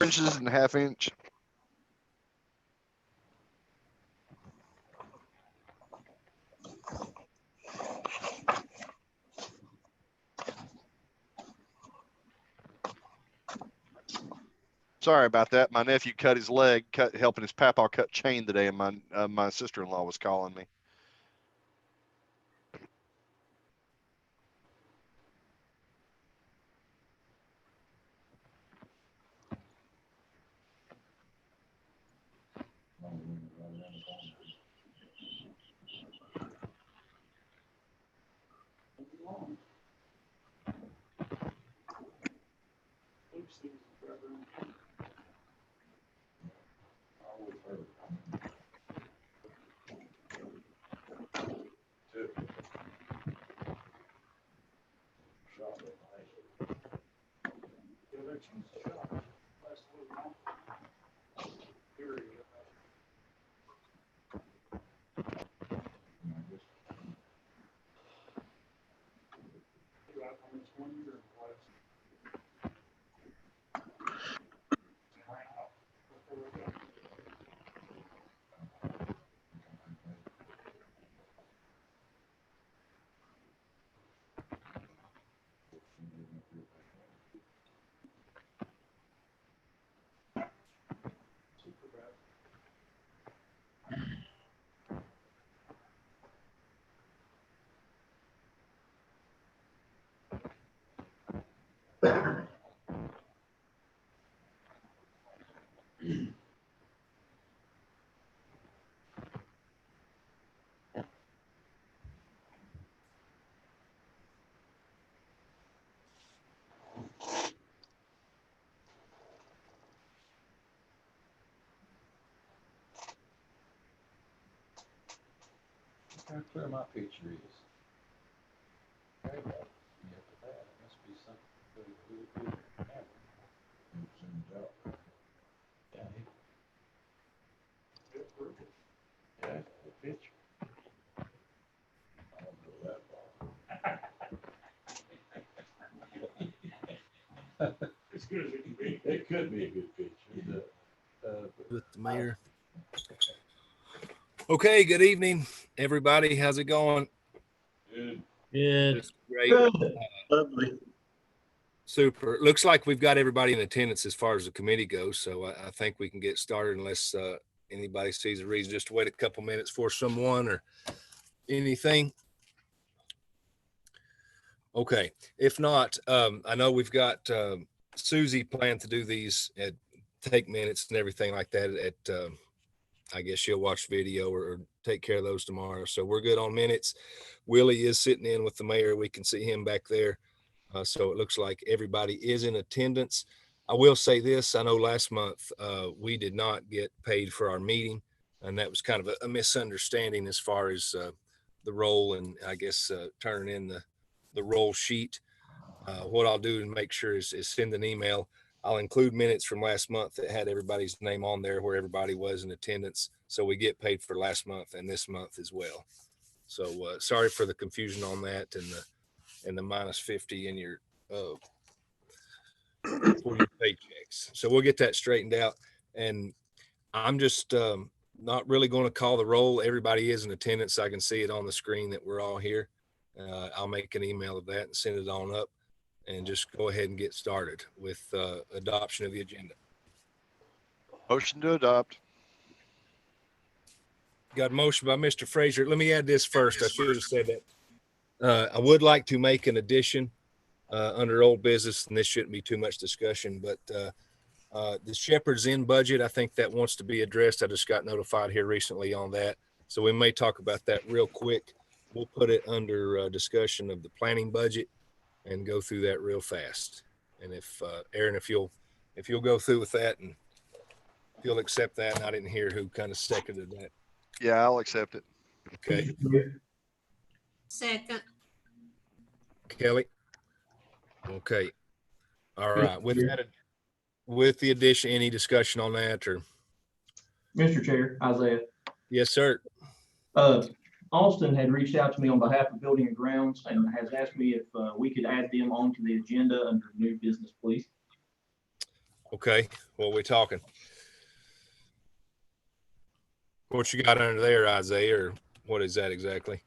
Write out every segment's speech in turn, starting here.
inches and a half inch. Sorry about that. My nephew cut his leg, helping his papa cut chain today, and my sister-in-law was calling me. How clear my picture is. There you go. Yeah, for that, it must be something really good. Yeah, yeah, the picture. I don't go that far. As good as it can be. It could be a good picture. With the mayor. Okay, good evening, everybody. How's it going? Good. Good. Great. Lovely. Super. Looks like we've got everybody in attendance as far as the committee goes, so I think we can get started unless anybody sees a reason just to wait a couple minutes for someone or anything. Okay. If not, I know we've got Susie planned to do these at take minutes and everything like that at I guess she'll watch video or take care of those tomorrow. So we're good on minutes. Willie is sitting in with the mayor. We can see him back there. So it looks like everybody is in attendance. I will say this. I know last month we did not get paid for our meeting, and that was kind of a misunderstanding as far as the roll and I guess turning in the roll sheet. What I'll do to make sure is send an email. I'll include minutes from last month that had everybody's name on there where everybody was in attendance. So we get paid for last month and this month as well. So sorry for the confusion on that and the minus 50 in your for your paychecks. So we'll get that straightened out. And I'm just not really going to call the roll. Everybody is in attendance. So I can see it on the screen that we're all here. I'll make an email of that and send it on up. And just go ahead and get started with adoption of the agenda. Motion to adopt. Got a motion by Mr. Frazier. Let me add this first. I should have said that. I would like to make an addition under old business, and this shouldn't be too much discussion, but the Shepherd's Inn budget, I think that wants to be addressed. I just got notified here recently on that. So we may talk about that real quick. We'll put it under discussion of the planning budget and go through that real fast. And if Aaron, if you'll go through with that and if you'll accept that, and I didn't hear who kind of seconded that. Yeah, I'll accept it. Okay. Second. Kelly. Okay. All right. With that, with the addition, any discussion on that or? Mr. Chair, Isaiah. Yes, sir. Austin had reached out to me on behalf of Building and Grounds and has asked me if we could add them onto the agenda under new business, please. Okay, what we talking? What you got under there, Isaiah, or what is that exactly?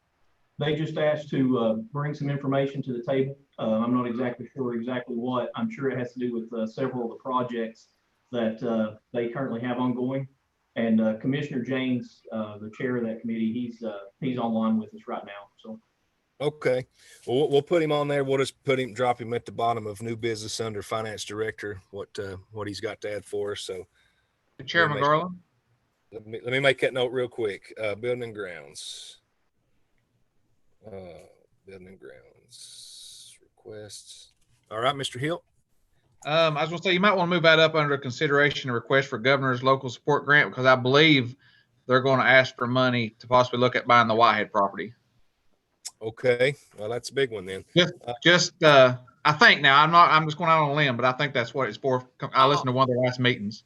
They just asked to bring some information to the table. I'm not exactly sure exactly what. I'm sure it has to do with several of the projects that they currently have ongoing. And Commissioner James, the chair of that committee, he's online with us right now. So Okay, well, we'll put him on there. We'll just drop him at the bottom of new business under finance director, what he's got to add for us. So Chairman Garland. let me make that note real quick. Building and grounds. Building and grounds requests. All right, Mr. Hill. I was going to say, you might want to move that up under consideration and request for governor's local support grant, because I believe they're going to ask for money to possibly look at buying the Whitehead property. Okay, well, that's a big one then. I think now I'm just going out on a limb, but I think that's what it's for. I listened to one of their last meetings.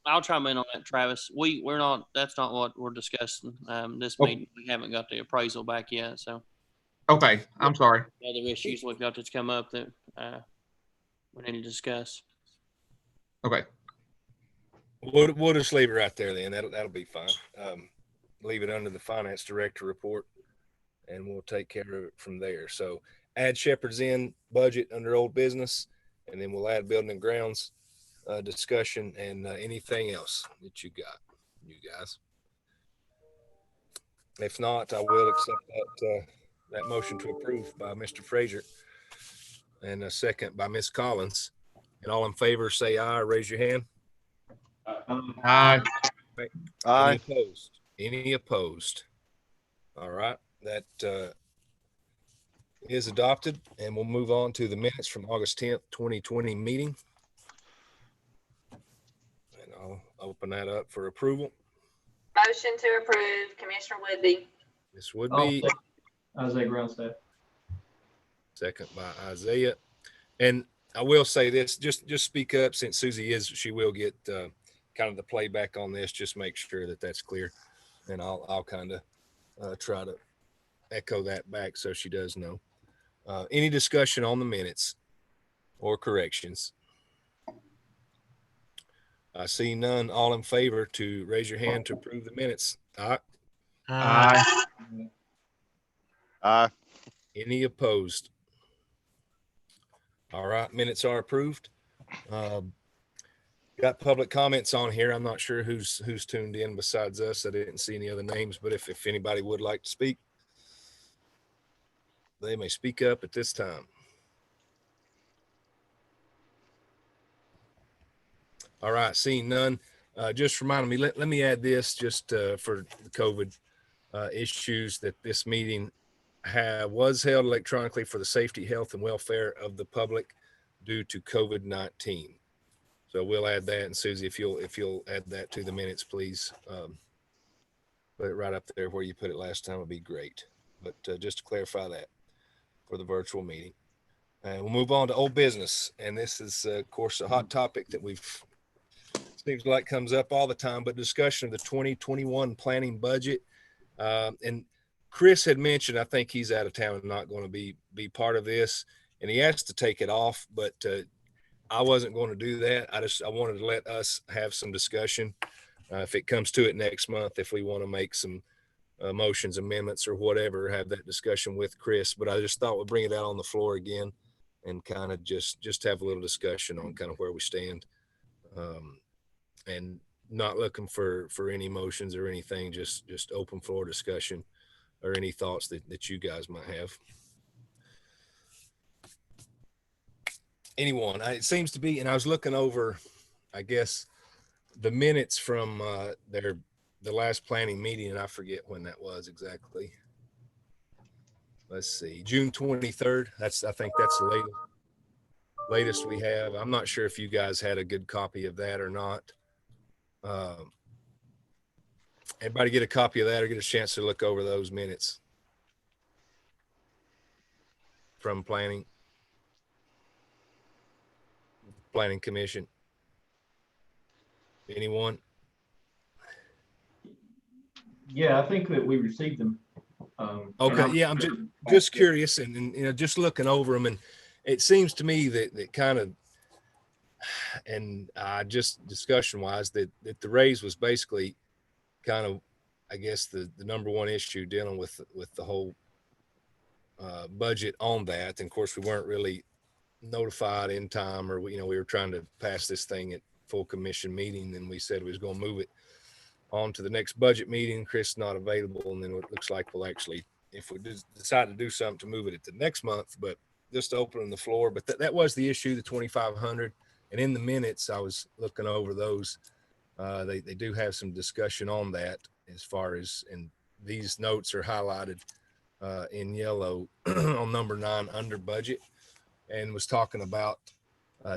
I'll chime in on that, Travis. We're not, that's not what we're discussing. This Oh. meeting, we haven't got the appraisal back yet, so Okay, I'm sorry. other issues we've got that's come up that, we need to discuss. Okay. We'll just leave it right there then. That'll be fine. Leave it under the finance director report, and we'll take care of it from there. So add Shepherd's Inn budget under old business, and then we'll add building and grounds discussion and anything else that you got, you guys. If not, I will accept that motion to approve by Mr. Frazier and a second by Ms. Collins. And all in favor, say aye, or raise your hand. Aye. Aye. Any opposed? Any opposed? All right, that is adopted, and we'll move on to the minutes from August 10th, 2020 meeting. And I'll open that up for approval. Motion to approve, Commissioner Woodby. This would be Isaiah Groundstaff. second by Isaiah. And I will say this, just speak up, since Susie she will get kind of the playback on this. Just make sure that that's clear. And I'll kind of try to echo that back so she does know. Any discussion on the minutes or corrections? I see none. All in favor to raise your hand to approve the minutes. Aye. Aye. Aye. Any opposed? All right, minutes are approved. Got public comments on here. I'm not sure who's tuned in besides us. I didn't see any other names, but if anybody would like to speak, they may speak up at this time. All right, seeing none. Just reminding me, let me add this just for the COVID issues, that this meeting was held electronically for the safety, health, and welfare of the public due to COVID-19. So we'll add that. And Susie, if you'll add that to the minutes, please. Put it right up there where you put it last time would be great. But just to clarify that for the virtual meeting. And we'll move on to old business. And this is, of course, a hot topic that seems like comes up all the time, but discussion of the 2021 planning budget. And Chris had mentioned, I think he's out of town and not going to be part of this, and he asked to take it off, but I wasn't going to do that. I wanted to let us have some discussion if it comes to it next month, if we want to make some motions, amendments, or whatever, have that discussion with Chris. But I just thought we'd bring it out on the floor again and kind of just have a little discussion on kind of where we stand, and not looking for any motions or anything, just open floor discussion or any thoughts that you guys might have. Anyone? It seems to be, and I was looking over, I guess, the minutes from the last planning meeting, and I forget when that was exactly. Let's see, June 23rd. I think that's the latest we have. I'm not sure if you guys had a good copy of that or not. Everybody get a copy of that or get a chance to look over those minutes from planning commission? Anyone? Yeah, I think that we received them. Okay, yeah, I'm just curious, and just looking over them, and it seems to me that kind of and just discussion wise, that the raise was basically kind of, I guess, the number one issue dealing with the whole budget on that. And of course, we weren't really notified in time, or we were trying to pass this thing at full commission meeting, and we said we was going to move it on to the next budget meeting. Chris not available, and then it looks like we'll actually, if we decide to do something, to move it at the next month, but just opening the floor. But that was the issue, the 2,500. And in the minutes, I was looking over those. They do have some discussion on that, as far as, and these notes are highlighted in yellow on number 9 under budget, and was talking about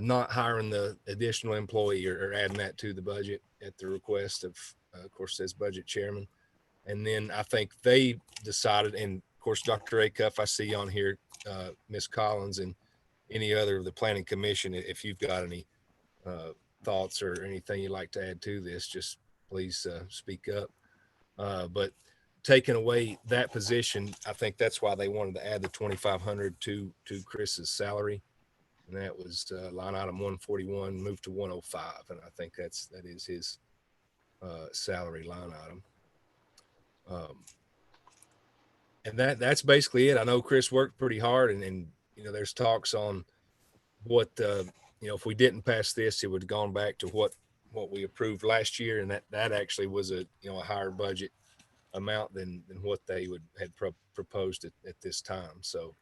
not hiring the additional employee, or adding that to the budget at the request of course, says budget chairman. And then I think they decided, and of course, Dr. Acuff, I see on here, Ms. Collins, and any other of the planning commission, if you've got any thoughts or anything you'd like to add to this, just please speak up. But taking away that position, I think that's why they wanted to add the 2,500 to Chris's salary. And that was line item 141 moved to 105. And I think that is his salary line item. And that's basically it. I know Chris worked pretty hard, and there's talks on what if we didn't pass this, it would have gone back to what we approved last year, and that actually was a higher budget amount than what they had proposed at this time. So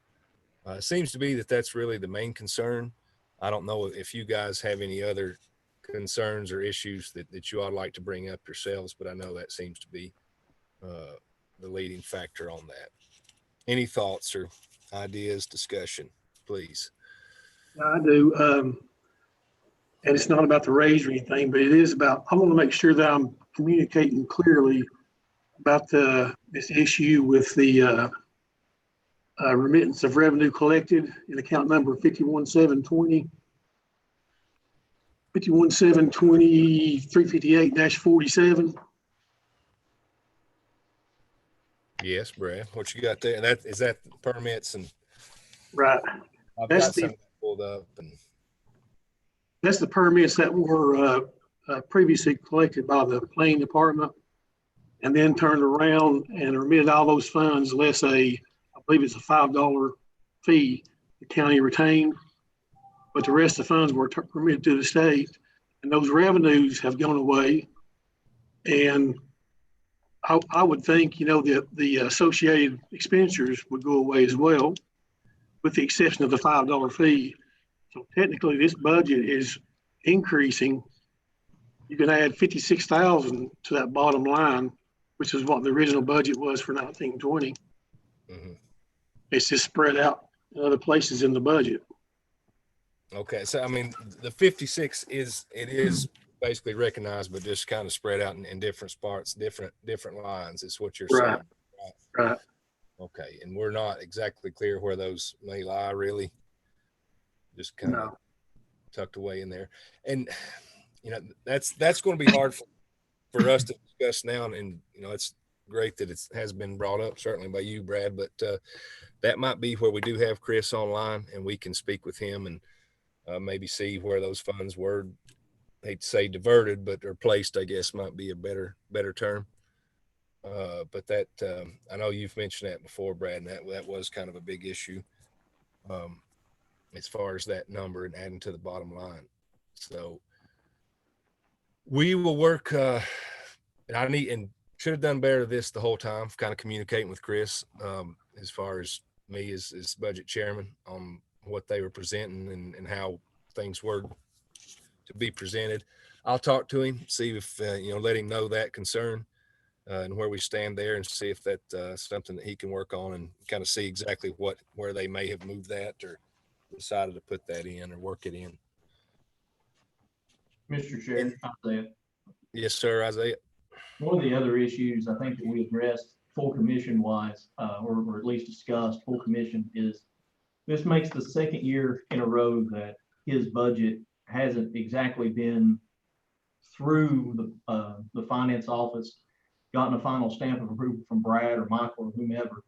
it seems to be that's really the main concern. I don't know if you guys have any other concerns or issues that you ought like to bring up yourselves, but I know that seems to be the leading factor on that. Any thoughts or ideas, discussion, please? I do. And it's not about the raise or anything, but it is about, I want to make sure that I'm communicating clearly about this issue with the remittance of revenue collected in account number 51720. 51720 358-47. Yes, Brad, what you got there? And is that permits? And Right. I've That's got some pulled up. And that's the permits that were previously collected by the planning department, and then turned around and remitted all those funds less I believe it's a $5 fee the county retained, but the rest of the funds were remitted to the state, and those revenues have gone away. And I would think, the associated expenditures would go away as well, with the exception of the $5 fee. So technically this budget is increasing. You can add 56,000 to that bottom line, which is what the original budget was for 1920. mm-hmm. It's just spread out in other places in the budget. Okay, so I mean, the 56 is basically recognized, but just kind of spread out in different spots, different lines. Is what you're saying, Right. Okay, and we're not exactly clear where those may lie, really. Just kind of tucked away in there, and that's going to be hard for us to discuss now. And it's great that it has been brought up, certainly by you, Brad. But that might be where we do have Chris online, and we can speak with him and maybe see where those funds were. I hate to say diverted, but they're placed, I guess, might be a better term. But that I know you've mentioned that before, Brad, and that was kind of a big issue as far as that number and adding to the bottom line. So we will work. And I should have done better this the whole time, kind of communicating with Chris as far as me as budget chairman on what they were presenting and how things were to be presented. I'll talk to him, see if let him know that concern and where we stand there, and see if that's something that he can work on, and kind of see exactly where they may have moved that or decided to put that in or work it in. Mr. Chair, Isaiah. Yes, sir, Isaiah. One of the other issues I think that we addressed full commission wise, or at least discussed full commission, is this makes the second year in a row that his budget hasn't exactly been through the finance office, gotten a final stamp of approval from Brad or Michael or whomever,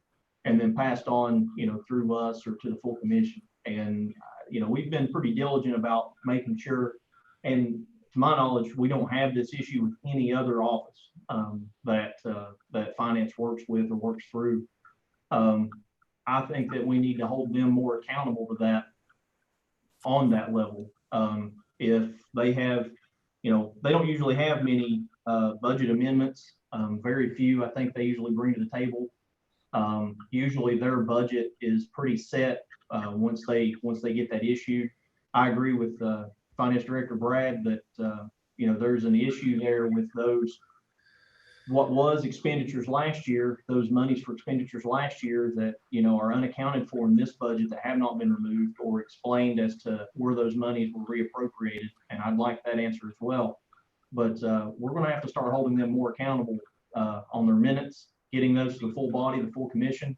and then passed on, through us or to the full commission. And, we've been pretty diligent about making sure And to my knowledge, we don't have this issue with any other office that finance works with or works through. I think that we need to hold them more accountable to that on that level. If they have, they don't usually have many budget amendments, very few. I think they usually bring to the table. Usually their budget is pretty set once they get that issued. I agree with Finance Director Brad that there's an issue there with those. What was expenditures last year, those monies for expenditures last year that are unaccounted for in this budget that have not been removed or explained as to where those monies were reappropriated. And I'd like that answer as well. But we're going to have to start holding them more accountable on their minutes, getting those to the full body, the full commission,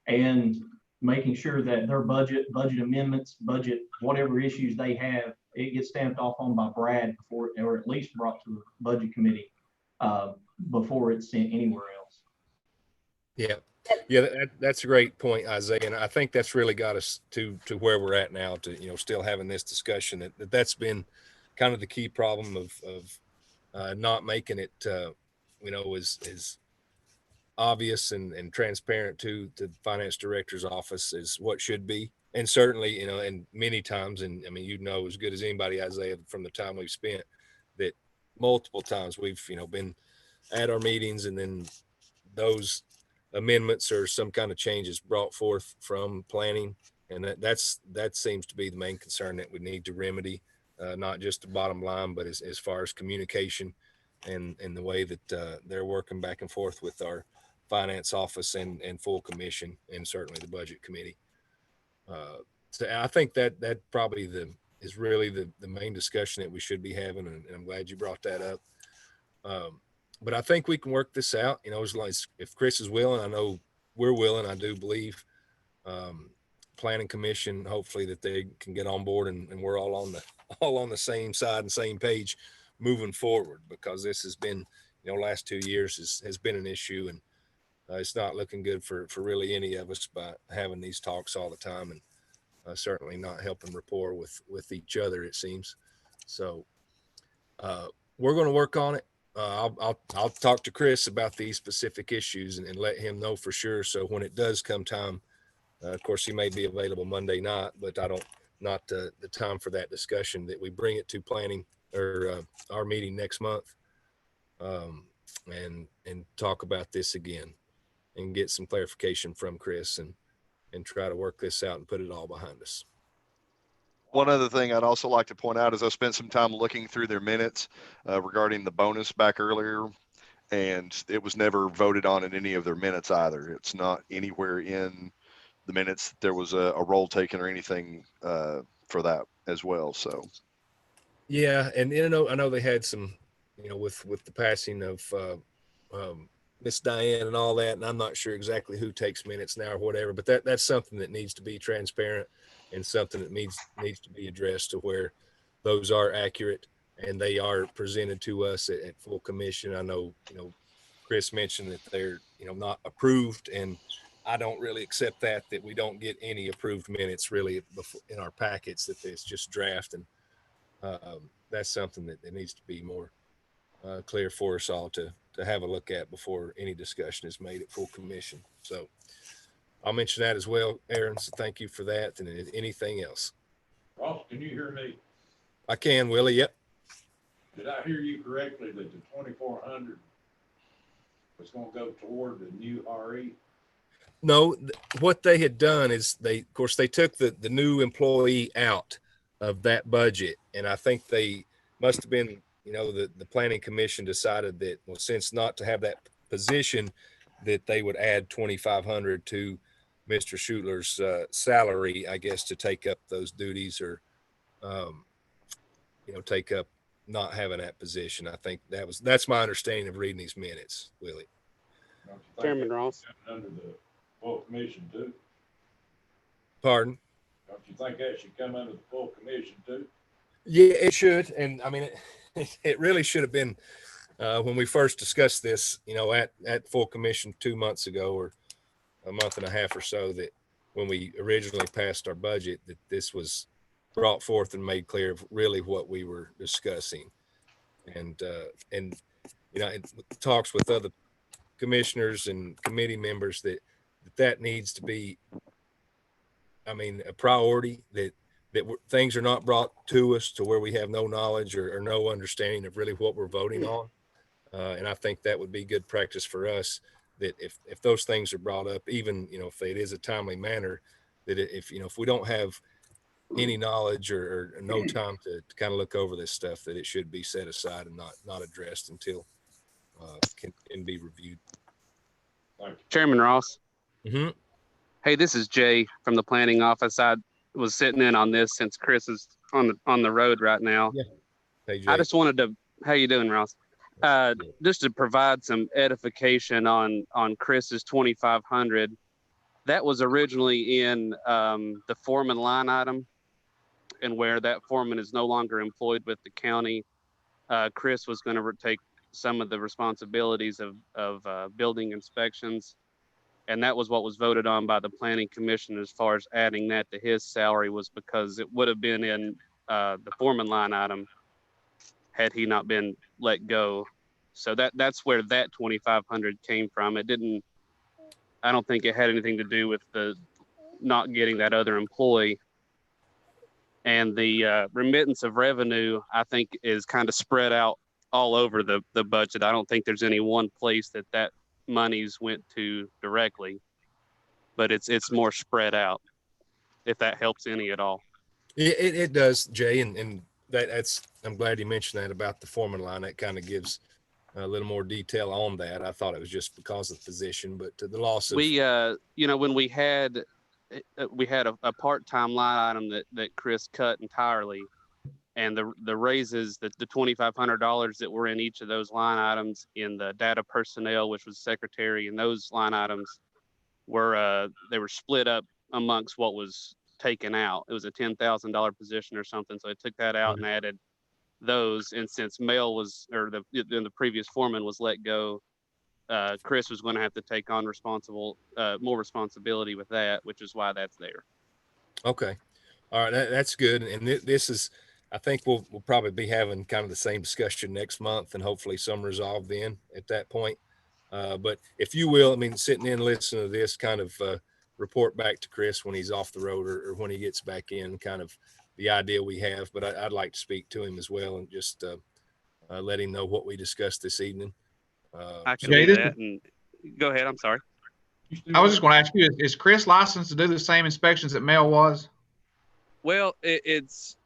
and making sure that their budget amendments, whatever issues they have, it gets stamped off on by Brad before, or at least brought to the budget committee before it's sent anywhere else. Yeah, that's a great point, Isaiah. And I think that's really got us to where we're at now, to still having this discussion. That's been kind of the key problem of not making it as obvious and transparent to the finance director's office is what should be. And certainly, and many times, and I mean, as good as anybody, Isaiah, from the time we've spent, that multiple times we've been at our meetings, and then those amendments or some kind of changes brought forth from planning, and that seems to be the main concern that we need to remedy, not just the bottom line, but as far as communication and the way that they're working back and forth with our finance office and full commission, and certainly the budget committee. So I think that probably is really the main discussion that we should be having, and I'm glad you brought that up. But I think we can work this out, as long as if Chris is willing. I know we're willing. I do believe planning commission, hopefully that they can get on board, and we're all on the same side and same page moving forward, because this has been, last 2 years has been an issue, and it's not looking good for really any of us by having these talks all the time, and certainly not helping rapport with each other, it seems. So we're going to work on it. I'll talk to Chris about these specific issues and let him know for sure. So when it does come time, of course, he may be available Monday night, but not the time for that discussion, that we bring it to planning or our meeting next month, and talk about this again and get some clarification from Chris and try to work this out and put it all behind us. One other thing I'd also like to point out is I spent some time looking through their minutes regarding the bonus back earlier, and it was never voted on in any of their minutes either. It's not anywhere in the minutes that there was a roll taken or anything for that as well. So yeah, and I know they had some, with the passing of Miss Diane and all that, and I'm not sure exactly who takes minutes now or whatever, but that's something that needs to be transparent, and something that needs to be addressed to where those are accurate and they are presented to us at full commission. I know, Chris mentioned that they're, not approved, and I don't really accept that we don't get any approved minutes really in our packets, that it's just draft. And that's something that needs to be more clear for us all to have a look at before any discussion is made at full commission. So I'll mention that as well, Aaron. So thank you for that. And anything else? Ross, can you hear me? I can, Willie. Yep. Did I hear you correctly that the 2,400 was going to go toward the new RE? No, what they had done is they took the new employee out of that budget. And I think they must have been, the planning commission decided that, well, since not to have that position, that they would add 2,500 to Mr. Schutler's salary, I guess, to take up those duties, or, take up not having that position. I think that's my understanding of reading these minutes, Willie. Chairman Ross. Under the full commission too? Pardon? Don't you think that should come under the full commission too? Yeah, it should. And I mean, it really should have been when we first discussed this, at full commission 2 months ago, or a month and a half or so, that when we originally passed our budget, that this was brought forth and made clear of really what we were discussing. And you know, it talks with other commissioners and committee members that needs to be, I mean, a priority, that things are not brought to us to where we have no knowledge or no understanding of really what we're voting on. And I think that would be good practice for us, that if those things are brought up, even, you know, if it is a timely manner, that if, you know, if we don't have any knowledge or no time to kind of look over this stuff, that it should be set aside and not addressed until can be reviewed. Chairman Ross. Mm-hmm. Hey, this is Jay from the planning office. I was sitting in on this since Chris is on the road right now. Yeah. Hey, Jay. I just wanted to, how you doing, Ross? Just to provide some edification on Chris's 2,500. That was originally in the foreman line item, and where that foreman is no longer employed with the county, Chris was going to take some of the responsibilities of building inspections. And that was what was voted on by the planning commission as far as adding that to his salary, was because it would have been in the foreman line item had he not been let go. So that's where that 2,500 came from. It didn't, I don't think it had anything to do with the not getting that other employee. And the remittance of revenue, I think, is kind of spread out all over the budget. I don't think there's any one place that monies went to directly, but it's more spread out, if that helps any at all. It does, Jay, and that's, I'm glad you mentioned that about the foreman line. That kind of gives a little more detail on that. I thought it was just because of the position, but the loss of, we you know, when we had a part-time line item that Chris cut entirely, and the raises, that the $2,500 that were in each of those line items in the data personnel, which was secretary, and those line items were they were split up amongst what was taken out. It was a $10,000 position or something, so I took that out and added those. And since Mel was, or the previous foreman was let go, Chris was going to have to take on more responsibility with that, which is why that's there. Okay. All right. That's good. And this is, I think we'll probably be having kind of the same discussion next month, and hopefully some resolve then at that point. But if you will, I mean, sitting in, listening to this, kind of report back to Chris when he's off the road or when he gets back in, kind of the idea we have. But I'd like to speak to him as well and just let him know what we discussed this evening. I can Jay, do that. And go ahead. I'm sorry. I was just going to ask you, is Chris licensed to do the same inspections that Mel was? Well, it's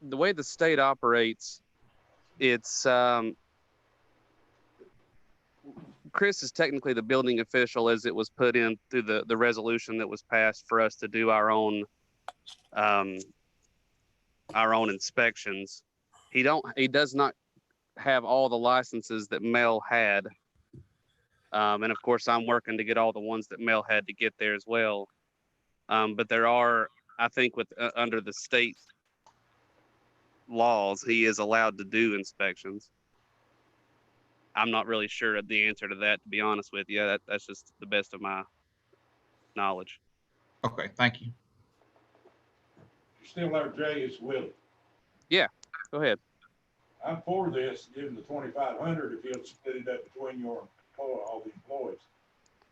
the way the state operates. It's Chris is technically the building official, as it was put in through the resolution that was passed for us to do our own inspections. He does not have all the licenses that Mel had. And of course, I'm working to get all the ones that Mel had to get there as well. But there are, I think, under the state laws, he is allowed to do inspections. I'm not really sure of the answer to that, to be honest with you. That's just the best of my knowledge. Okay, thank you. Still there, Jay, it's Willie. Yeah, go ahead. I'm for this, give them the 2,500 if you'll split it up between all the employees.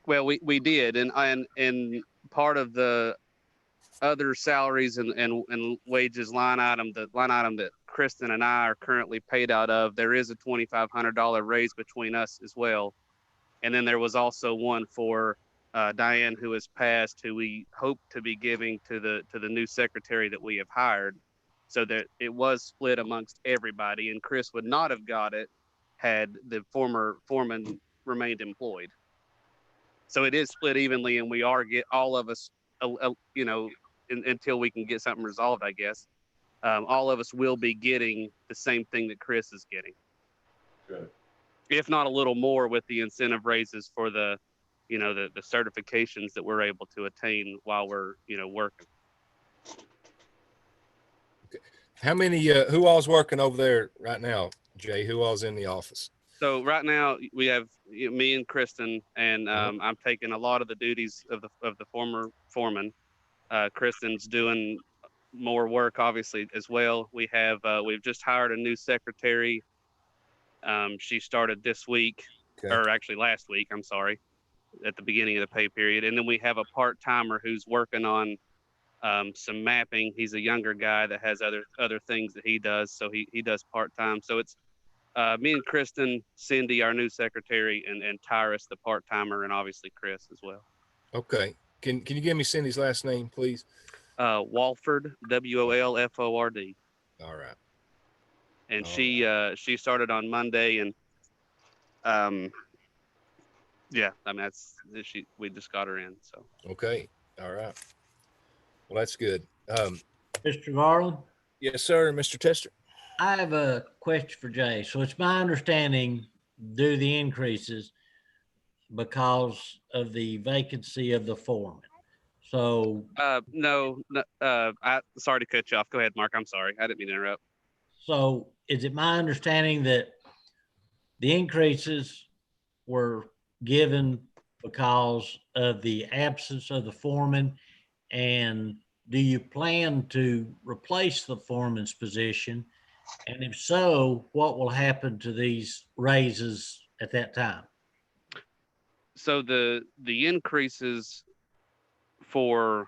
Well, we did, and part of the other salaries and wages line item, the line item that Kristen and I are currently paid out of, there is a $2,500 raise between us as well. And then there was also one for Diane, who has passed, who we hope to be giving to the new secretary that we have hired, so that it was split amongst everybody. And Chris would not have got it had the former foreman remained employed. So it is split evenly, and we are all of us, you know, until we can get something resolved, I guess. All of us will be getting the same thing that Chris is getting. Good. If not a little more, with the incentive raises for the certifications that we're able to attain while we're, working. Okay. How many, who all's working over there right now, Jay? Who all's in the office? So right now we have me and Kristen, and I'm taking a lot of the duties of the former foreman. Kristen's doing more work obviously as well. We've just hired a new secretary. She started this week, Okay. or actually last week, I'm sorry, at the beginning of the pay period. And then we have a part-timer who's working on some mapping. He's a younger guy that has other things that he does, so he does part-time. So it's me and Kristen, Cindy, our new secretary, and Tyrus, the part-timer, and obviously Chris as well. Okay. Can you give me Cindy's last name, please? Walford, Wolford. All right. And All she started on Monday, and yeah, I mean we just got her in. So Okay. All right. Well, that's good. Mr. Garland, Yes, sir, Mr. Tester. I have a question for Jay. So it's my understanding due to the increases because of the vacancy of the foreman. So, no, sorry to cut you off. Go ahead, Mark. I'm sorry. I didn't mean to interrupt. so is it my understanding that the increases were given because of the absence of the foreman? And do you plan to replace the foreman's position? And if so, what will happen to these raises at that time? So the increases for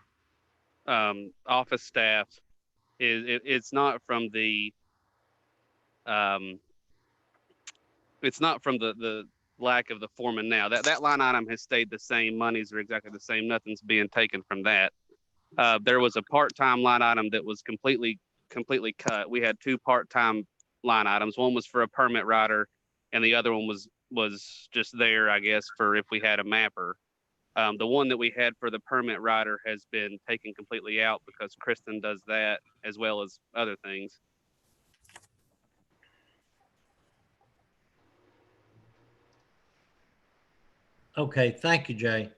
office staff it's not from the it's not from the lack of the foreman now. That line item has stayed the same. Monies are exactly the same. Nothing's being taken from that. There was a part-time line item that was completely cut. We had two part-time line items. One was for a permit writer, and the other one was just there, I guess, for if we had a mapper. The one that we had for the permit writer has been taken completely out because Kristen does that as well as other things. Okay, thank you, Jay.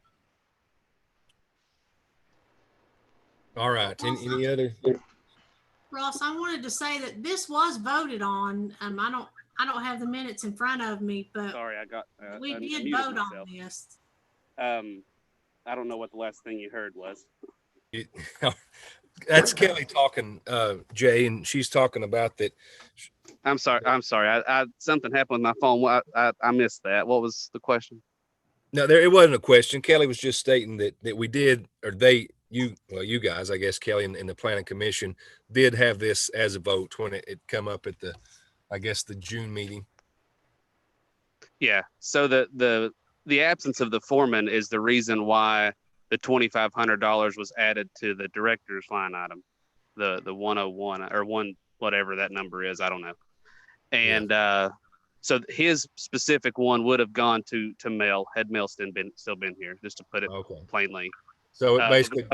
All right. Any other? Ross, I wanted to say that this was voted on. I don't have the minutes in front of me, but Sorry, I got. we did muted vote myself. on this. I don't know what the last thing you heard was. That's Kelly talking, Jay, and she's talking about that. I'm sorry. I something happened with my phone. I missed that. What was the question? No, it wasn't a question. Kelly was just stating that we did, or you guys, I guess, Kelly and the planning commission did have this as a vote when it come up at I guess the June meeting. Yeah. So the absence of the foreman is the reason why the $2,500 was added to the director's line item, the 101 or one whatever that number is. I don't know. And so his specific one would have gone to Mel had Mel still been here, just to put it plainly. So it basically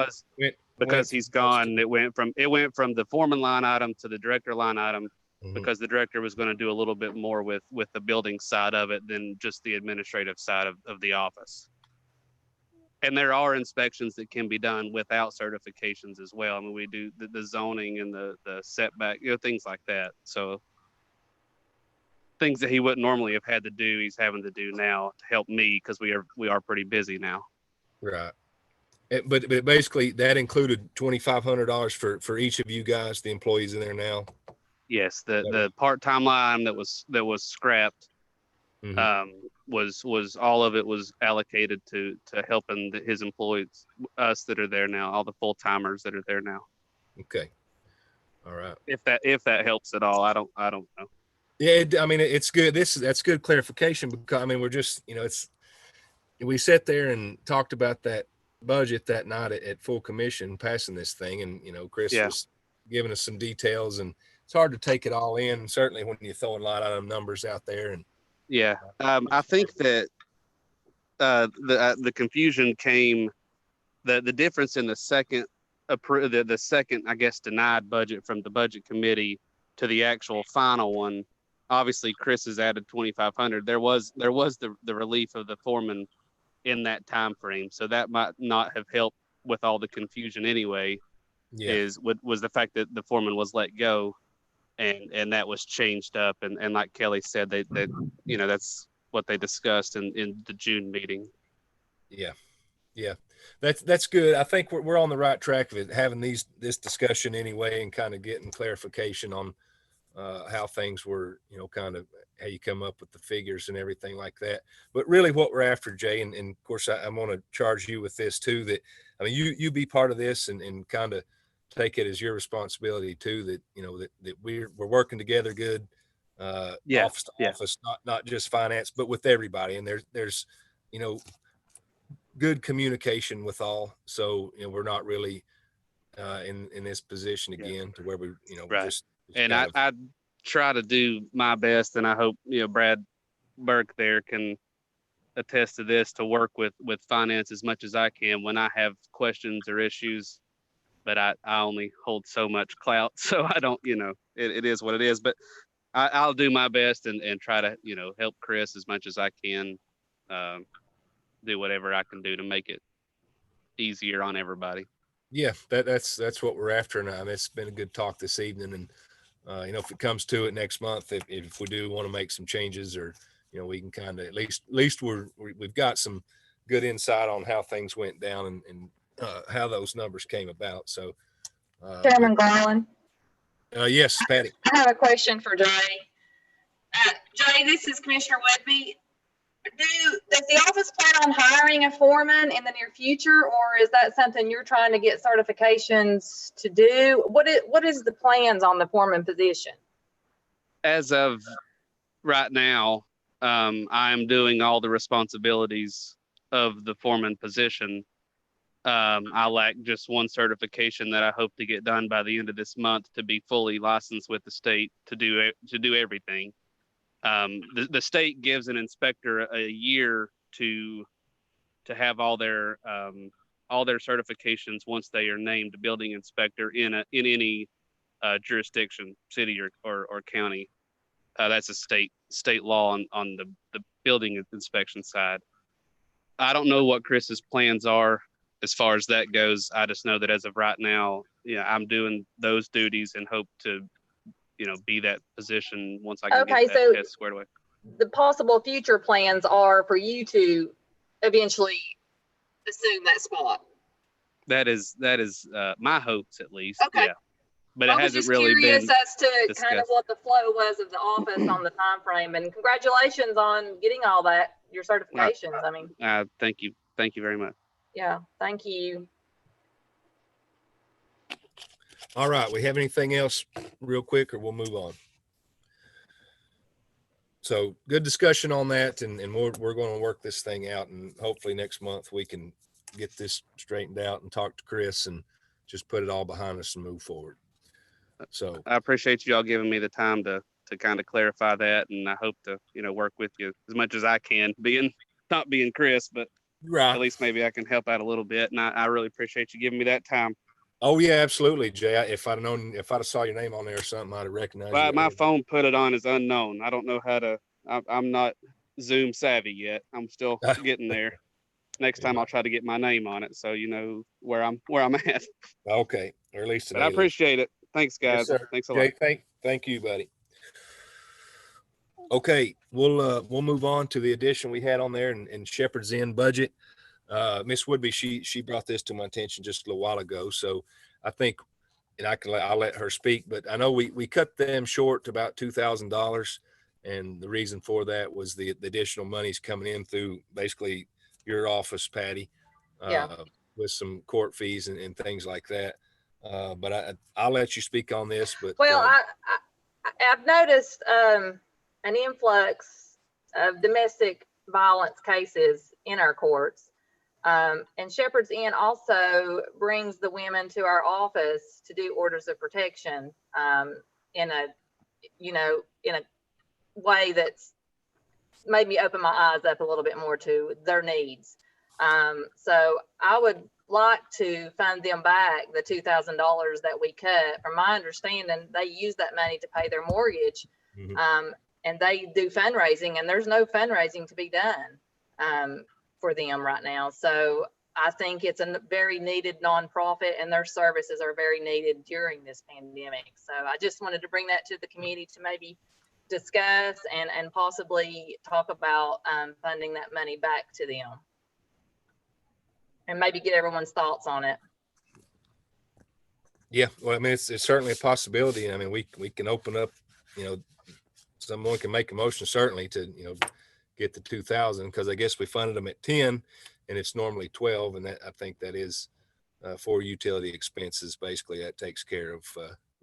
because he's gone, it went from the foreman line item to the director line item, because the director was going to do a little bit more with the building side of it than just the administrative side of the office. And there are inspections that can be done without certifications as well. I mean, we do the zoning and the setback, things like that. So things that he wouldn't normally have had to do, he's having to do now to help me because we are pretty busy now. Right. But basically that included $2,500 for each of you guys, the employees in there now. Yes, the part-time line that was scrapped was all of it was allocated to helping his employees, us that are there now, all the full-timers that are there now. Okay. All right. If that helps at all, I don't know. Yeah, I mean, it's good. That's good clarification, because I mean, we're just, we sat there and talked about that budget that night at full commission, passing this thing, and Chris was giving us some details, and it's hard to take it all in, certainly when you're throwing a lot of numbers out there. And I think that the confusion came, the difference in the second I guess denied budget from the budget committee to the actual final one. Obviously Chris has added 2,500. There was the relief of the foreman in that time frame, so that might not have helped with all the confusion anyway. Was the fact that the foreman was let go, and that was changed up, and like Kelly said, that that's what they discussed in the June meeting. Yeah. Yeah, that's good. I think we're on the right track of it, having this discussion anyway, and kind of getting clarification on how things were, kind of how you come up with the figures and everything like that. But really, what we're after, Jay, and of course, I'm going to charge you with this too. That I mean, you be part of this and kind of take it as your responsibility too. That that we're working together, good, Yeah, office to yeah, office, not just finance, but with everybody. And there's good communication with all. So we're not really in this position yeah. again to where we Right. just And kind I of. I try to do my best, and I hope Brad Burke there can attest to this, to work with finance as much as I can when I have questions or issues. But I only hold so much clout, so I don't, it is what it is. But I'll do my best and try to help Chris as much as I can, um, do whatever I can do to make it easier on everybody. Yeah, that's what we're after now. And it's been a good talk this evening. And if it comes to it next month, if we do want to make some changes, or we can kind of at least we've got some good insight on how things went down, and how those numbers came about. So, Chairman Garland, yes, Patty. I have a question for Jay. Jay, this is Commissioner Whitby. Does the office plan on hiring a foreman in the near future, or is that something you're trying to get certifications to do? What is the plans on the foreman position? As of right now, I am doing all the responsibilities of the foreman position. I lack just one certification that I hope to get done by the end of this month to be fully licensed with the state to do everything. The state gives an inspector a year to have all their certifications once they are named building inspector in any jurisdiction, city or county. That's a state law on the building inspection side. I don't know what Chris's plans are as far as that goes. I just know that as of right now, I'm doing those duties and hope to, be that position once I can get that test squared away. The possible future plans are for you to eventually assume that spot. That is my hopes, at least. Okay. Yeah. But it hasn't really been. I was just curious as to discussed. kind of what the flow was of the office on the time frame, and congratulations on getting all that, your certifications. I mean, thank you very much. Yeah, thank you. All right, we have anything else real quick, or we'll move on? So good discussion on that, and we're going to work this thing out, and hopefully next month we can get this straightened out and talk to Chris and just put it all behind us and move forward. So I appreciate you all giving me the time to kind of clarify that, and I hope to work with you as much as I can, not being Chris, but right. At least maybe I can help out a little bit, and I really appreciate you giving me that time. Oh yeah, absolutely, Jay. If I'd have saw your name on there or something, I'd have recognized you. My phone put it on as unknown. I don't know how to. I'm not Zoom savvy yet. I'm still getting there. Next time I'll try to get my name on it, so you know where I'm at. Okay, or at least. But I appreciate it. Thanks, guys. Yes, Thanks a Jay, lot. Thank you, buddy. Okay, we'll move on to the addition we had on there in Shepherd's Inn budget. Miss Woodby, she brought this to my attention just a little while ago. So I think, and I'll let her speak, but I know we cut them short to about $2,000. And the reason for that was the additional monies coming in through basically your office, Patty, with some court fees and things like that. But I'll let you speak on this. But I've noticed an influx of domestic violence cases in our courts. And Shepherd's Inn also brings the women to our office to do orders of protection in a way that's made me open my eyes up a little bit more to their needs. So I would like to fund them back the $2,000 that we cut. From my understanding, they use that money to pay their mortgage. Mm-hmm. And they do fundraising, and there's no fundraising to be done for them right now. So I think it's a very needed nonprofit, and their services are very needed during this pandemic. So I just wanted to bring that to the committee to maybe discuss and possibly talk about funding that money back to them. and maybe get everyone's thoughts on it. Yeah, well, I mean, it's certainly a possibility. I mean, we can open up, someone can make a motion certainly to, get the 2,000, because I guess we funded them at 10 and it's normally 12. And that, I think that is for utility expenses. Basically that takes care of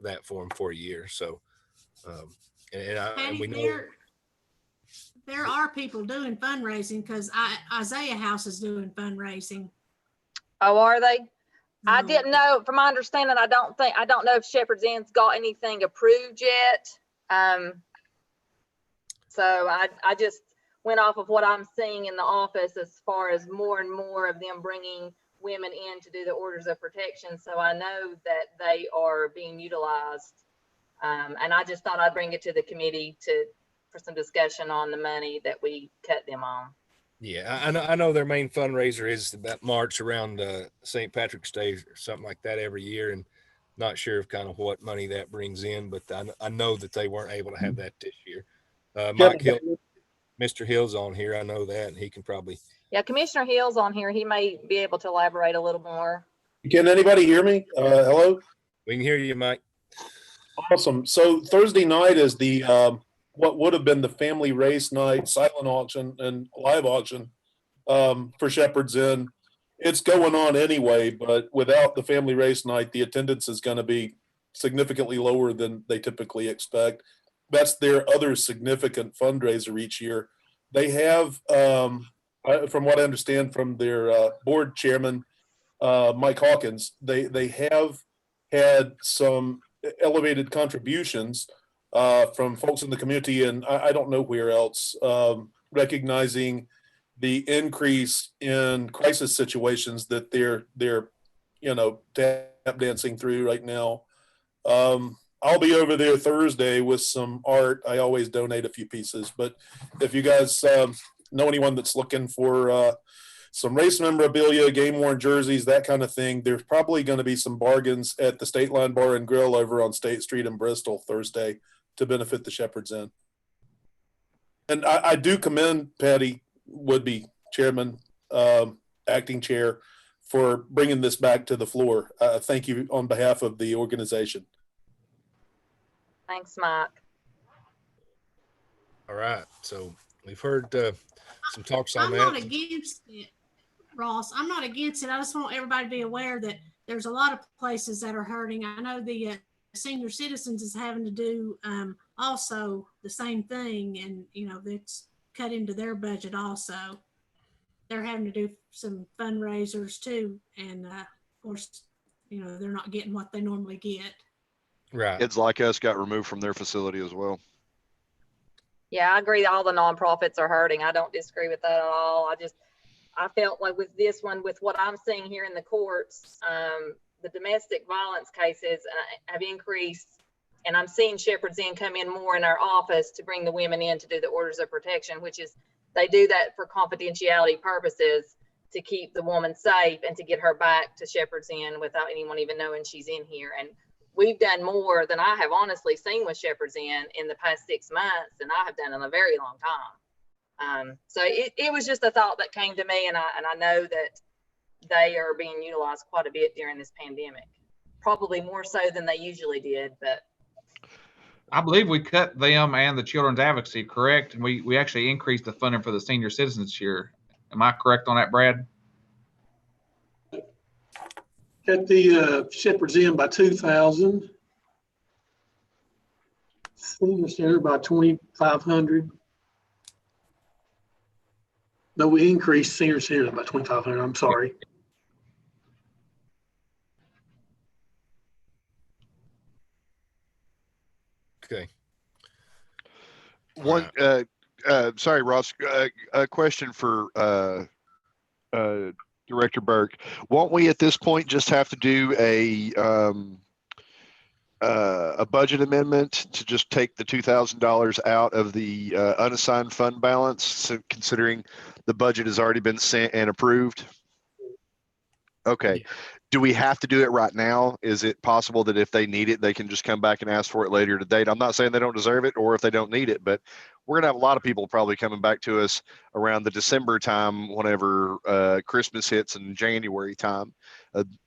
that for them for a year. So, and we know there are people doing fundraising, because Isaiah House is doing fundraising. Oh, are they? I No. didn't know. From my understanding, I don't know if Shepherd's Inn's got anything approved yet. So I just went off of what I'm seeing in the office as far as more and more of them bringing women in to do the orders of protection. So I know that they are being utilized. And I just thought I'd bring it to the committee for some discussion on the money that we cut them on. Yeah, I know their main fundraiser is that march around St. Patrick's Day or something like that every year, and not sure of kind of what money that brings in, but I know that they weren't able to have that this year. Mike Hill, Mr. Hill's on here. I know that, and he can probably. Yeah, Commissioner Hill's on here. He may be able to elaborate a little more. Can anybody hear me? Hello? We can hear you, Mike. Awesome. So Thursday night is the what would have been the family race night, silent auction and live auction for Shepherd's Inn. It's going on anyway, but without the family race night, the attendance is going to be significantly lower than they typically expect. That's their other significant fundraiser each year. They have, from what I understand from their board chairman, Mike Hawkins, they have had some elevated contributions from folks in the community, and I don't know where else, recognizing the increase in crisis situations that they're tap dancing through right now. I'll be over there Thursday with some art. I always donate a few pieces, but if you guys know anyone that's looking for some race memorabilia, game worn jerseys, that kind of thing, there's probably going to be some bargains at the State Line Bar and Grill over on State Street in Bristol Thursday to benefit the Shepherd's Inn. And I do commend Patty Woodby, chairman, acting chair, for bringing this back to the floor. Thank you on behalf of the organization. Thanks, Mike. All right. So we've heard some talks on I'm that. not against it, Ross. I'm not against it. I just want everybody to be aware that there's a lot of places that are hurting. I know the senior citizens is having to do also the same thing, and that's cut into their budget also. They're having to do some fundraisers too, and of course, they're not getting what they normally get. Right. Kids like us got removed from their facility as well. Yeah, I agree that all the nonprofits are hurting. I don't disagree with that at all. I felt like with this one, with what I'm seeing here in the courts, the domestic violence cases have increased, and I'm seeing Shepherd's Inn come in more in our office to bring the women in to do the orders of protection, which is, they do that for confidentiality purposes to keep the woman safe and to get her back to Shepherd's Inn without anyone even knowing she's in here. And we've done more than I have honestly seen with Shepherd's Inn in the past 6 months than I have done in a very long time. So it was just a thought that came to me, and I know that they are being utilized quite a bit during this pandemic, probably more so than they usually did. But I believe we cut them and the Children's Advocacy, correct? And we actually increased the funding for the senior citizens this year. Am I correct on that, Brad? At the Shepherd's Inn by 2,000. Senior Center by 2,500. No, we increased Senior Center by 2,500. I'm sorry. Okay. One, sorry, Ross, a question for Director Burke. Won't we at this point just have to do a budget amendment to just take the $2,000 out of the unassigned fund balance, so considering the budget has already been sent and approved? Okay. do we have to do it right now? Is it possible that if they need it, they can just come back and ask for it later to date? I'm not saying they don't deserve it or if they don't need it, but we're gonna have a lot of people probably coming back to us around the December time, whenever Christmas hits in January time.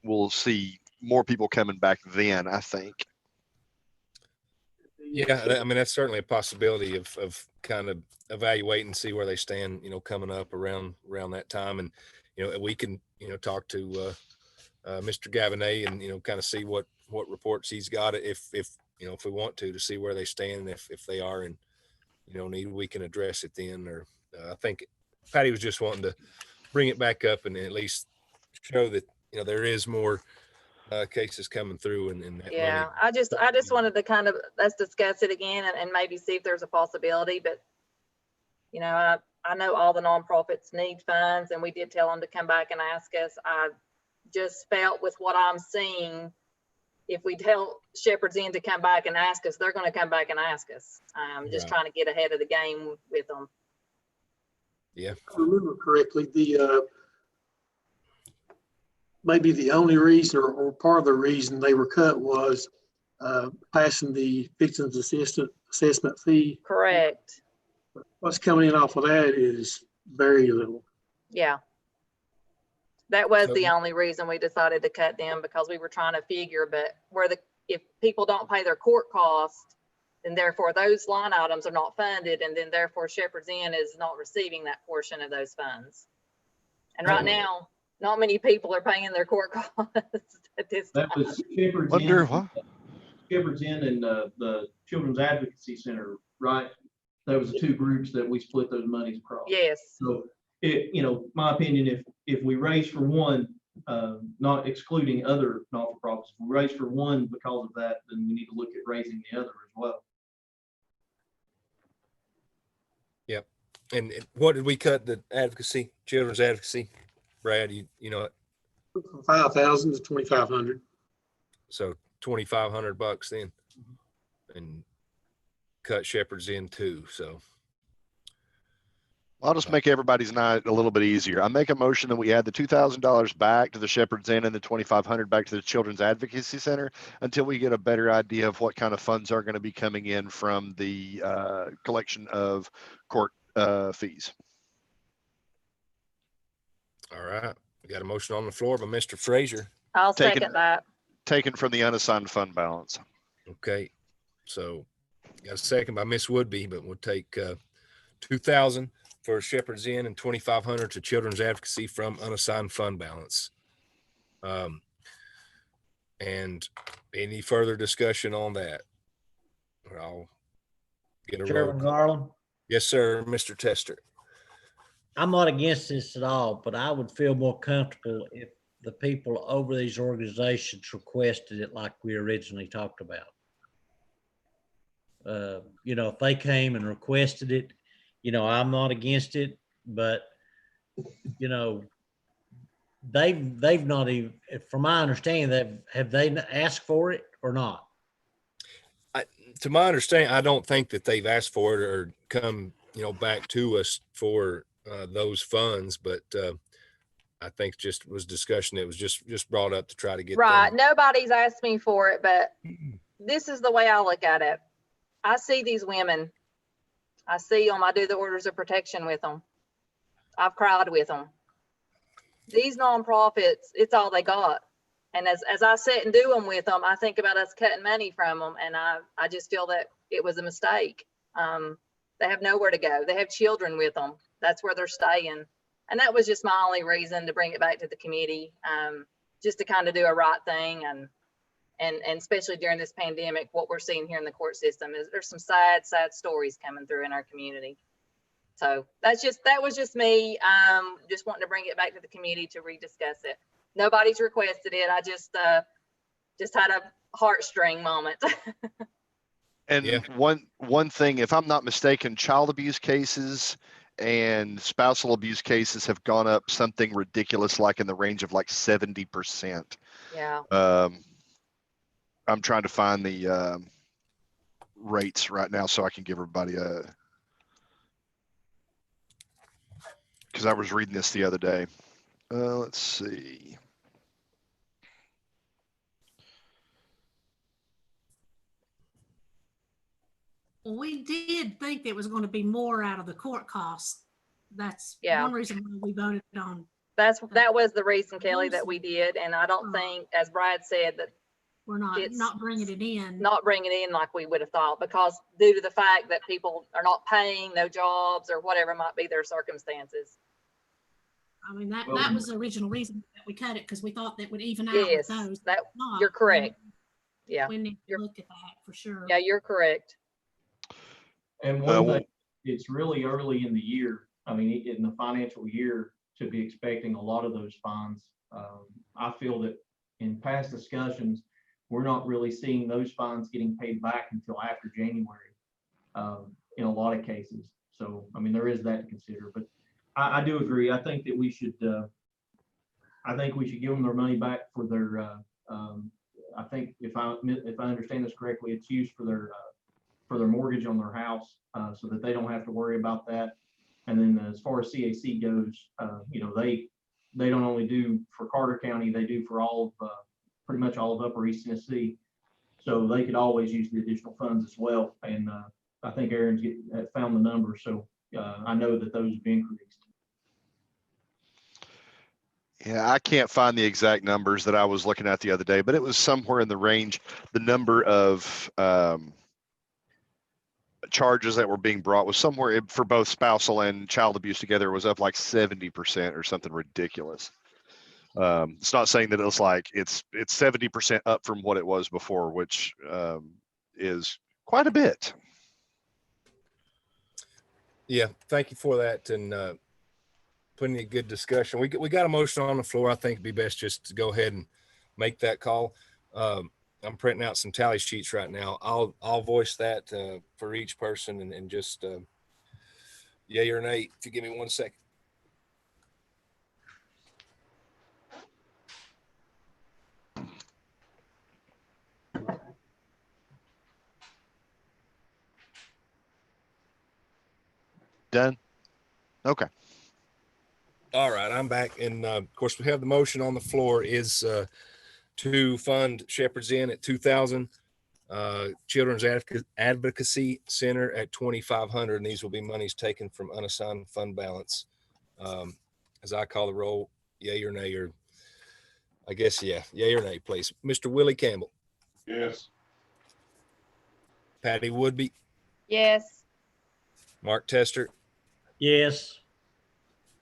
We'll see more people coming back then, I think. Yeah, I mean, that's certainly a possibility of kind of evaluating, see where they stand, coming up around that time. And, we can, talk to Mr. Gavinet and, kind of see what reports he's got if we want to see where they stand. If they are in, need, we can address it then. Or I think Patty was just wanting to bring it back up and at least show that, there is more cases coming through and that Yeah, money. I just wanted to kind of, let's discuss it again and maybe see if there's a possibility, but I know all the nonprofits need funds and we did tell them to come back and ask us. I just felt with what I'm seeing, if we tell Shepherd's Inn to come back and ask us, they're going to come back and ask us. I'm just trying to get ahead of the game with them. Yeah. If I remember correctly, maybe the only reason or part of the reason they were cut was passing the victims assessment fee. Correct. What's coming in off of that is very little. Yeah. That was the only reason we decided to cut them, because we were trying to figure, but if people don't pay their court cost, then therefore those line items are not funded, and then therefore Shepherd's Inn is not receiving that portion of those funds. And right now, not many people are paying their court costs at this time. That was Shepherd's Inn. Shepherd's Inn and the Children's Advocacy Center, right? That was the two groups that we split those monies across. Yes. So my opinion, if we raise for one, not excluding other not-for-profits, if we raise for one because of that, then we need to look at raising the other as well. Yep. And what did we cut the advocacy, children's advocacy? Brad, you know it. From 5,000 to 2,500. So $2,500 then, and cut Shepherd's Inn too. So I'll just make everybody's night a little bit easier. I make a motion that we add the $2,000 back to the Shepherd's Inn and the $2,500 back to the Children's Advocacy Center until we get a better idea of what kind of funds are going to be coming in from the collection of court fees. All right, we got a motion on the floor by Mr. Frazier. I'll second that. Taken from the unassigned fund balance. Okay, so got a second by Miss Woodby, but we'll take $2,000 for Shepherd's Inn and $2,500 to Children's Advocacy from unassigned fund balance. And any further discussion on that? Or I'll get a Chairman roll. Garland, Yes, sir, Mr. Tester. I'm not against this at all, but I would feel more comfortable if the people over these organizations requested it like we originally talked about. If they came and requested it, I'm not against it, but they've not even, from my understanding, have they asked for it or not? To my understanding, I don't think that they've asked for it or come, back to us for those funds, but I think just was discussion. It was just brought up to try to get right. them. Nobody's asked me for it, but this is the way I look at it. I see these women. I see them. I do the orders of protection with them. I've cried with them. These nonprofits, it's all they got. And as I sit and do them with them, I think about us cutting money from them. And I just feel that it was a mistake. They have nowhere to go. They have children with them. That's where they're staying. And that was just my only reason to bring it back to the committee, just to kind of do a right thing. And especially during this pandemic, what we're seeing here in the court system is there's some sad stories coming through in our community. So that was just me, just wanting to bring it back to the committee to rediscuss it. Nobody's requested it. I just had a heartstring moment. And yeah. one thing, if I'm not mistaken, child abuse cases and spousal abuse cases have gone up something ridiculous, like in the range of like 70%. Yeah. I'm trying to find the rates right now so I can give everybody because I was reading this the other day. Let's see. Well, we did think it was going to be more out of the court costs. That's Yeah. one reason why we voted on. That was the reason, Kelly, that we did. And I don't think, as Brad said, that We're not it's bringing it in. not bringing it in like we would have thought, because due to the fact that people are not paying, no jobs, or whatever might be their circumstances. I mean, that Well, was the original reason that we cut it, because we thought that would even out Yes, with those. that Not. you're correct. Yeah, We need to look at that for sure. yeah, you're correct. And one thing, it's really early in the year. I mean, in the financial year, to be expecting a lot of those fines. I feel that in past discussions, we're not really seeing those fines getting paid back until after January, in a lot of cases. So, I mean, there is that to consider. But I do agree. I think that we should. I think we should give them their money back for their. I think if I understand this correctly, it's used for their mortgage on their house, so that they don't have to worry about that. And then as far as CAC goes, you know, they don't only do for Carter County, they do for all of pretty much all of Upper East Tennessee. So they could always use the additional funds as well. And I think Aaron's found the number, so I know that those have increased. Yeah, I can't find the exact numbers that I was looking at the other day, but it was somewhere in the range. The number of charges that were being brought was somewhere for both spousal and child abuse together was up like 70% or something ridiculous. It's not saying that it's like it's 70% up from what it was before, which is quite a bit. Yeah, thank you for that, and putting a good discussion. We got a motion on the floor. I think it'd be best just to go ahead and make that call. I'm printing out some tally sheets right now. I'll voice that for each person and just yay or nay. If you give me 1 second. Done. Okay. All right, I'm back, and of course we have the motion on the floor is to fund Shepherd's Inn at $2,000, Children's Advocacy Center at $2,500, and these will be monies taken from unassigned fund balance. As I call the roll, yay or nay, or I guess yay or nay, please. Mr. Willie Campbell. Yes. Patty Woodby. Yes. Mark Tester. Yes.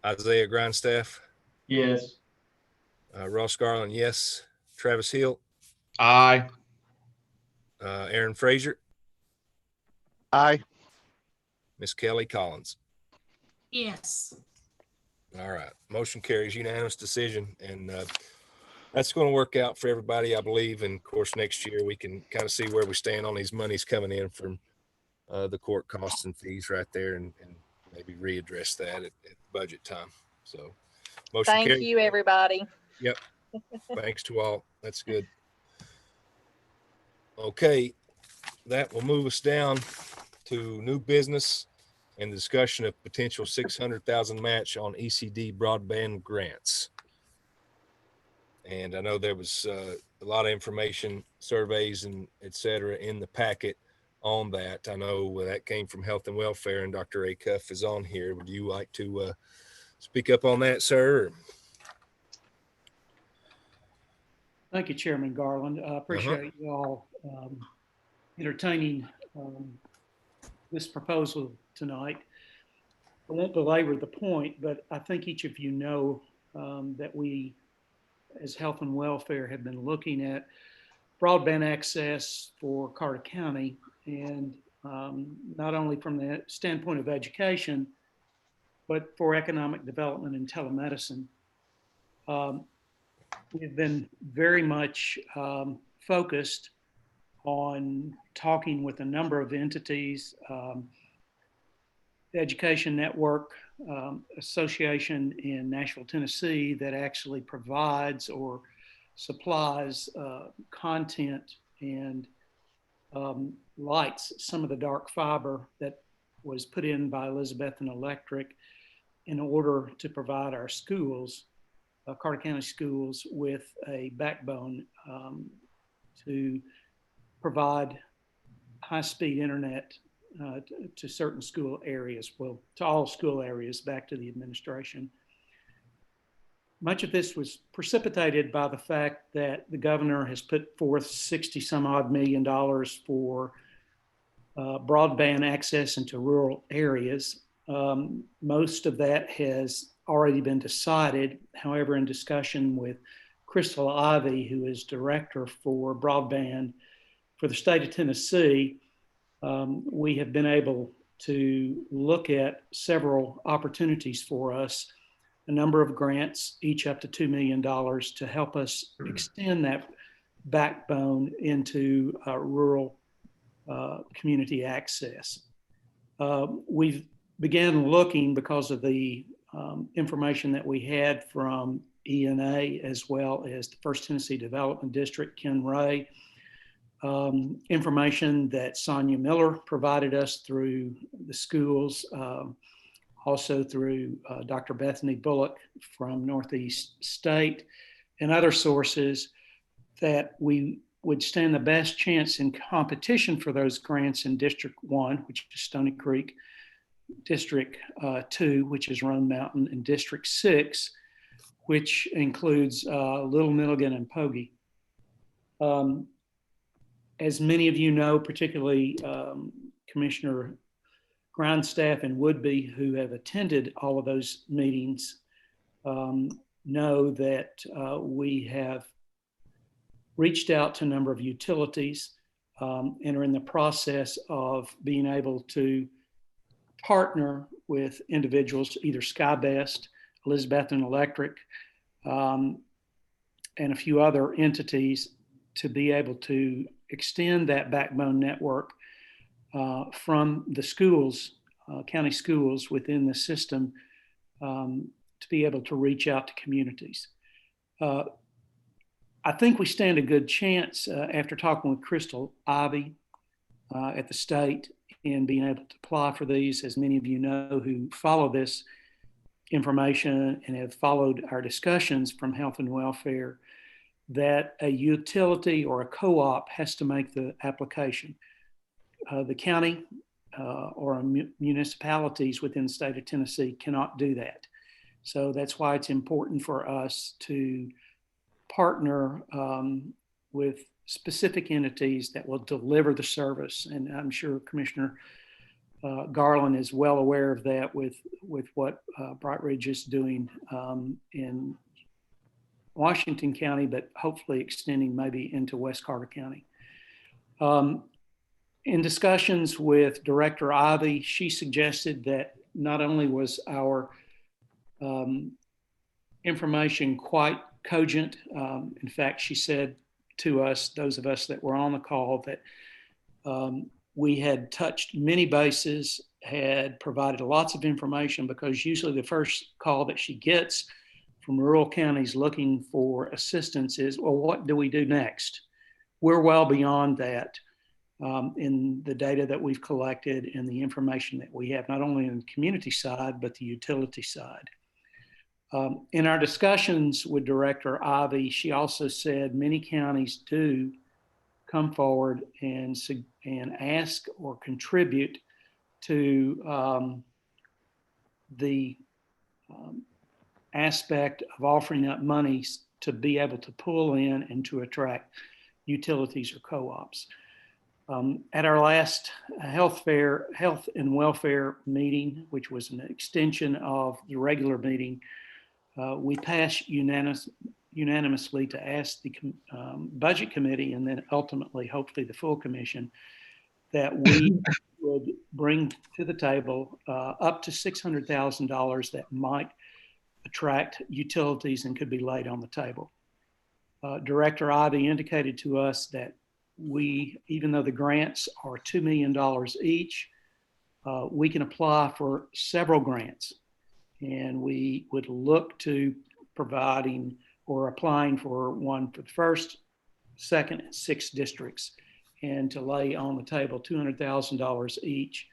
Isaiah Grindstaff. Yes. Ross Garland, yes. Travis Hill. Aye. Aaron Frazier. Aye. Miss Kelly Collins. Yes. All right. Motion carries, unanimous decision. And that's going to work out for everybody, I believe. And of course, next year we can kind of see where we stand on these monies coming in from the court costs and fees right there, and maybe readdress that at budget time. So motion Thank carries. you, everybody. Yep. Thanks to all. That's good. Okay. That will move us down to new business and discussion of potential 600,000 match on ECD broadband grants. And I know there was a lot of information, surveys and et cetera in the packet on that. I know that came from Health and Welfare, and Dr. Acuff is on here. Would you like to speak up on that, sir? Thank you, Chairman Garland. I appreciate you all entertaining this proposal tonight. I won't belabor the point, but I think each of you know that we, as Health and Welfare, have been looking at broadband access for Carter County, and not only from the standpoint of education, but for economic development and telemedicine. We've been very much focused on talking with a number of entities, the Education Network Association in Nashville, Tennessee, that actually provides or supplies content and lights some of the dark fiber that was put in by Elizabethan Electric in order to provide our schools, Carter County schools, with a backbone to provide high-speed internet to certain school areas, well, to all school areas, back to the administration. Much of this was precipitated by the fact that the governor has put forth 60 some odd $million for broadband access into rural areas. Most of that has already been decided. However, in discussion with Crystal Ivy, who is director for broadband for the state of Tennessee, we have been able to look at several opportunities for us, a number of grants, each up to $2 million, to help us extend that backbone into rural community access. We've began looking because of the information that we had from ENA, as well as the First Tennessee Development District, Ken Ray, information that Sonia Miller provided us through the schools, also through Dr. Bethany Bullock from Northeast State, and other sources, that we would stand the best chance in competition for those grants in District 1, which is Stony Creek, District 2, which is Roan Mountain, and District 6, which includes Little Milligan and Pogie. As many of you know, particularly Commissioner Grindstaff and Woodby, who have attended all of those meetings, know that we have reached out to a number of utilities and are in the process of being able to partner with individuals, either SkyBest, Elizabethton Electric, and a few other entities, to be able to extend that backbone network from the schools, county schools within the system, to be able to reach out to communities. I think we stand a good chance after talking with Crystal Ivy at the state in being able to apply for these. As many of you know who follow this information and have followed our discussions from Health and Welfare, that a utility or a co-op has to make the application. The county or municipalities within the state of Tennessee cannot do that. So that's why it's important for us to partner with specific entities that will deliver the service. And I'm sure Commissioner Garland is well aware of that with what Bright Ridge is doing in Washington County, but hopefully extending maybe into West Carter County. In discussions with Director Ivy, she suggested that not only was our information quite cogent, in fact, she said to us, those of us that were on the call, that we had touched many bases, had provided lots of information, because usually the first call that she gets from rural counties looking for assistance is, well, what do we do next? We're well beyond that in the data that we've collected and the information that we have, not only on the community side, but the utility side. In our discussions with Director Ivy, she also said many counties do come forward and ask or contribute to the aspect of offering up monies to be able to pull in and to attract utilities or co-ops. At our last health and welfare meeting, which was an extension of the regular meeting, we passed unanimously to ask the budget committee, and then ultimately, hopefully, the full commission, that we would bring to the table up to $600,000 that might attract utilities and could be laid on the table. Director Ivy indicated to us that we, even though the grants are $2 million each, we can apply for several grants, and we would look to providing or applying for one for the first, second, and sixth districts, and to lay on the table $200,000 each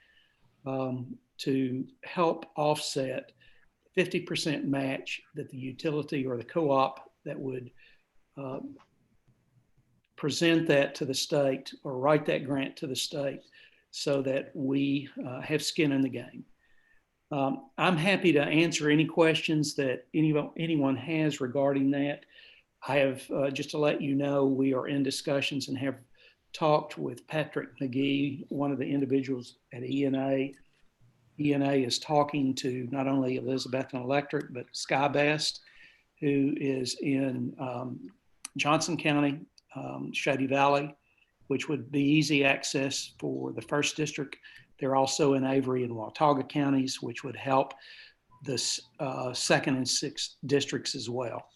to help offset 50% match that the utility or the co-op that would present that to the state or write that grant to the state so that we have skin in the game. I'm happy to answer any questions that anyone has regarding that. I have, just to let you know, we are in discussions and have talked with Patrick McGee, one of the individuals at ENA. ENA is talking to not only Elizabethton Electric, but SkyBest, who is in Johnson County, Shady Valley, which would be easy access for the first district. They're also in Avery and Watauga counties, which would help the second and sixth districts as well.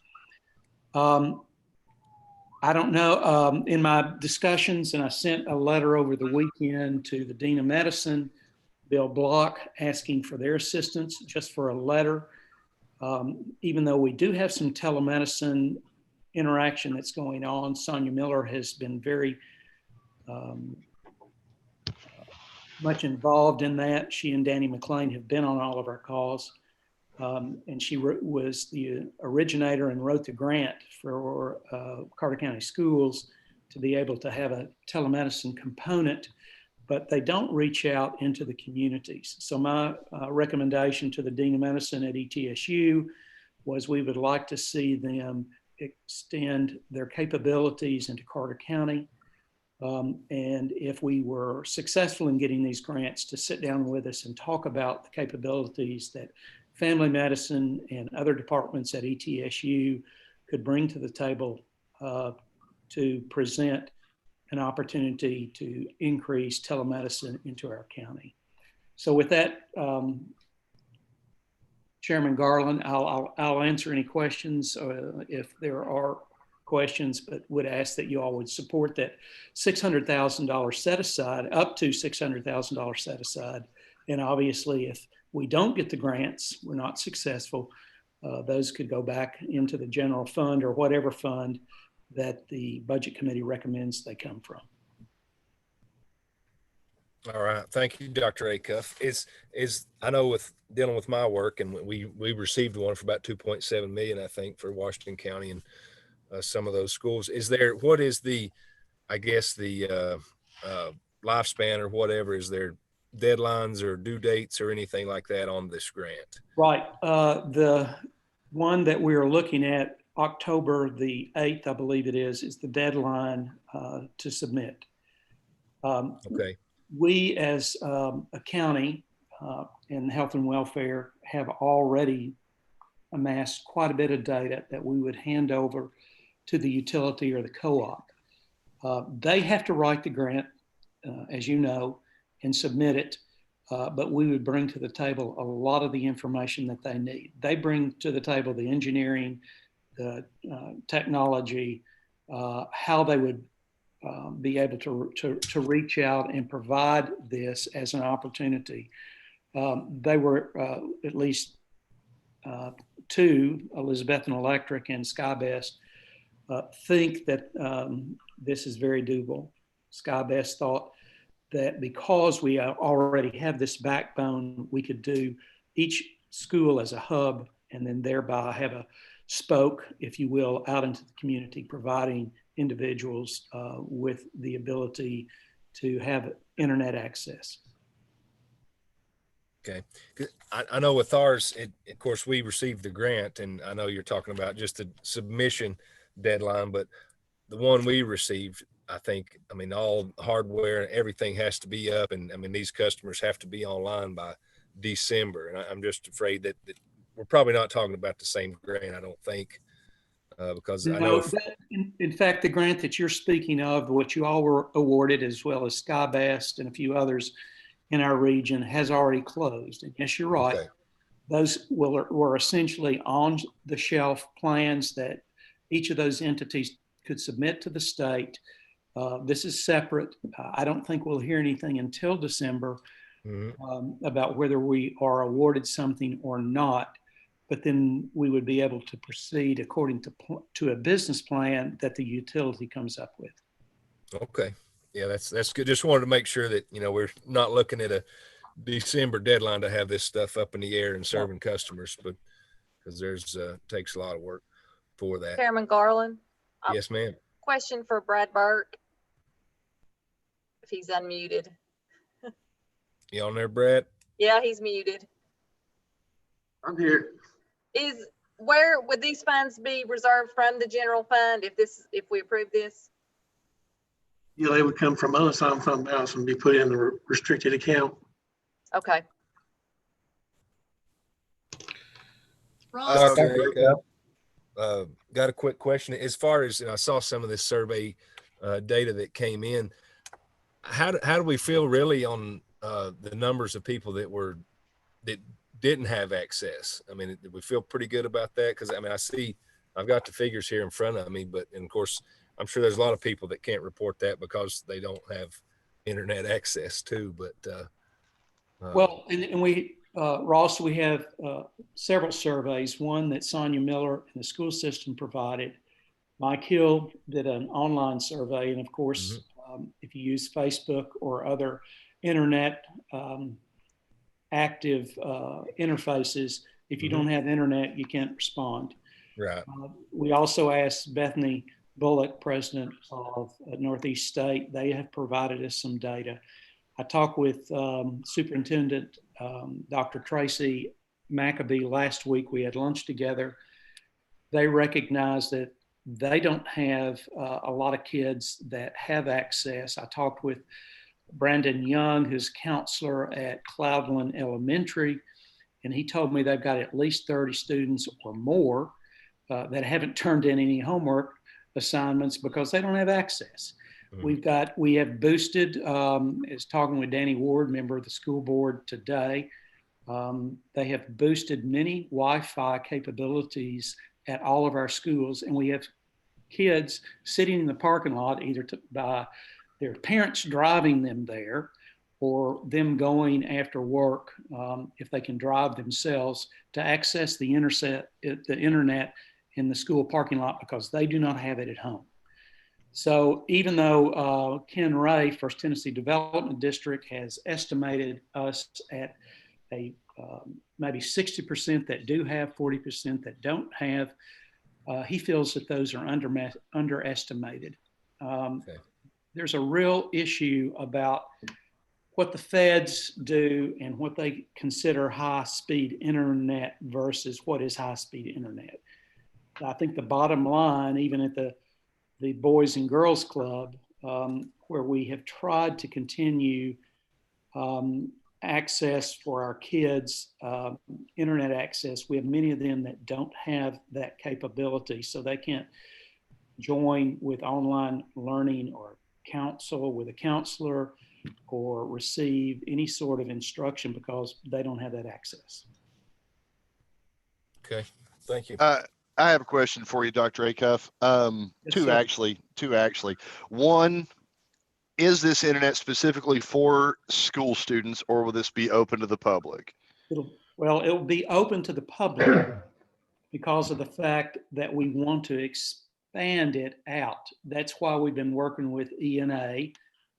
I don't know, in my discussions, and I sent a letter over the weekend to the Dean of Medicine, Bill Block, asking for their assistance just for a letter. Even though we do have some telemedicine interaction that's going on, Sonia Miller has been very much involved in that. She and Danny McLean have been on all of our calls. And she was the originator and wrote the grant for Carter County Schools to be able to have a telemedicine component, but they don't reach out into the communities. So my recommendation to the Dean of Medicine at ETSU was we would like to see them extend their capabilities into Carter County. And if we were successful in getting these grants, to sit down with us and talk about the capabilities that family medicine and other departments at ETSU could bring to the table to present an opportunity to increase telemedicine into our county. So with that, Chairman Garland, I'll answer any questions if there are questions, but would ask that you all would support that $600,000 set aside, up to $600,000 set aside. And obviously, if we don't get the grants, we're not successful, those could go back into the general fund or whatever fund that the budget committee recommends they come from. All right. Thank you, Dr. Acuff. I know with dealing with my work, and we received one for about 2.7 million, I think, for Washington County and some of those schools. What is the, I guess, the lifespan or whatever? Is there deadlines or due dates or anything like that on this grant? Right. The one that we're looking at, October the 8th, I believe it is the deadline to submit. Okay. We as a county in health and welfare have already amassed quite a bit of data that we would hand over to the utility or the co-op. They have to write the grant, as you know, and submit it. But we would bring to the table a lot of the information that they need. They bring to the table the engineering, the technology, how they would be able to reach out and provide this as an opportunity. They were at least two, Elizabethton Electric and SkyBest, think that this is very doable. SkyBest thought that because we already have this backbone, we could do each school as a hub and then thereby have a spoke, if you will, out into the community, providing individuals with the ability to have internet access. Okay. I know with ours, of course, we received the grant, and I know you're talking about just the submission deadline, but the one we received, I think, I mean, all hardware and everything has to be up. And I mean, these customers have to be online by December. And I'm just afraid that we're probably not talking about the same grant, I don't think, because I know. In fact, the grant that you're speaking of, what you all were awarded, as well as SkyBest and a few others in our region, has already closed. And yes, you're right. Okay. Those were essentially on the shelf plans that each of those entities could submit to the state. This is separate. I don't think we'll hear anything until December about whether we are awarded something or not. But then we would be able to proceed according to a business plan that the utility comes up with. Okay. Yeah, that's good. Just wanted to make sure that, we're not looking at a December deadline to have this stuff up in the air and serving customers, but because there's takes a lot of work for that. Chairman Garland. Yes, ma'am. Question for Brad Burke, if he's unmuted. You on there, Brett? Yeah, he's muted. I'm here. Where would these funds be reserved from the general fund if we approve this? Yeah, they would come from unassigned fund balance and be put in the restricted account. Okay. Ross, Dr. Acuff, got a quick question. As far as I saw some of this survey data that came in, how do we feel really on the numbers of people that didn't have access? I mean, did we feel pretty good about that? Because I mean, I've got the figures here in front of me, and of course, I'm sure there's a lot of people that can't report that because they don't have internet access too. But Well, and we, Ross, we have several surveys. One that Sonia Miller and the school system provided. Mike Hill did an online survey, and of course, if you use Facebook or other internet active interfaces, if you don't have internet, you can't respond. Right. We also asked Bethany Bullock, president of Northeast State. They have provided us some data. I talked with Superintendent Dr. Tracy McAbee last week. We had lunch together. They recognize that they don't have a lot of kids that have access. I talked with Brandon Young, who's counselor at Cloudland Elementary, and he told me they've got at least 30 students or more that haven't turned in any homework assignments because they don't have access. We have boosted, is talking with Danny Ward, member of the school board today. They have boosted many Wi-Fi capabilities at all of our schools, and we have kids sitting in the parking lot either by their parents driving them there or them going after work, if they can drive themselves, to access the internet in the school parking lot because they do not have it at home. So even though Ken Ray, First Tennessee Development District, has estimated us at a maybe 60% that do have, 40% that don't have, he feels that those are underestimated. Okay. There's a real issue about what the feds do and what they consider high-speed internet versus what is high-speed internet. I think the bottom line, even at the Boys and Girls Club, where we have tried to continue access for our kids, internet access, we have many of them that don't have that capability, so they can't join with online learning or counsel with a counselor or receive any sort of instruction because they don't have that access. Okay, thank you. I have a question for you, Dr. Acuff. Two actually. One, is this internet specifically for school students, or will this be open to the public? It'll be open to the public because of the fact that we want to expand it out. That's why we've been working with ENA,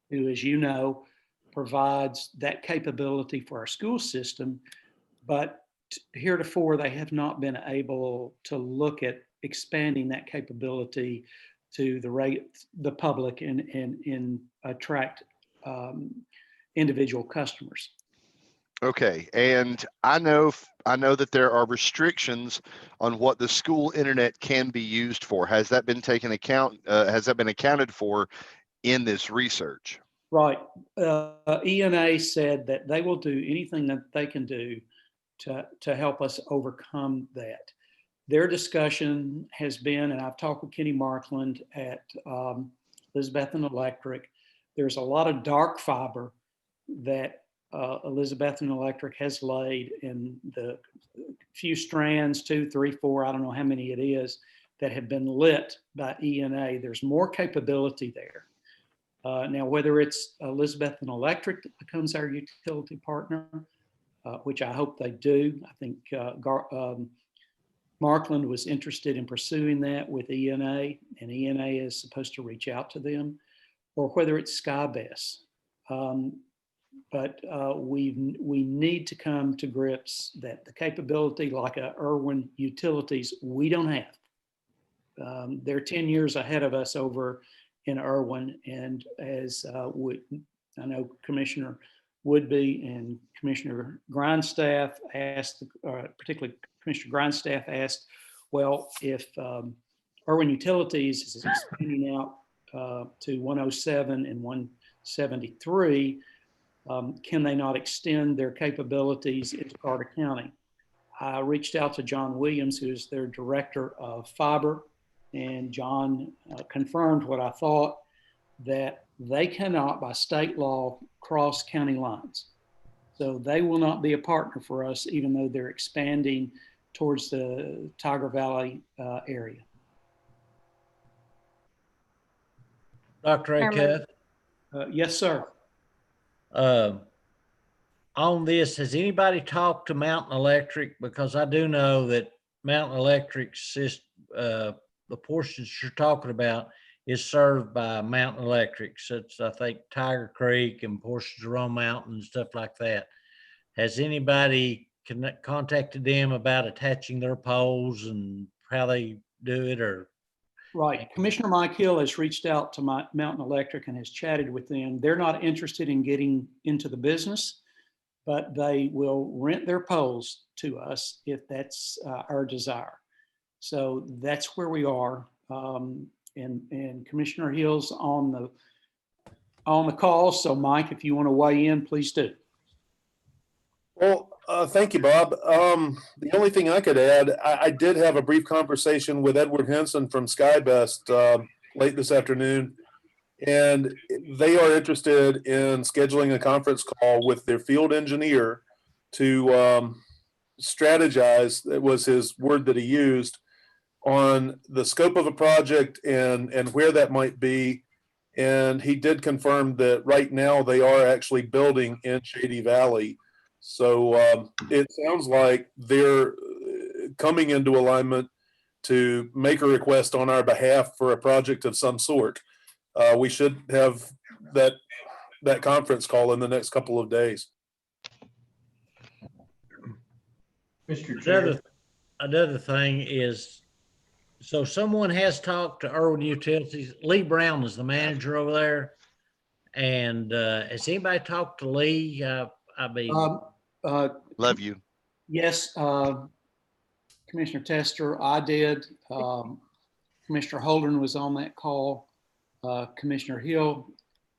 who, as you know, provides that capability for our school system, but heretofore they have not been able to look at expanding that capability to the public and attract individual customers. Okay, and I know that there are restrictions on what the school internet can be used for. Has that been taken account? Has that been accounted for in this research? Right. ENA said that they will do anything that they can do to help us overcome that. Their discussion has been, and I've talked with Kenny Markland at Elizabethton Electric, there's a lot of dark fiber that Elizabethton Electric has laid in the few strands, 2, 3, 4, I don't know how many it is, that have been lit by ENA. There's more capability there. Now, whether it's Elizabethton Electric that becomes our utility partner, which I hope they do. I think Markland was interested in pursuing that with ENA, and ENA is supposed to reach out to them, or whether it's SkyBest. But we need to come to grips that the capability, like a Irwin Utilities, we don't have. They're 10 years ahead of us over in Irwin, and as I know Commissioner Woodby and Commissioner Grindstaff asked, particularly Commissioner Grindstaff asked, well, if Irwin Utilities is expanding out to 107 and 173, can they not extend their capabilities into Carter County? I reached out to John Williams, who is their director of fiber, and John confirmed what I thought, that they cannot, by state law, cross county lines. So they will not be a partner for us, even though they're expanding towards the Tiger Valley area. Dr. Acuff? Yes, sir. On this, has anybody talked to Mountain Electric? Because I do know that Mountain Electric's the portions you're talking about is served by Mountain Electric. So it's, I think, Tiger Creek and portions of Rome Mountain and stuff like that. Has anybody contacted them about attaching their poles and how they do it, or? Right. Commissioner Mike Hill has reached out to Mountain Electric and has chatted with them. They're not interested in getting into the business, but they will rent their poles to us if that's our desire. So that's where we are. And Commissioner Hill's on the call. So Mike, if you want to weigh in, please do. Well, thank you, Bob. The only thing I could add, I did have a brief conversation with Edward Henson from SkyBest late this afternoon, and they are interested in scheduling a conference call with their field engineer to strategize, that was his word that he used, on the scope of a project and where that might be. And he did confirm that right now they are actually building in Shady Valley. So it sounds like they're coming into alignment to make a request on our behalf for a project of some sort. We should have that conference call in the next couple of days. Mr. Chair. Another thing is, so someone has talked to Irwin Utilities. Lee Brown is the manager over there. And has anybody talked to Lee? I mean, love you. Yes, Commissioner Tester, I did. Commissioner Holden was on that call. Commissioner Hill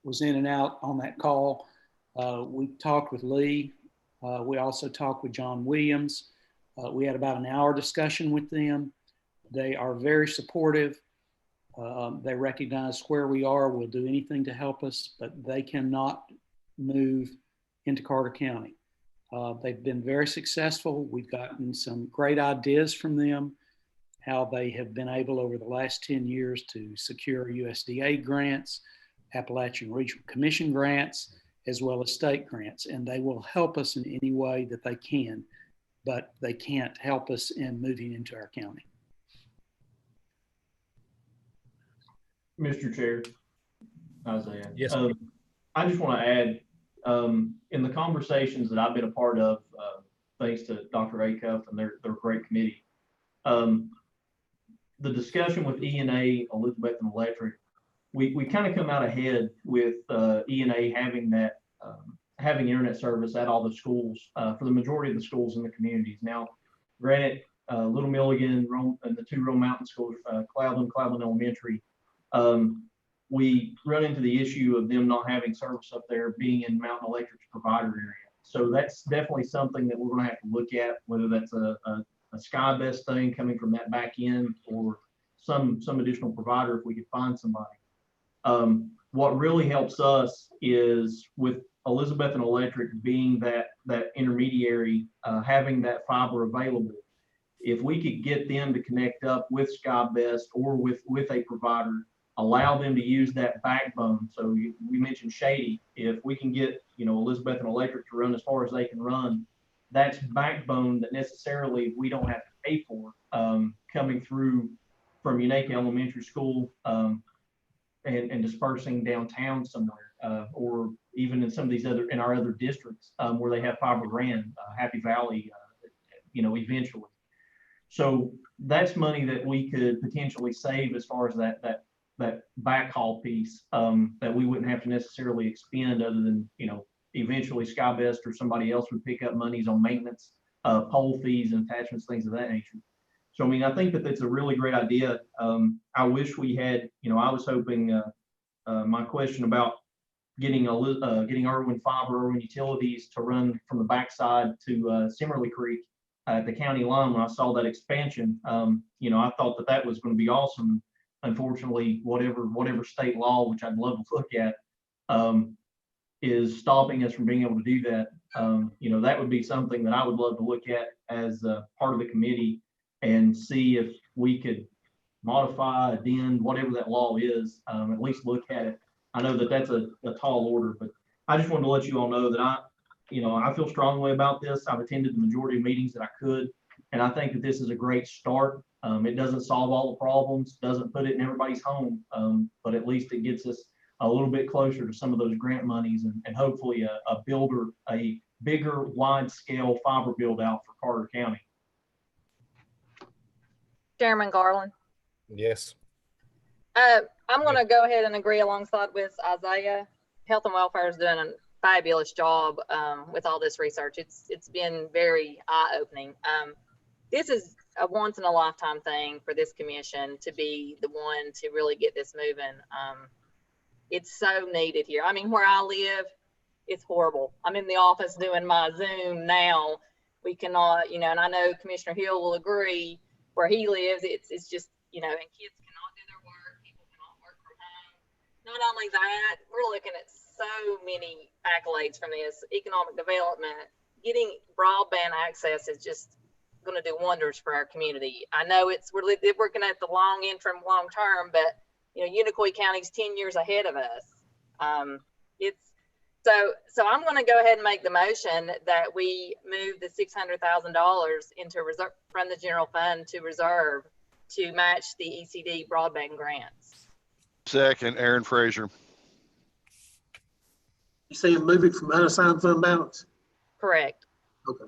was in and out on that call. We talked with Lee. We also talked with John Williams. We had about an hour discussion with them. They are very supportive. They recognize where we are. We'll do anything to help us, but they cannot move into Carter County. They've been very successful. We've gotten some great ideas from them, how they have been able over the last 10 years to secure USDA grants, Appalachian Regional Commission grants, as well as state grants. And they will help us in any way that they can, but they can't help us in moving into our county. Mr. Chair, Isaiah. Yes. I just want to add, in the conversations that I've been a part of, thanks to Dr. Acuff and their great committee, the discussion with E&A, Elizabethton Electric, we kind of come out ahead with E&A having that having internet service at all the schools for the majority of the schools in the communities. Now, granted, Little Milligan, Rome, and the two Rome Mountain schools, Cloudland Elementary, we run into the issue of them not having service up there, being in Mountain Electric's provider area. So that's definitely something that we're going to have to look at, whether that's a SkyBest thing coming from that back end or some additional provider if we could find somebody. What really helps us is with Elizabethton Electric being that intermediary, having that fiber available. If we could get them to connect up with SkyBest or with a provider, allow them to use that backbone. So we mentioned Shady. If we can get Elizabethton Electric to run as far as they can run, that's backbone that necessarily we don't have to pay for, coming through from Unique Elementary School and dispersing downtown somewhere, or even in some of these in our other districts where they have fiber ran, Happy Valley, eventually. So that's money that we could potentially save as far as that backhaul piece, that we wouldn't have to necessarily expend other than eventually SkyBest or somebody else would pick up monies on maintenance, pole fees and attachments, things of that nature. So, I mean, I think that that's a really great idea. I wish we had, I was hoping, my question about getting Irwin Fiber, Irwin Utilities to run from the backside to Simmerly Creek at the county line. When I saw that expansion, I thought that that was going to be awesome. Unfortunately, whatever state law, which I'd love to look at, is stopping us from being able to do that. That would be something that I would love to look at as part of the committee and see if we could modify, addend, whatever that law is, at least look at it. I know that that's a tall order, but I just wanted to let you all know that I feel strongly about this. I've attended the majority of meetings that I could, and I think that this is a great start. It doesn't solve all the problems, doesn't put it in everybody's home, but at least it gets us a little bit closer to some of those grant monies and hopefully a bigger, wide-scale fiber build out for Carter County. Chairman Garland. Yes. I'm going to go ahead and agree alongside with Isaiah. Health and Welfare is doing a fabulous job with all this research. It's been very eye-opening. This is a once in a lifetime thing for this commission to be the one to really get this moving. It's so needed here. I mean, where I live, it's horrible. I'm in the office doing my Zoom now. We cannot, and I know Commissioner Hill will agree, where he lives, it's just, and kids cannot do their work. People cannot work from home. Not only that, we're looking at so many accolades from this economic development. Getting broadband access is just going to do wonders for our community. I know we're working at the long end from long term, but Unicoi County's 10 years ahead of us. So I'm going to go ahead and make the motion that we move the $600,000 into reserve from the general fund to reserve to match the ECD broadband grants. Second, Aaron Frazier. You saying move it from unassigned fund balance? Correct. Okay.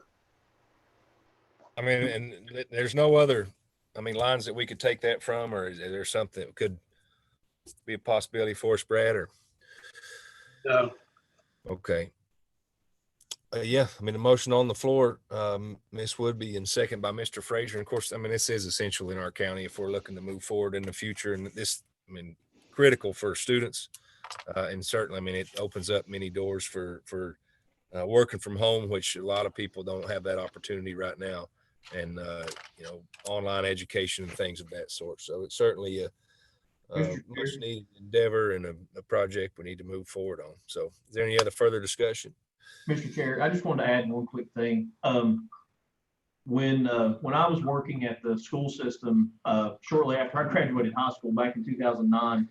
I mean, and there's no other, lines that we could take that from, or is there something that could be a possibility for us, Brad, or? No. Okay. Yeah, the motion on the floor, Ms. Woodby, and second by Mr. Frazier. And of course, this is essential in our county if we're looking to move forward in the future. And this, critical for students. And certainly, it opens up many doors for working from home, which a lot of people don't have that opportunity right now. And, online education and things of that sort. So it's certainly a much needed endeavor and a project we need to move forward on. So is there any other further discussion? Mr. Chair, I just wanted to add one quick thing. When I was working at the school system shortly after I graduated high school back in 2009,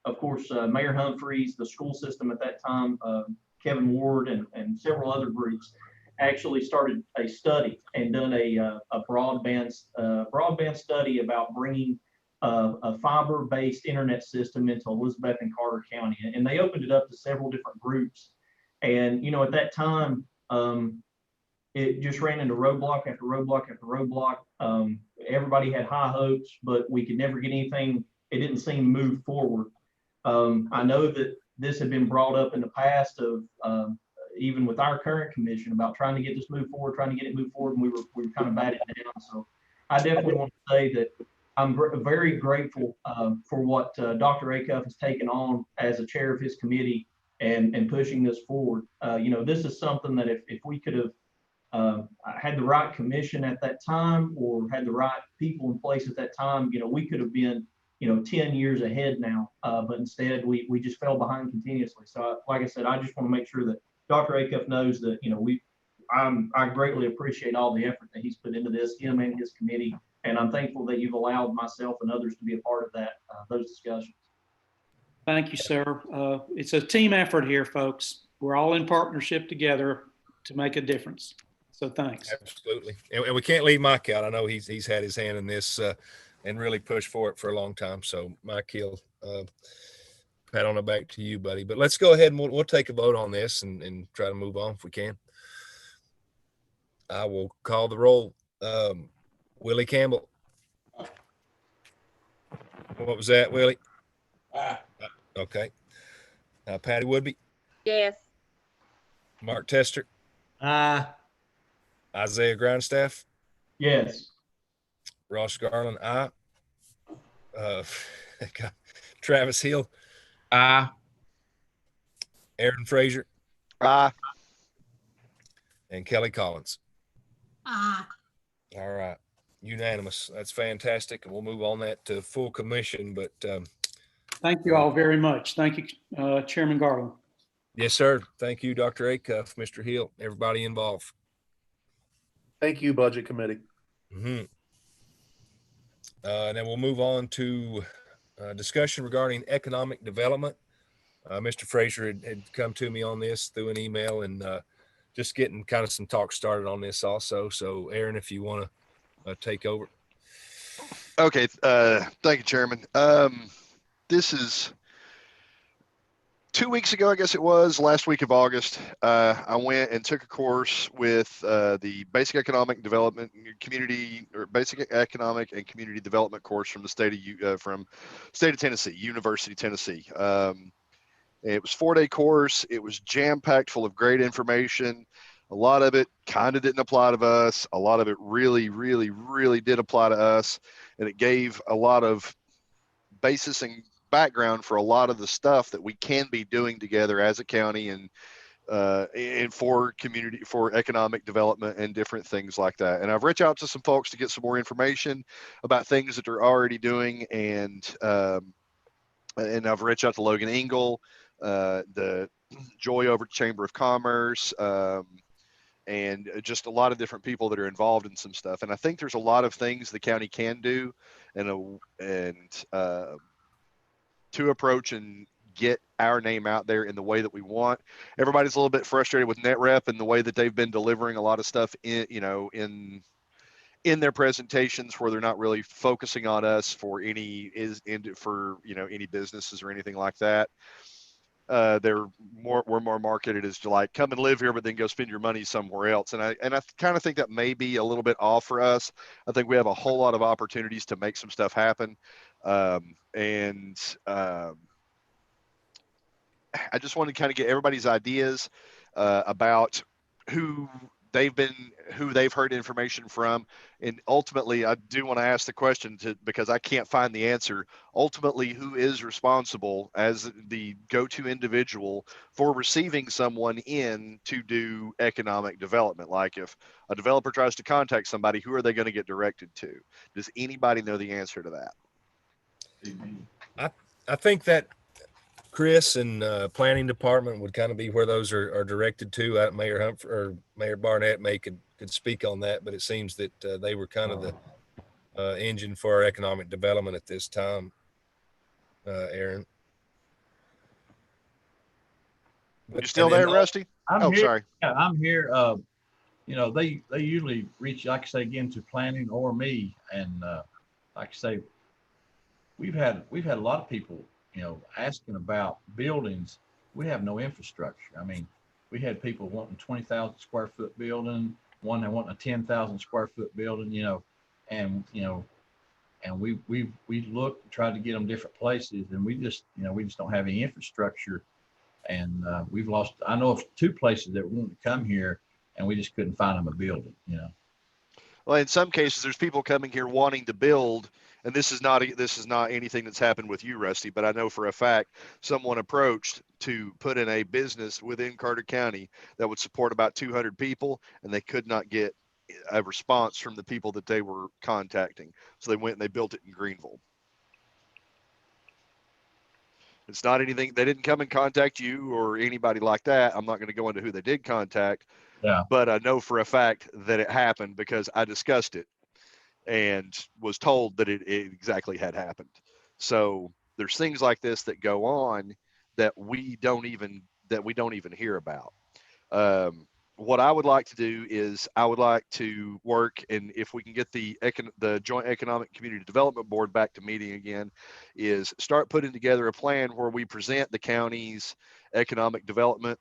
of course, Mayor Humphreys, the school system at that time, Kevin Ward, and several other groups actually started a study and done a broadband study about bringing a fiber-based internet system into Elizabeth and Carter County, and they opened it up to several different groups. And at that time, it just ran into roadblock after roadblock after roadblock. Everybody had high hopes, but we could never get anything. It didn't seem to move forward. I know that this had been brought up in the past of even with our current commission about trying to get this moved forward, trying to get it moved forward, and we were kind of batted down. So I definitely want to say that I'm very grateful for what Dr. Acuff has taken on as a chair of his committee and pushing this forward. This is something that if we could have had the right commission at that time or had the right people in place at that time, we could have been 10 years ahead now, but instead we just fell behind continuously. So like I said, I just want to make sure that Dr. Acuff knows that, I greatly appreciate all the effort that he's put into this, him and his committee. And I'm thankful that you've allowed myself and others to be a part of that, those discussions. Thank you, sir. It's a team effort here, folks. We're all in partnership together to make a difference. So thanks. Absolutely. And we can't leave Mike out. I know he's had his hand in this and really pushed for it for a long time. So Mike Hill, pat on the back to you, buddy. But let's go ahead and we'll take a vote on this and try to move on if we can. I will call the roll. Willie Campbell. What was that, Willie? Okay. Patty Woodby. Yes. Mark Tester, Aye. Isaiah Grindstaff, Yes. Ross Garland, aye. Uh, Travis Hill, Aye. Aaron Frazier, Aye. and Kelly Collins. Ah, All right. Unanimous. That's fantastic. And we'll move on that to full commission. But Thank you all very much. Thank you, Chairman Garland. yes, sir. Thank you, Dr. Acuff, Mr. Hill, everybody involved. Thank you, Budget Committee. Mm-hmm. And then we'll move on to discussion regarding economic development. Mr. Frazier had come to me on this through an email and just getting kind of some talk started on this also. So, Aaron, if you want to take over. Okay. Thank you, Chairman. This is 2 weeks ago, I guess it was, last week of August. I went and took a course with the Basic Economic Development Community, or Basic Economic and Community Development course from the state of Tennessee, University of Tennessee. It was a 4-day course. It was jam-packed full of great information. A lot of it kind of didn't apply to us. A lot of it really, really, really did apply to us. And it gave a lot of basis and background for a lot of the stuff that we can be doing together as a county and for community, for economic development and different things like that. And I've reached out to some folks to get some more information about things that they're already doing. And I've reached out to Logan Engel, the Joy over Chamber of Commerce, and just a lot of different people that are involved in some stuff. And I think there's a lot of things the county can do to approach and get our name out there in the way that we want. Everybody's a little bit frustrated with NetRep and the way that they've been delivering a lot of stuff in their presentations, where they're not really focusing on us for any businesses or anything like that. We're more marketed as to like, come and live here, but then go spend your money somewhere else. And I kind of think that may be a little bit off for us. I think we have a whole lot of opportunities to make some stuff happen. I just want to kind of get everybody's ideas about who they've heard information from. And ultimately, I do want to ask the question because I can't find the answer. Ultimately, who is responsible as the go-to individual for receiving someone in to do economic development? Like if a developer tries to contact somebody, who are they going to get directed to? Does anybody know the answer to that? I think that Chris and planning department would kind of be where those are directed to. Mayor Humphrey or Mayor Barnett could speak on that, but it seems that they were kind of the engine for our economic development at this time. Aaron, you still there, Rusty? I'm here. Sorry. Yeah, I'm here. They usually reach, like I say, again, to planning or me, and like I say, we've had a lot of people asking about buildings. We have no infrastructure. I mean, we had people wanting 20,000 square foot building, one that wanting a 10,000 square foot building, and we looked, tried to get them different places, and we just don't have any infrastructure. And we've lost, I know of 2 places that want to come here, and we just couldn't find them a building, Well, in some cases, there's people coming here wanting to build, and this is not anything that's happened with you, Rusty, but I know for a fact someone approached to put in a business within Carter County that would support about 200 people, and they could not get a response from the people that they were contacting. So they went and they built it in Greenville. It's not anything, they didn't come and contact you or anybody like that. I'm not going to go into who they did contact, but I know for a fact that it happened because I discussed it and was told that it exactly had happened. So there's things like this that go on that we don't even hear about. What I would like to do is I would like to work, and if we can get the Joint Economic Community Development Board back to meeting again, is start putting together a plan where we present the county's economic development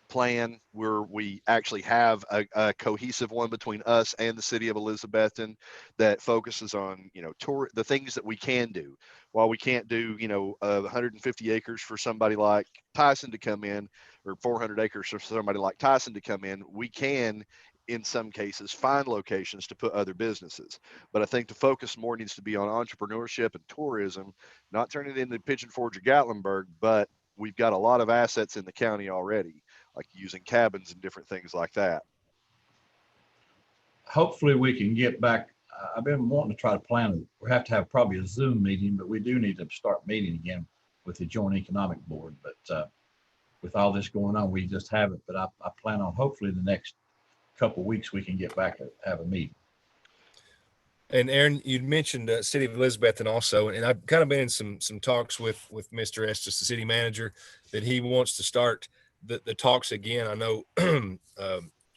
plan, where we actually have a cohesive one between us and the city of Elizabethton that focuses on the things that we can do. While we can't do 150 acres for somebody like Tyson to come in, or 400 acres for somebody like Tyson to come in, we can, in some cases, find locations to put other businesses. But I think the focus more needs to be on entrepreneurship and tourism, not turning it into Pigeon Forge or Gatlinburg, but we've got a lot of assets in the county already, like using cabins and different things like that. Hopefully we can get back. I've been wanting to try to plan. We have to have probably a Zoom meeting, but we do need to start meeting again with the Joint Economic Board. But with all this going on, we just haven't. But I plan on hopefully the next couple of weeks we can get back and have a meeting. And Aaron, you mentioned City of Elizabeth, and also, and I've kind of been in some talks with Mr. Estes, the city manager, that he wants to start the talks again. I know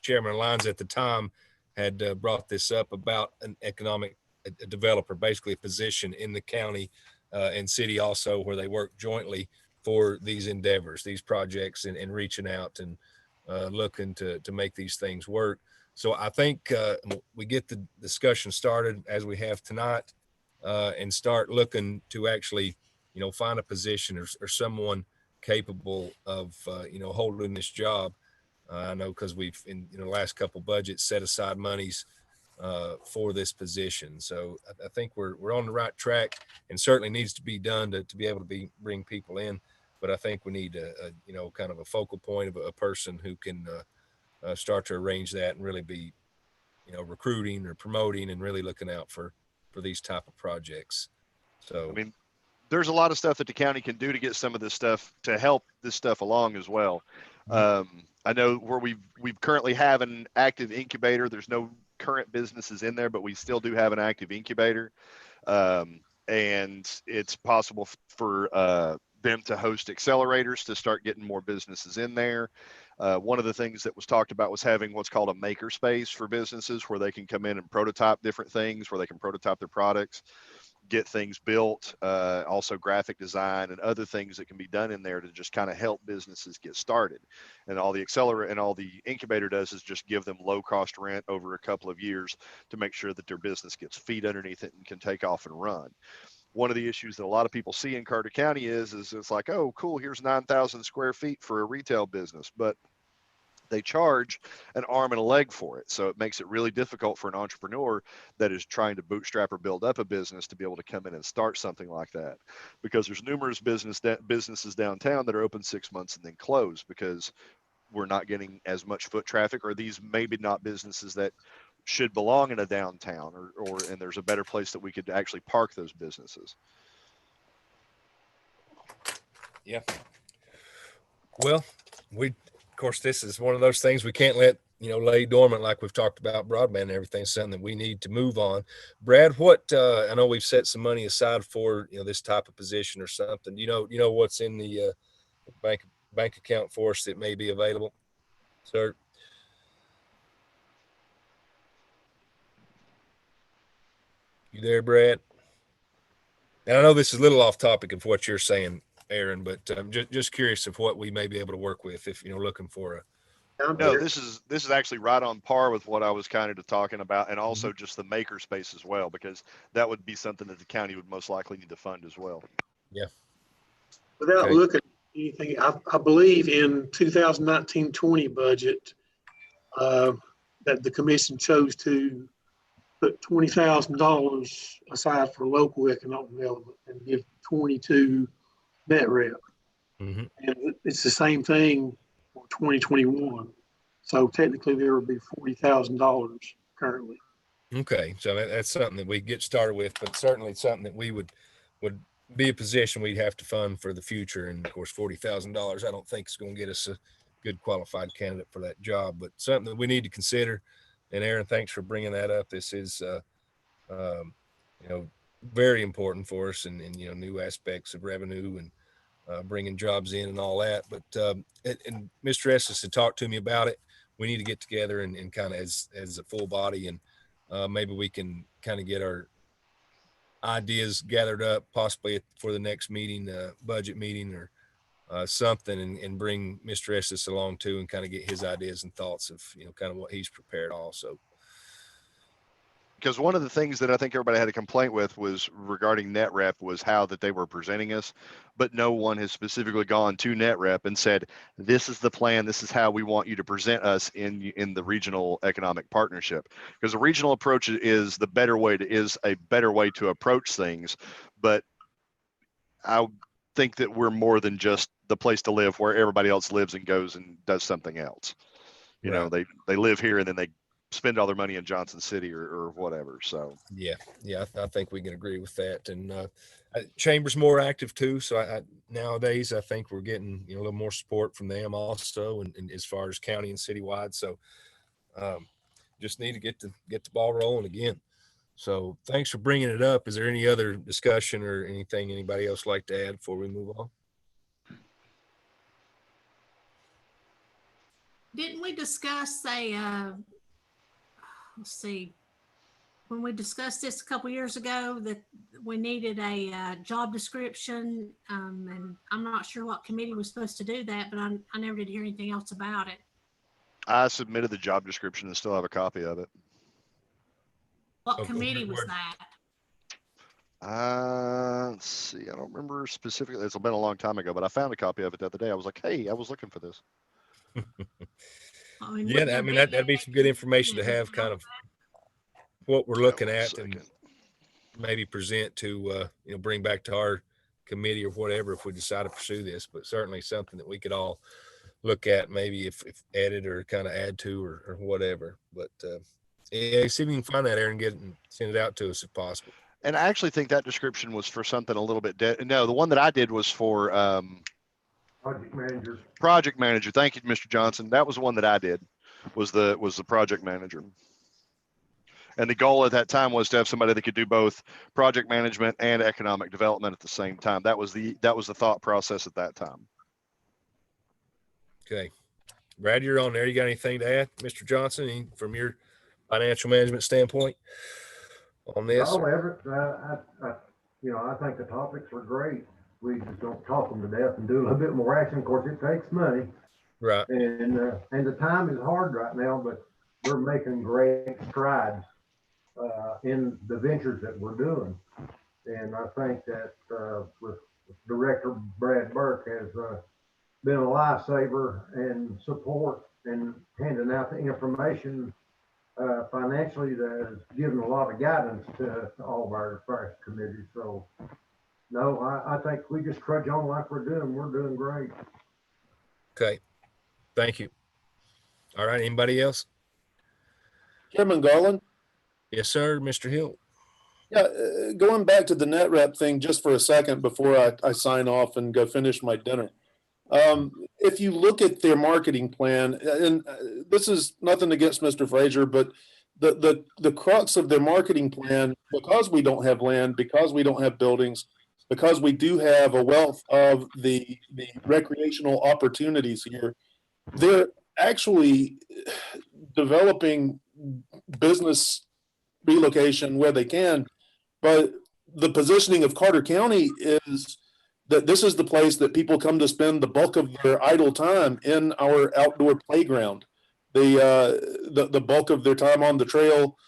Chairman Lyons at the time had brought this up about an economic a developer, basically a position in the county and city also, where they work jointly for these endeavors, these projects, and reaching out and looking to make these things work. So I think we get the discussion started as we have tonight, and start looking to actually, find a position or someone capable of, holding this job. I know because we've in the last couple budgets set aside monies for this position. So I think we're on the right track, and certainly needs to be done to be able to bring people in. But I think we need a kind of a focal point of a person who can start to arrange that and really be, recruiting or promoting and really looking out for these type of projects. So, I mean, there's a lot of stuff that the county can do to get some of this stuff to help this stuff along as well. I know where we've currently have an active incubator. There's no current businesses in there, but we still do have an active incubator. And it's possible for them to host accelerators to start getting more businesses in there. One of the things that was talked about was having what's called a maker space for businesses, where they can come in and prototype different things, where they can prototype their products, get things built, also graphic design and other things that can be done in there to just kind of help businesses get started. And all the accelerator and all the incubator does is just give them low cost rent over a couple of years to make sure that their business gets feet underneath it and can take off and run. One of the issues that a lot of people see in Carter County is it's like, oh, cool, here's 9,000 square feet for a retail business, but they charge an arm and a leg for it. So it makes it really difficult for an entrepreneur that is trying to bootstrap or build up a business to be able to come in and start something like that, because there's numerous businesses downtown that are open 6 months and then close because we're not getting as much foot traffic, or these maybe not businesses that should belong in a downtown, and there's a better place that we could actually park those businesses. Yeah. Well, of course, this is one of those things we can't let, lay dormant, like we've talked about broadband and everything, something that we need to move on. Brad, what, I know we've set some money aside for, this type of position or something. You know what's in the bank account for us that may be available, sir? You there, Brad? And I know this is a little off topic of what you're saying, Aaron, but I'm just curious of what we may be able to work with if, looking for a. No, this is actually right on par with what I was kind of talking about, and also just the maker space as well, because that would be something that the county would most likely need to fund as well. Yeah. Without looking at anything, I believe in 2019-20 budget that the commission chose to put $20,000 aside for local economic development and give 22 net rep. Mm-hmm. And it's the same thing for 2021. So technically there would be $40,000 currently. Okay. So that's something that we get started with, but certainly something that we would be a position we'd have to fund for the future. And of course, $40,000, I don't think is going to get us a good qualified candidate for that job, but something that we need to consider. And Aaron, thanks for bringing that up. This is, very important for us, and new aspects of revenue and bringing jobs in and all that. But and Mr. Estes had talked to me about it. We need to get together and kind of as a full body, and maybe we can kind of get our ideas gathered up, possibly for the next meeting, budget meeting or something, and bring Mr. Estes along too, and kind of get his ideas and thoughts of kind of what he's prepared also. because one of the things that I think everybody had a complaint with was regarding NetRep was how that they were presenting us, but no one has specifically gone to NetRep and said, this is the plan, this is how we want you to present us in the regional economic partnership. Because the regional approach is the better way to, is a better way to approach things. But I think that we're more than just the place to live where everybody else lives and goes and does something else. You know, they live here and then they spend all their money in Johnson City or whatever. So Yeah, I think we can agree with that. And Chamber's more active too. So nowadays I think we're getting a little more support from them also, and as far as county and citywide. So just need to get the ball rolling again. So thanks for bringing it up. Is there any other discussion or anything anybody else like to add before we move on? Didn't we discuss let's see, when we discussed this a couple years ago, that we needed a job description, and I'm not sure what committee was supposed to do that, but I never did hear anything else about it. I submitted the job description and still have a copy of it. What committee was that? Let's see. I don't remember specifically. It's been a long time ago, but I found a copy of it the other day. I was like, hey, I was looking for this. Yeah, I mean, that'd be some good information to have, kind of what we're looking at, and maybe present to bring back to our committee or whatever if we decide to pursue this. But certainly something that we could all look at, maybe if edit or kind of add to or whatever. But yeah, see if you can find that, Aaron, get it and send it out to us if possible. And I actually think that description was for something a little bit no, the one that I did was for Project manager. Project manager. Thank you, Mr. Johnson. That was the one that I did, was the project manager. And the goal at that time was to have somebody that could do both project management and economic development at the same time. That was the thought process at that time. Okay. Brad, you're on there. You got anything to add, Mr. Johnson, from your financial management standpoint on this? No, Everett, I think the topics are great. We just don't talk them to death and do a little bit more action. Of course, it takes money. Right. And the time is hard right now, but we're making great strides in the ventures that we're doing. And I think that with Director Brad Burke has been a lifesaver and support and handing out the information financially that has given a lot of guidance to all of our various committees. So, no, I think we just trudge on like we're doing. We're doing great. Okay. Thank you. All right. Anybody else? Chairman Garland? Yes, sir. Mr. Hill. Yeah, going back to the NetRep thing just for a second before I sign off and go finish my dinner. If you look at their marketing plan, and this is nothing against Mr. Frazier, but the crux of their marketing plan, because we don't have land, because we don't have buildings, because we do have a wealth of the recreational opportunities here, they're actually developing business relocation where they can. But the positioning of Carter County is that this is the place that people come to spend the bulk of their idle time in our outdoor playground. The bulk of their time on the trail,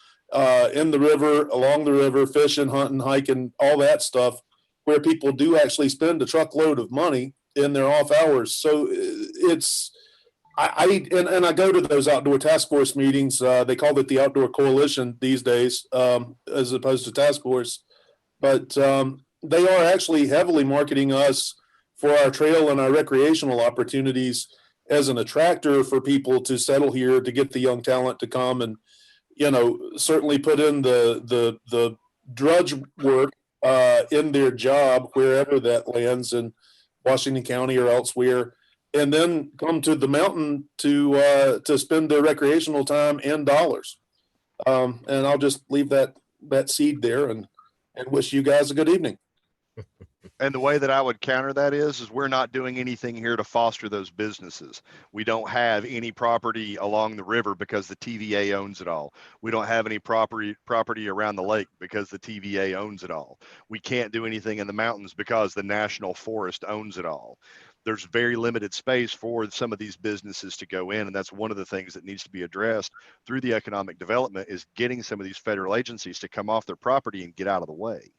in the river, along the river, fishing, hunting, hiking, all that stuff, where people do actually spend a truckload of money in their off hours. So it's, I go to those outdoor task force meetings. They call it the Outdoor Coalition these days, as opposed to task force. But they are actually heavily marketing us for our trail and our recreational opportunities as an attractor for people to settle here, to get the young talent to come and, certainly put in the drudge work in their job, wherever that lands in Washington County or elsewhere, and then come to the mountain to spend their recreational time and dollars. And I'll just leave that seed there and wish you guys a good evening. And the way that I would counter that is we're not doing anything here to foster those businesses. We don't have any property along the river because the TVA owns it all. We don't have any property around the lake because the TVA owns it all. We can't do anything in the mountains because the National Forest owns it all. there's very limited space for some of these businesses to go in. And that's one of the things that needs to be addressed through the economic development, is getting some of these federal agencies to come off their property and get out of the way.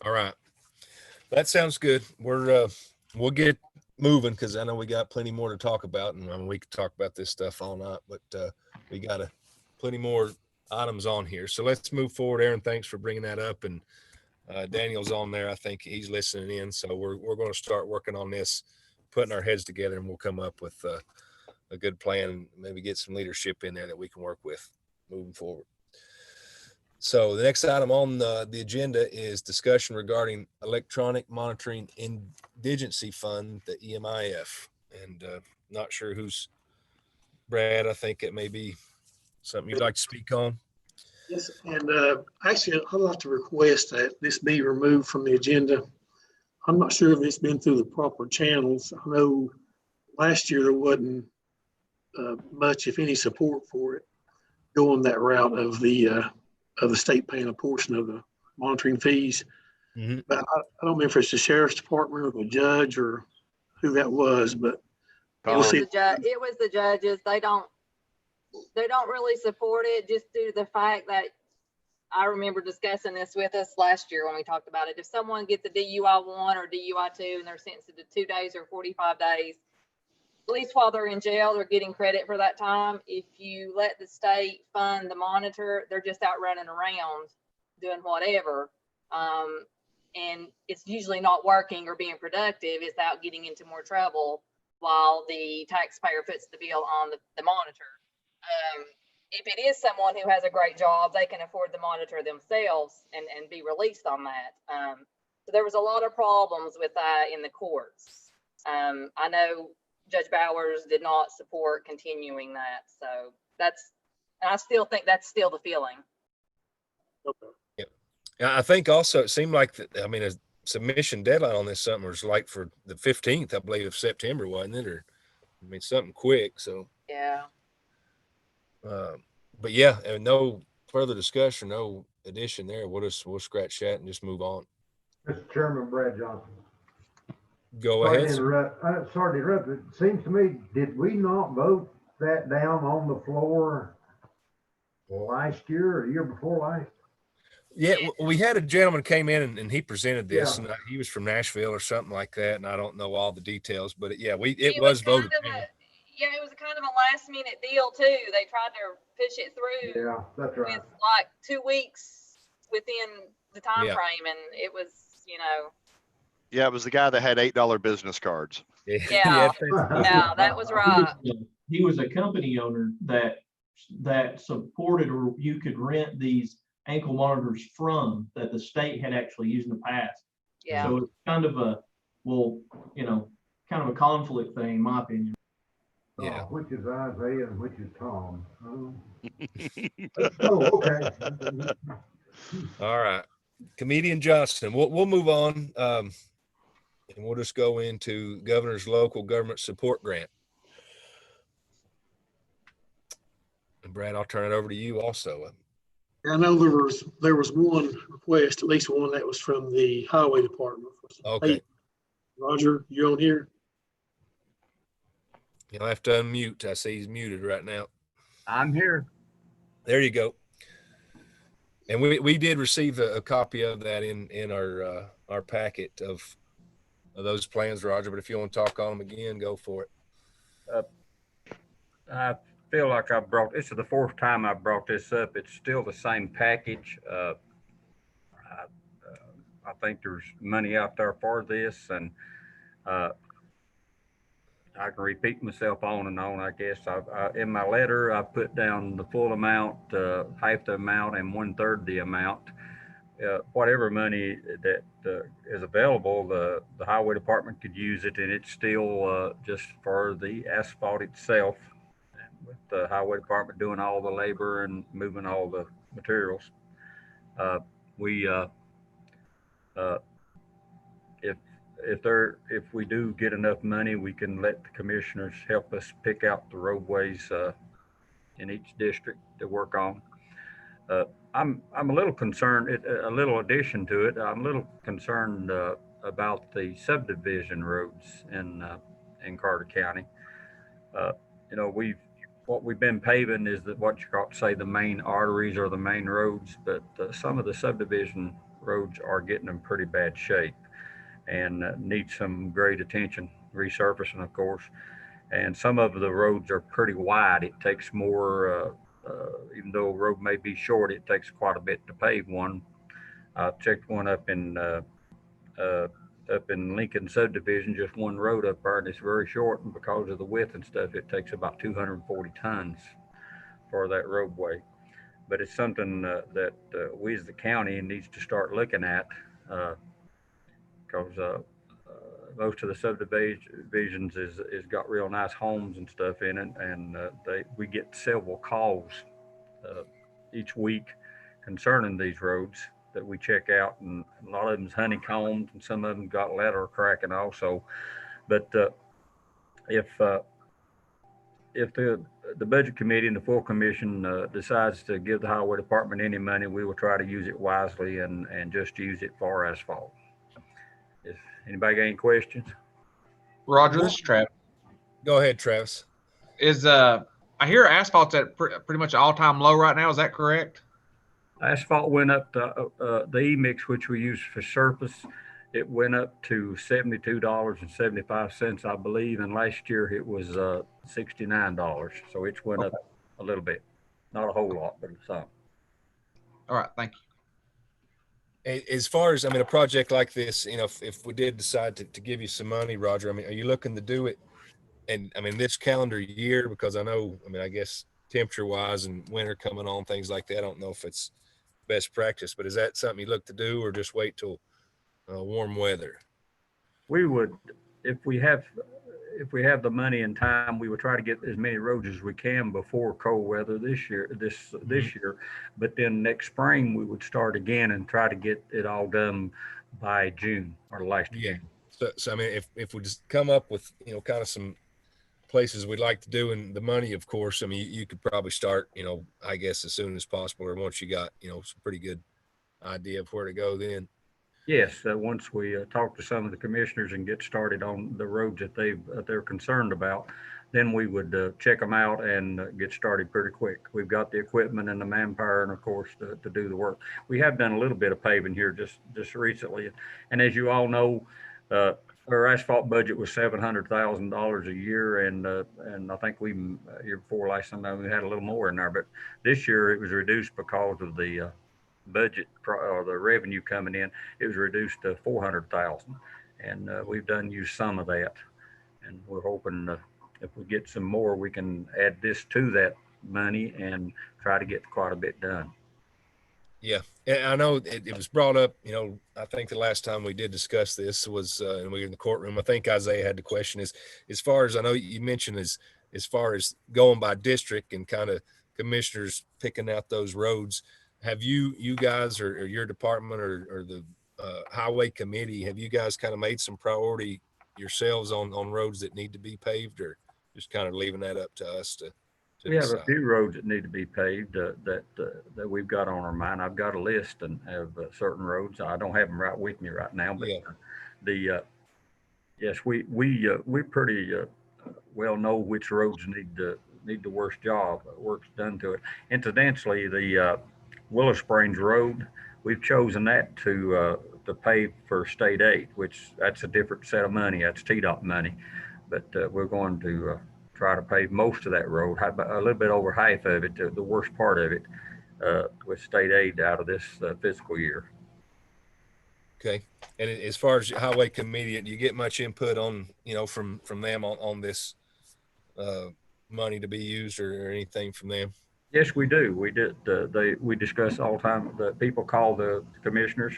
All right. That sounds good. We'll get moving, because I know we got plenty more to talk about, and I mean, we could talk about this stuff all night, but we got plenty more items on here. So let's move forward. Aaron, thanks for bringing that up, and Daniel's on there. I think he's listening in. So we're going to start working on this, putting our heads together, and we'll come up with a good plan, and maybe get some leadership in there that we can work with moving forward. So the next item on the agenda is discussion regarding electronic monitoring indigency fund, the EMIF. And not sure who's, Brad, I think it may be something you'd like to speak on. Yes, and actually, I'd like to request that this be removed from the agenda. I'm not sure if it's been through the proper channels. I know last year there wasn't much, if any, support for it going that route of the state paying a portion of the monitoring fees. Mm-hmm. But I don't remember if it's the sheriff's department or the judge or who that was, but it was the judges. They don't really support it, just due to the fact that I remember discussing this with us last year when we talked about it. If someone gets a DUI 1 or DUI 2 and they're sentenced to 2 days or 45 days, at least while they're in jail, they're getting credit for that time. If you let the state fund the monitor, they're just out running around doing whatever. And it's usually not working or being productive. It's out getting into more trouble while the taxpayer puts the bill on the monitor. If it is someone who has a great job, they can afford the monitor themselves and be released on that. So there was a lot of problems with that in the courts. I know Judge Bowers did not support continuing that. So I still think that's still the feeling. Okay. Yeah. I think also it seemed like that, I mean, a submission deadline on this something was like for the 15th, I believe, of September, wasn't it? Or, I mean, something quick. So, yeah. But yeah, no further discussion, no addition there. We'll scratch that and just move on. Mr. Chairman, Brad Johnson. Go ahead. Sorry to interrupt. It seems to me, did we not vote that down on the floor last year or the year before last? Yeah, we had a gentleman came in and he presented this, Yeah. and he was from Nashville or something like that, and I don't know all the details, but it was voted down. Yeah, it was kind of a last minute deal too. They tried to push it through. Yeah, that's right. With like 2 weeks within the time frame, and it was, Yeah, it was the guy that had $8 business cards. Yeah, yeah, that was right. He was a company owner that supported, or you could rent these ankle monitors from, that the state had actually used in the past. Yeah. So it's kind of a conflict thing, in my opinion. Yeah. Which is Isaiah and which is Tom. Oh, okay. All right. Comedian Johnston. We'll move on. And we'll just go into Governor's Local Government Support Grant. And Brad, I'll turn it over to you also. I know there was one request, at least one that was from the Highway Department. Okay. Hey, Roger, you on here? You'll have to unmute. I see he's muted right now. I'm here. There you go. And we did receive a copy of that in our packet of those plans, Roger. But if you want to talk on them again, go for it. I feel like this is the fourth time I brought this up. It's still the same package. I think there's money out there for this, and I can repeat myself on and on, I guess. In my letter, I put down the full amount, half the amount, and 1/3 the amount. Whatever money that is available, the Highway Department could use it, and it's still just for the asphalt itself, with the Highway Department doing all the labor and moving all the materials. If we do get enough money, we can let the commissioners help us pick out the roadways in each district to work on. I'm a little concerned. A little addition to it. I'm a little concerned about the subdivision roads in Carter County. Uh, you know, what we've been paving is that what you call say the main arteries or the main roads, but some of the subdivision roads are getting in pretty bad shape and need some great attention, resurfacing, of course. And some of the roads are pretty wide. It takes more, even though a road may be short, it takes quite a bit to pave one. I checked one uh, up in Lincoln subdivision, just one road up there, and it's very short. And because of the width and stuff, it takes about 240 tons for that roadway. But it's something that we as the county needs to start looking at because most of the subdivisions is got real nice homes and stuff in it, and we get several calls uh, each week concerning these roads that we check out, and a lot of them's honeycombed, and some of them got lateral cracking also. But if uh, if the budget committee and the full commission decides to give the highway department any money, we will try to use it wisely and just use it for asphalt. If anybody got any questions? Roger, this is Travis. Go ahead, Travis. Is I hear asphalt's at pretty much all time low right now. Is that correct? Asphalt went up to the E-mix, which we use for surface. It went up to $72.75, I believe, and last year it was $69. So it's went up a little bit, not a whole lot, but some. All right, thank you. As far as, I mean, a project like this, you know, if we did decide to give you some money, Roger, I mean, are you looking to do it? And I mean, this calendar year, because I know, I mean, I guess temperature wise and winter coming on, things like that, I don't know if it's best practice, but is that something you look to do or just wait till warm weather? We would, if we have the money and time, we would try to get as many roads as we can before cold weather this year. This year, but then next spring we would start again and try to get it all done by June or last June. So I mean, if we just come up with, you know, kind of some places we'd like to do, and the money, of course, I mean, you could probably start, you know, I guess as soon as possible, or once you got, you know, some pretty good idea of where to go then. Yes, once we talk to some of the commissioners and get started on the roads that they're concerned about, then we would check them out and get started pretty quick. We've got the equipment and the manpower, and of course to do the work. We have done a little bit of paving here just recently, and as you all know, our asphalt budget was $700,000 a year, and I think we year before last time we had a little more in there, but this year it was reduced because of the budget or the revenue coming in. It was reduced to 400,000, and we've done use some of that, and we're hoping if we get some more, we can add this to that money and try to get quite a bit done. Yeah, and I know it was brought up. You know, I think the last time we did discuss this was, and we were in the courtroom. I think Isaiah had the question is, as far as I know, you mentioned as far as going by district and kind of commissioners picking out those roads. Have you guys or your department or the highway committee, have you guys kind of made some priority yourselves on roads that need to be paved, or just kind of leaving that up to us to We have decide? a few roads that need to be paved that we've got on our mind. I've got a list and of certain roads. I don't have them right with me right now, but the yes, we pretty well know which roads need the worst work's done to it. Incidentally, the Willow Springs Road, we've chosen that to pave for state aid, which that's a different set of money. That's TDOT money, but we're going to try to pave most of that road, a little bit over half of it, the worst part of it, with state aid out of this fiscal year. Okay. And as far as highway committee, do you get much input on, you know, from them on this money to be used or anything from them? Yes, we do. We did. We discuss all the time. The people call the commissioners,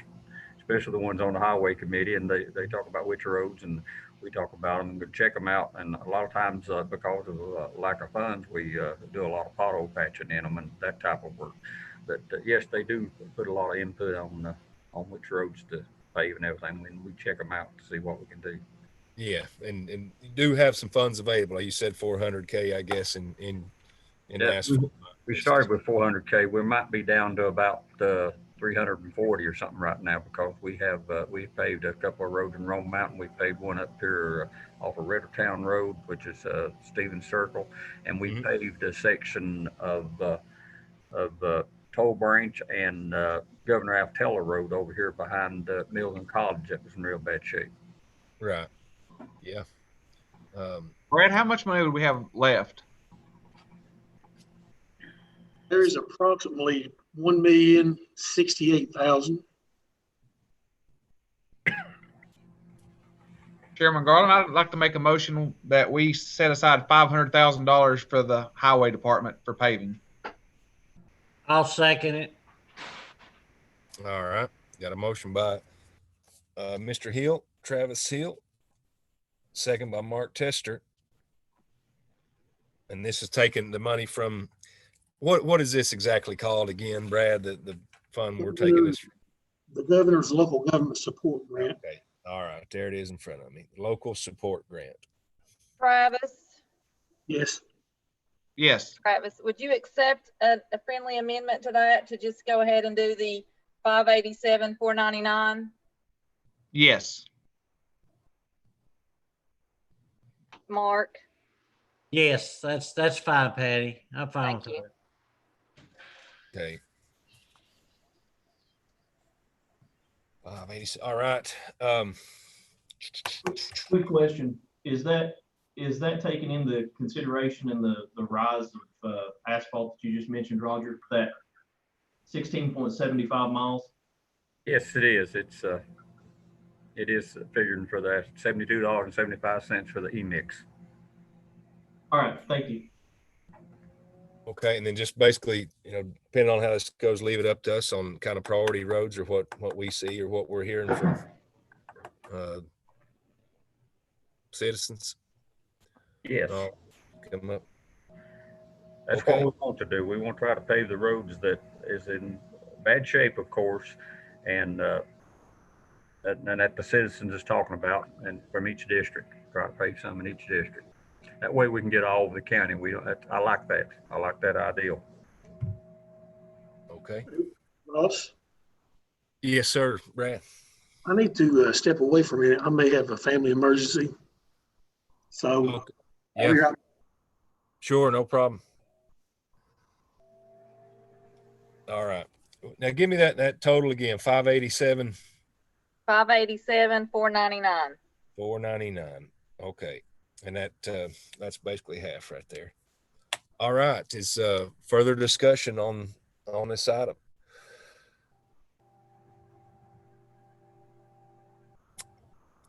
especially the ones on the highway committee, and they talk about which roads, and we talk about them and check them out. And a lot of times, because of lack of funds, we do a lot of pothole patching in them and that type of work. But yes, they do put a lot of input on which roads to pave and everything. When we check them out to see what we can do. Yeah, and you do have some funds available. You said 400K, I guess, in Yeah, asphalt. We started with 400K. We might be down to about 340 or something right now because we have we paved a couple of roads in Rome Mountain. We paved one up here off of Rivertown Road, which is Stevens Circle, and we paved a section of Toll Branch and Governor Aftella Road over here behind Mills College. That was in real bad shape. Right. Yeah. Brad, how much money would we have left? There is approximately 1,068,000. Chairman Garland, I'd like to make a motion that we set aside $500,000 for the highway department for paving. I'll second it. All right. Got a motion by Mr. Hill, Travis Hill, second by Mark Tester. And this is taking the money from what is this exactly called again, Brad? The fund we're taking this from? The governor's local government support grant. Okay. All right. There it is in front of me. Local support grant. Travis, Yes. Yes. Travis, would you accept a friendly amendment to that to just go ahead and do the 587, 499? Yes. Mark? Yes, that's fine, Patty. I'm fine with that. Okay. All right. Quick question. Is that taken into consideration in the rise of asphalt that you just mentioned, Roger, that 16.75 miles? Yes, it is. It is figuring for that $72.75 for the e-mix. All right, thank you. Okay, and then just basically, depending on how this goes, leave it up to us on kind of priority roads or what we see or what we're hearing from citizens. Yes. Come up. That's what we want to do. We want to try to pave the roads that is in bad shape, of course, and that the citizens is talking about, and from each district, try to pave some in each district. That way we can get all over the county. I like that. I like that ideal. Okay. Ross? Yes, sir, Brad. I need to step away for a minute. I may have a family emergency. So, okay. Yeah. Sure, no problem. All right. Now give me that total again. 587. 587, 499. 499. Okay. And that's basically half right there. All right. Is further discussion on this item?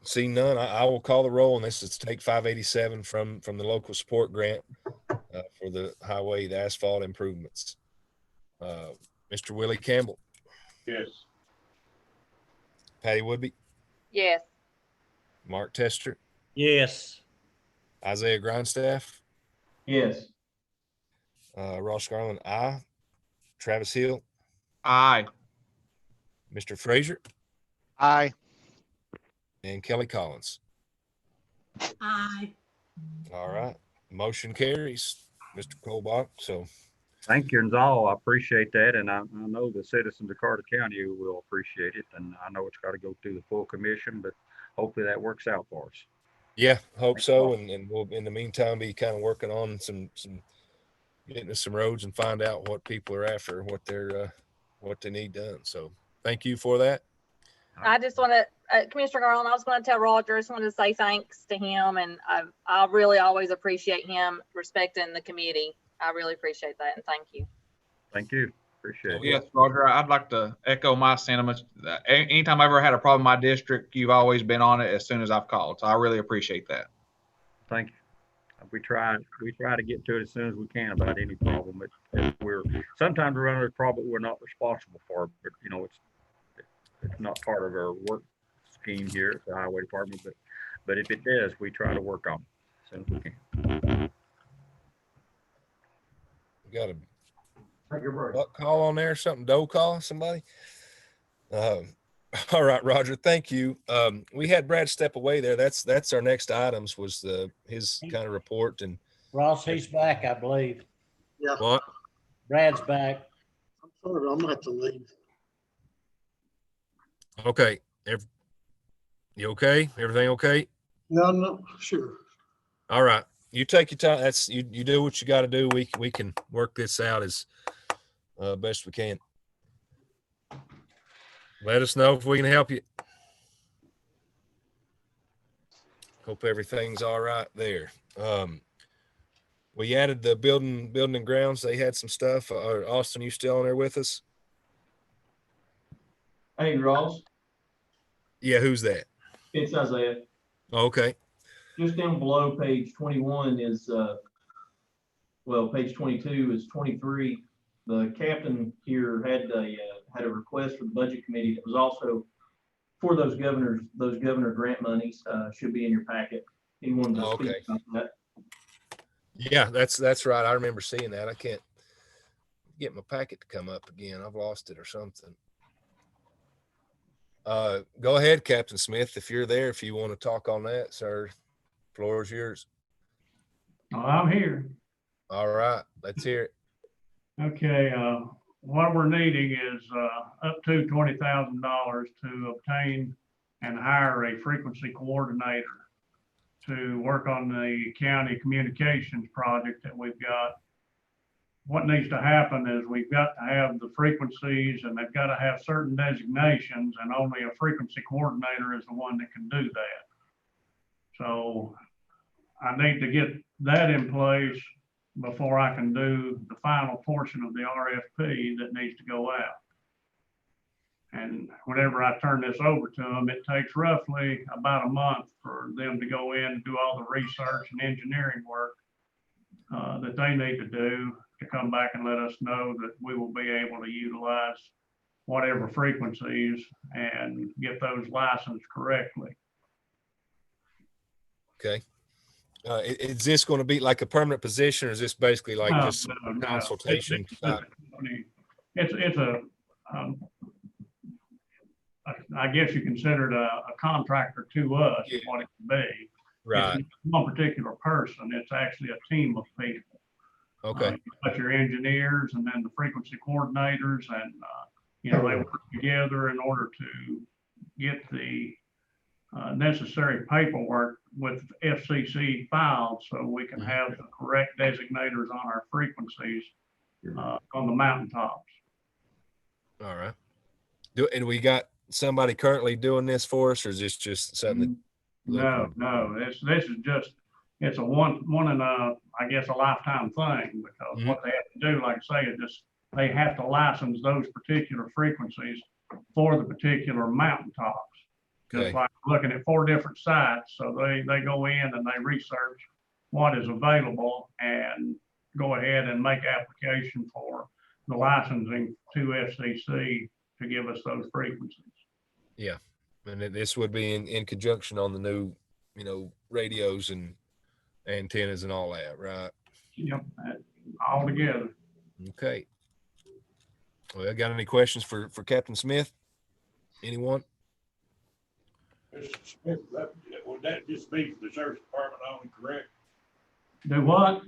See none. I will call the roll on this. Is take 587 from the local support grant for the highway, the asphalt improvements. Mr. Willie Campbell. Yes. Patty Woodby. Yes. Mark Tester. Yes. Isaiah Grindstaff. Yes. Ross Garland, aye. Travis Hill. Aye. Mr. Frazier. Aye. And Kelly Collins. Aye. All right. Motion carries, Mr. Colbach. So thank you, all. I appreciate that. And I know the citizens of Carter County will appreciate it. And I know it's got to go through the full commission, but hopefully that works out for us. Yeah, hope so. And we'll, in the meantime, be kind of working on some getting to some roads and find out what people are after, what they need done. So thank you for that. I just want to, Commissioner Garland, I was going to tell Roger, I just wanted to say thanks to him. And I really always appreciate him respecting the committee. I really appreciate that. And thank you. Thank you. Appreciate it. Yes, Roger, I'd like to echo my sentiments. Anytime I've ever had a problem in my district, you've always been on it as soon as I've called. So I really appreciate that. Thank you. We try to get to it as soon as we can about any problem. Sometimes we run into a problem we're not responsible for, but it's not part of our work scheme here at the highway department. But if it does, we try to work on it as soon as we can. We got a buck call on there, something doe call somebody. All right, Roger, thank you. We had Brad step away there. That's our next items was his kind of report. And Ross, he's back, I believe. Yeah. What? Brad's back. I'm sorry, I'm gonna have to leave. Okay. You okay? Everything okay? No, sure. All right. You take your time. That's you do what you got to do. We can work this out as best we can. Let us know if we can help you. Hope everything's all right there. We added the building and grounds. They had some stuff. Austin, you still on there with us? Hey, Ross, Yeah, who's that? it's Isaiah. Okay. Just down below page 21 is, well, page 22 is 23. The captain here had a request for the budget committee that was also for those governor grant monies, should be in your packet. He wanted to speak about that. Yeah, that's right. I remember seeing that. I can't get my packet to come up again. I've lost it or something. Go ahead, Captain Smith, if you're there, if you want to talk on that, sir. Floor is yours. Oh, I'm here. All right, let's hear it. Okay, what we're needing is up to $20,000 to obtain and hire a frequency coordinator to work on the county communications project that we've got. What needs to happen is we've got to have the frequencies and they've got to have certain designations, and only a frequency coordinator is the one that can do that. So I need to get that in place before I can do the final portion of the RFP that needs to go out. And whenever I turn this over to them, it takes roughly about a month for them to go in and do all the research and engineering work that they need to do to come back and let us know that we will be able to utilize whatever frequencies and get those licensed correctly. Okay. Is this going to be like a permanent position, or is this basically like just consultation? It's I guess you consider it a contractor to us, is what it can be. Right. It's not one particular person. It's actually a team of people. Okay. You got your engineers and then the frequency coordinators, and they work together in order to get the necessary paperwork with FCC filed so we can have the correct designators on our frequencies on the mountaintops. All right. And we got somebody currently doing this for us, or is this just something? No, this is just, it's a one in a, I guess, a lifetime thing, because what they have to do, like I say, is just, they have to license those particular frequencies for the particular mountaintops. Okay. Just like looking at 4 different sites. So they go in and they research what is available and go ahead and make application for the licensing to FCC to give us those frequencies. Yeah. And this would be in conjunction on the new, radios and antennas and all that, right? Yep. All together. Okay. Well, got any questions for Captain Smith? Anyone? Mr. Smith, would that just be for the sheriff's department only, correct? Do what?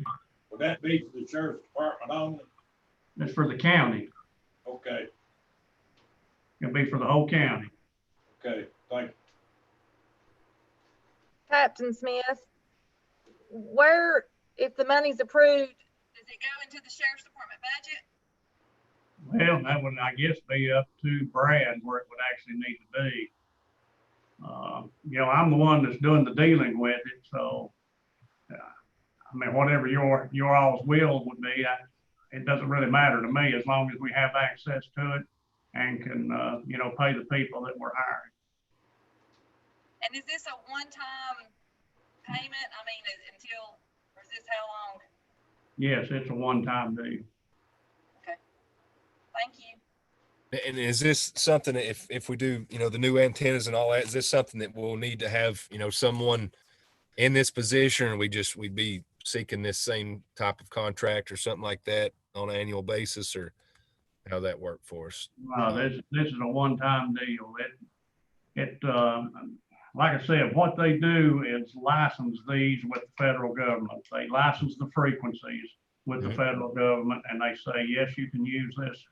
Would that be for the sheriff's department only? It's for the county. Okay. It'll be for the whole county. Okay, thank you. Captain Smith, where, if the money's approved, does it go into the sheriff's department budget? Well, that would, I guess, be up to Brad where it would actually need to be. I'm the one that's doing the dealing with it, so whatever your all's will would be, it doesn't really matter to me as long as we have access to it and can, pay the people that we're hiring. And is this a one-time payment? Until, or is this how long? Yes, it's a one-time deal. Okay. Thank you. And is this something, if we do, the new antennas and all that, is this something that we'll need to have, someone in this position, or we'd be seeking this same type of contract or something like that on an annual basis, or how that work for us? This is a one-time deal. Like I said, what they do is license these with the federal government. They license the frequencies, with the federal government, and they say, yes, you can use this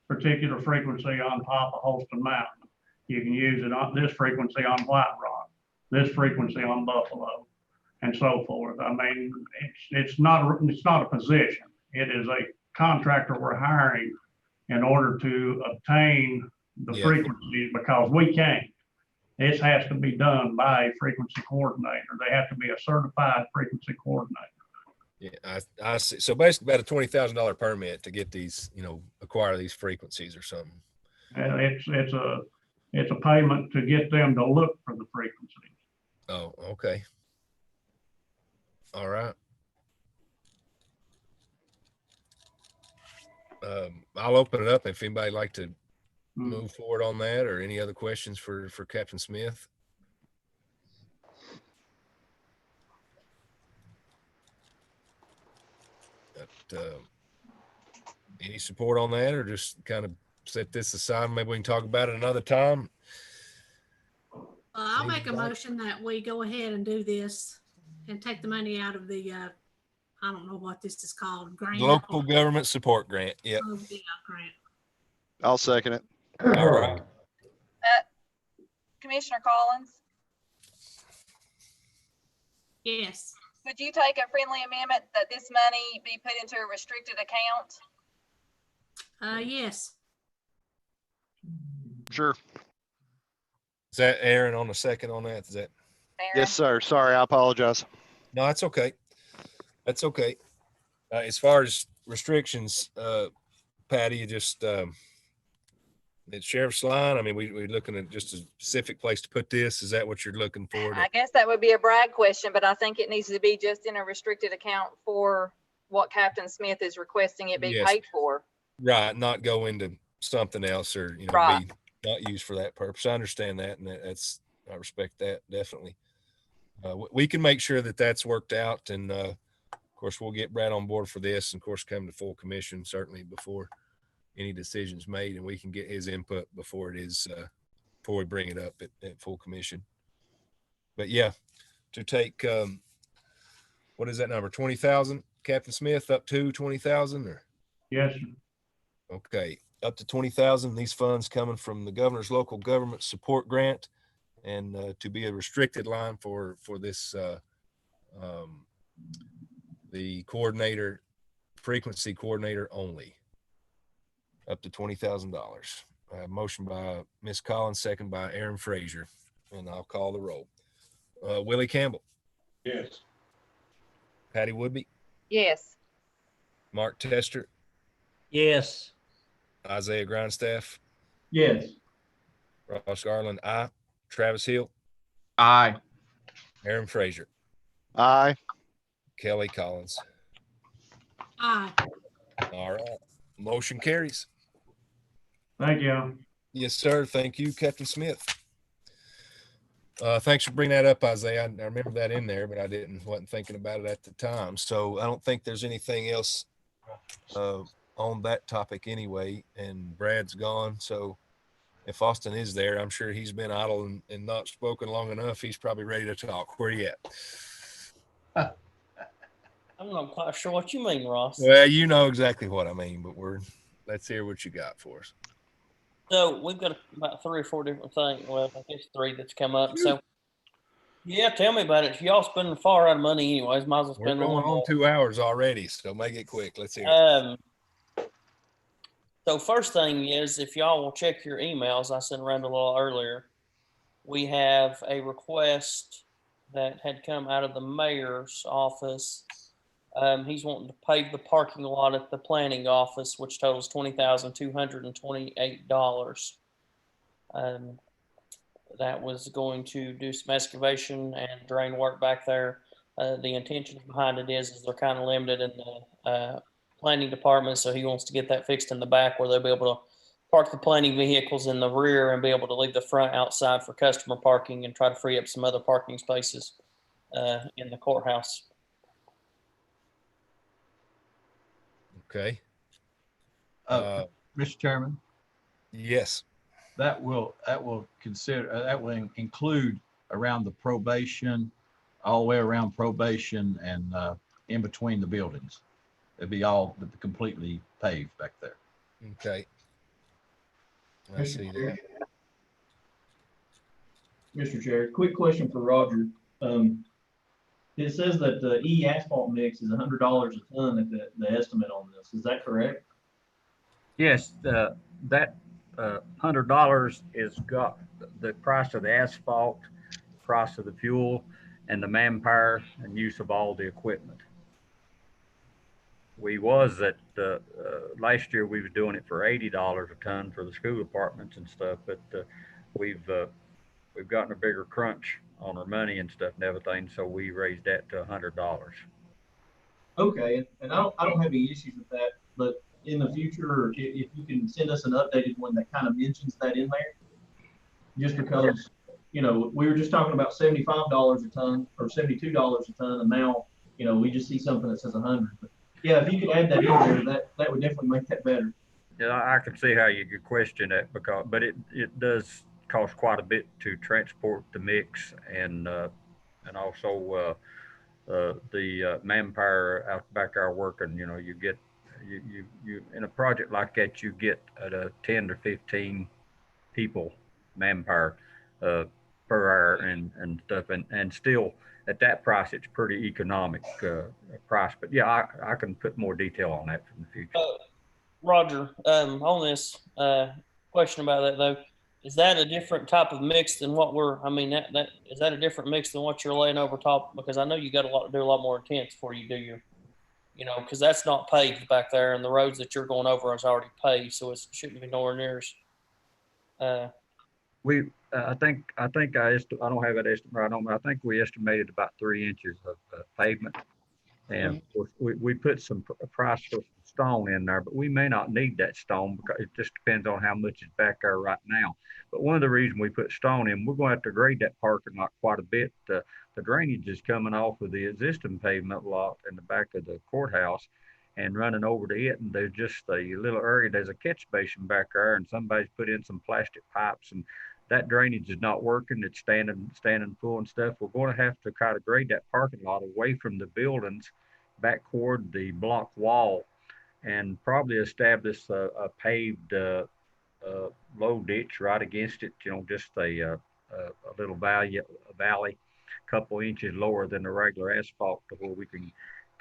particular frequency on top of Holston Mountain. You can use it on this frequency on White Rock, this frequency on Buffalo, and so forth. I mean, it's not a position. It is a contractor we're hiring in order to obtain the frequencies, because we can't. This has to be done by a frequency coordinator. They have to be a certified frequency coordinator. Yeah, I see. So basically about a $20,000 permit to get these, acquire these frequencies or something. And it's a payment to get them to look for the frequencies. Oh, okay. All right. I'll open it up if anybody like to move forward on that, or any other questions for Captain Smith. Any support on that, or just kind of set this aside? Maybe we can talk about it another time. I'll make a motion that we go ahead and do this and take the money out of the, I don't know what this is called, grant. Local government support grant. Yep. Oh, yeah, grant. I'll second it. All right. Commissioner Collins, Yes. would you take a friendly amendment that this money be put into a restricted account? Yes. Sure. Is that Aaron on the second on that? Is that? Aaron? Yes, sir. Sorry, I apologize. No, that's okay. That's okay. As far as restrictions, Patty, you just, the sheriff's line, I mean, we're looking at just a specific place to put this. Is that what you're looking for? I guess that would be a Brad question, but I think it needs to be just in a restricted account for what Captain Smith is requesting it be paid for. Right. Not go into something else, or, Right. be not used for that purpose. I understand that. And I respect that. Definitely. We can make sure that that's worked out. And, of course, we'll get Brad on board for this, and of course, come to full commission certainly before any decisions made, and we can get his input before we bring it up at full commission. But yeah, to take, what is that number? 20,000, Captain Smith, up to 20,000, or? Yes, sir. Okay. Up to 20,000. These funds coming from the governor's local government support grant, and to be a restricted line for this, the coordinator, frequency coordinator only. Up to $20,000. Motion by Ms. Collins, second by Aaron Frazier, and I'll call the roll. Willie Campbell. Yes. Patty Woodby. Yes. Mark Tester. Yes. Isaiah Grindstaff. Yes. Ross Garland. Aye. Travis Hill. Aye. Aaron Frazier. Aye. Kelly Collins. Aye. All right. Motion carries. Thank you. Yes, sir. Thank you, Captain Smith. Thanks for bringing that up, Isaiah. I remember that in there, but I wasn't thinking about it at the time. So I don't think there's anything else on that topic anyway. And Brad's gone. So if Austin is there, I'm sure he's been idle and not spoken long enough. He's probably ready to talk. Where you at? I'm not quite sure what you mean, Ross. Well, you know exactly what I mean, but let's hear what you got for us. So we've got about 3 or 4 different things. Well, I guess 3 that's come up. So yeah, tell me about it. Y'all spending far out of money anyways. Might as well spend We're going on 2 hours already, so make it quick. Let's hear it. So first thing is, if y'all will check your emails, I sent around a little earlier. We have a request that had come out of the mayor's office. He's wanting to pave the parking lot at the planning office, which totals $20,228. That was going to do some excavation and drain work back there. The intention behind it is they're kind of limited in the planning department, so he wants to get that fixed in the back where they'll be able to park the planning vehicles in the rear and be able to leave the front outside for customer parking and try to free up some other parking spaces in the courthouse. Okay. Mr. Chairman. Yes. That will include around the probation, all the way around probation and in between the buildings. it'd be all completely paved back there. Okay. I see that. Mr. Chair, quick question for Roger. It says that the asphalt mix is $100 a ton at the estimate on this. Is that correct? Yes, that $100 is got the price of the asphalt, price of the fuel, and the manpower and use of all the equipment. We was at last year we was doing it for $80 a ton for the school departments and stuff, but we've gotten a bigger crunch on our money and stuff and everything, so we raised that to $100. Okay, and I don't have any issues with that, but in the future, if you can send us an updated one that kind of mentions that in there, just because, you know, we were just talking about $75 a ton or $72 a ton, and now, you know, we just see something that says 100. But yeah, if you could add that in there, that would definitely make that better. Yeah, I can see how you could question that but it does cost quite a bit to transport the mix and also the manpower out back there working. You know, you get you in a project like that, you get 10 to 15 people manpower per hour and stuff, and still at that price, it's pretty economic price. But yeah, I can put more detail on that in the future. Roger, on this question about that though, is that a different type of mix than what we're? I mean, that is that a different mix than what you're laying over top? Because I know you got do a lot more intense before you do your, you know, because that's not paved back there, and the roads that you're going over is already paved, so it shouldn't be nowhere near as. I think I don't have that estimate right on, but I think we estimated about 3 inches of pavement. And of course, we put some price for some stone in there, but we may not need that stone because it just depends on how much is back there right now. But one of the reasons we put stone in, we're going to have to grade that parking lot quite a bit. The drainage is coming off of the existing pavement lot in the back of the courthouse and running over to it. And there's just a little area, there's a catch basin back there, and somebody's put in some plastic pipes, and that drainage is not working. It's standing full and stuff. We're going to have to kind of grade that parking lot away from the buildings back toward the block wall and probably establish a paved low ditch right against it, you know, just a little valley, a couple inches lower than the regular asphalt to where we can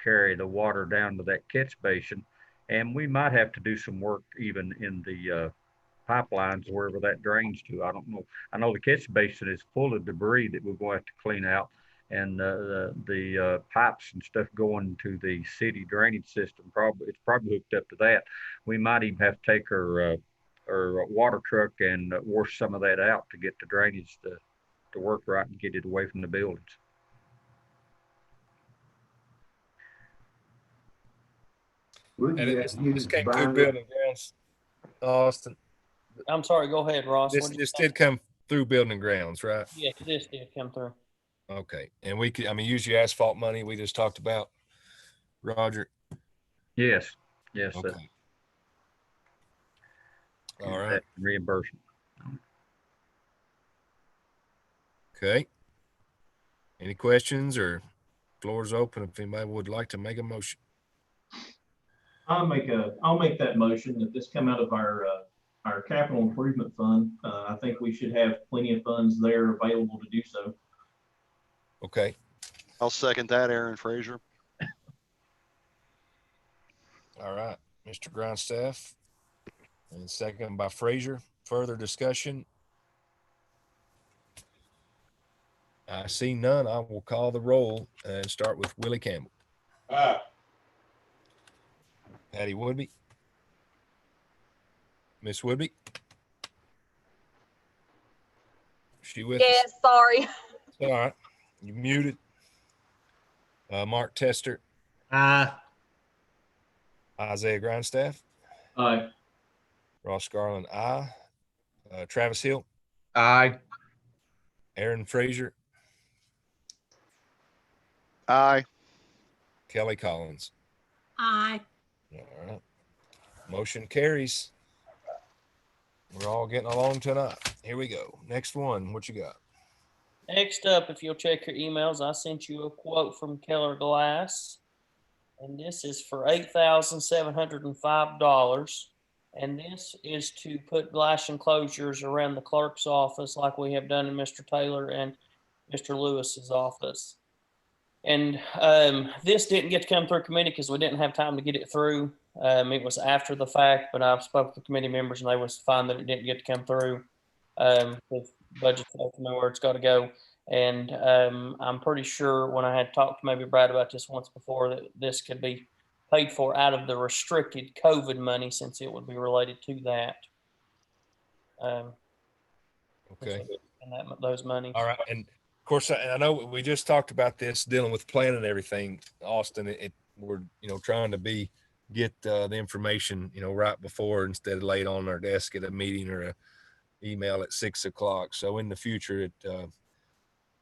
carry the water down to that catch basin. And we might have to do some work even in the pipelines wherever that drains to. I don't know. I know the catch basin is full of debris that we're going to have to clean out, and the pipes and stuff going to the city drainage system it's probably hooked up to that. We might even have to take our water truck and wash some of that out to get the drainage to work right and get it away from the buildings. And this came through building grounds, Austin. I'm sorry, go ahead, Ross. This did come through building grounds, right? Yeah, this did come through. Okay. And we could, I mean, use your asphalt money we just talked about, Roger. Yes. Okay. All right. Reimbursement. Okay. Any questions or floor's open if anybody would like to make a motion? I'll make that motion that this come out of our capital improvement fund. I think we should have plenty of funds there available to do so. Okay. I'll second that, Aaron Frazier. All right, Mr. Grindstaff, and second by Frazier. Further discussion? I see none. I will call the roll and start with Willie Campbell. Aye. Patty Woodby. Miss Woodby. She with us? Yes, sorry. All right. You muted. Mark Tester. Aye. Isaiah Grindstaff. Aye. Ross Garland, aye. Travis Hill. Aye. Aaron Frazier. Aye. Kelly Collins. Aye. All right. Motion carries. We're all getting along tonight. Here we go. Next one. What you got? Next up, if you'll check your emails, I sent you a quote from Keller Glass. And this is for $8,705. And this is to put glass enclosures around the clerk's office like we have done in Mr. Taylor and Mr. Lewis's office. And this didn't get to come through committee because we didn't have time to get it through. It was after the fact, but I spoke to the committee members and they was fine that it didn't get to come through. With budget to know where it's got to go. And I'm pretty sure when I had talked to maybe Brad about this once before that this could be paid for out of the restricted COVID money since it would be related to that. Okay. And those monies. All right. And of course, I know we just talked about this dealing with planning and everything, Austin. We're trying to get the information right before instead of late on our desk at a meeting or a email at 6 o'clock. So in the future,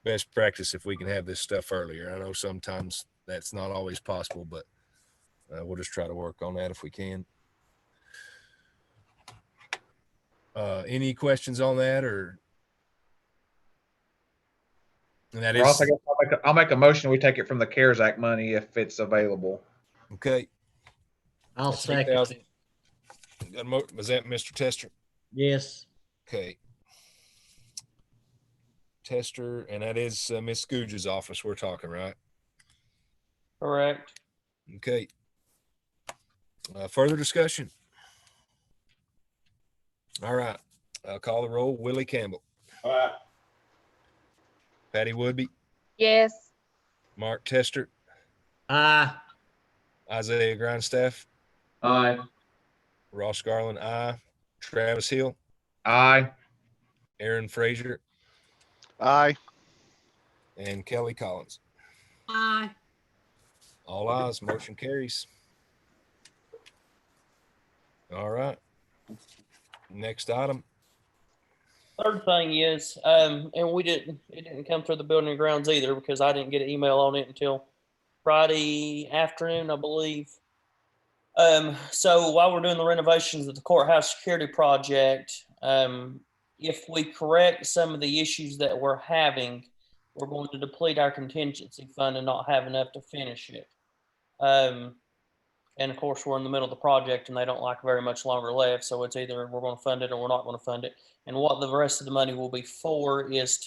best practice if we can have this stuff earlier. I know sometimes that's not always possible, but we'll just try to work on that if we can. Any questions on that or? And that Ross, is, I guess I'll make a motion. We take it from the CARES Act money if it's available. okay. I'll That's second. was that Mr. Tester? Yes. Okay. Tester, and that is Miss Scooge's office we're talking, right? Correct. Okay. Further discussion? All right. I'll call the roll. Willie Campbell. All right. Patty Woodby. Yes. Mark Tester. Aye. Isaiah Grindstaff. Aye. Ross Garland. Aye. Travis Hill. Aye. Aaron Frazier. Aye. And Kelly Collins. Aye. All ayes. Motion carries. All right. Next item. Third thing is, and it didn't come through the building and grounds either because I didn't get an email on it until Friday afternoon, I believe. So while we're doing the renovations of the courthouse security project, if we correct some of the issues that we're having, we're going to deplete our contingency fund and not have enough to finish it. And of course, we're in the middle of the project and they don't like very much longer left. So it's either we're going to fund it or we're not going to fund it. And what the rest of the money will be for is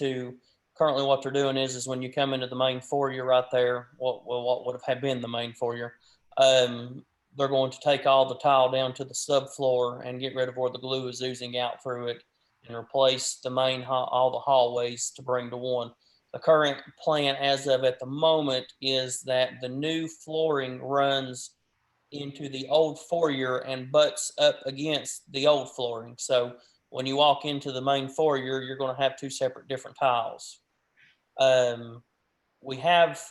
currently what they're doing is when you come into the main foyer right there, what would have been the main foyer, they're going to take all the tile down to the subfloor and get rid of where the glue is oozing out through it and replace the main, all the hallways to bring to one. The current plan as of at the moment is that the new flooring runs into the old foyer and butts up against the old flooring. So when you walk into the main foyer, you're going to have two separate different tiles. We have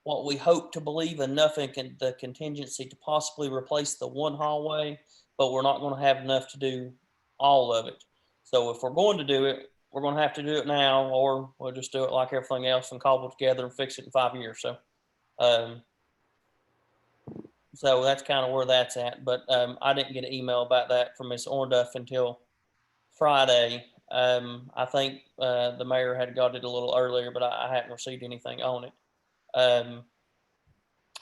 what we hope to believe enough in the contingency to possibly replace the one hallway, but we're not going to have enough to do all of it. So if we're going to do it, we're going to have to do it now, or we'll just do it like everything else and cobble it together and fix it in 5 years. So that's kind of where that's at. But I didn't get an email about that from Ms. Ornduff until Friday. I think the mayor had got it a little earlier, but I hadn't received anything on it. And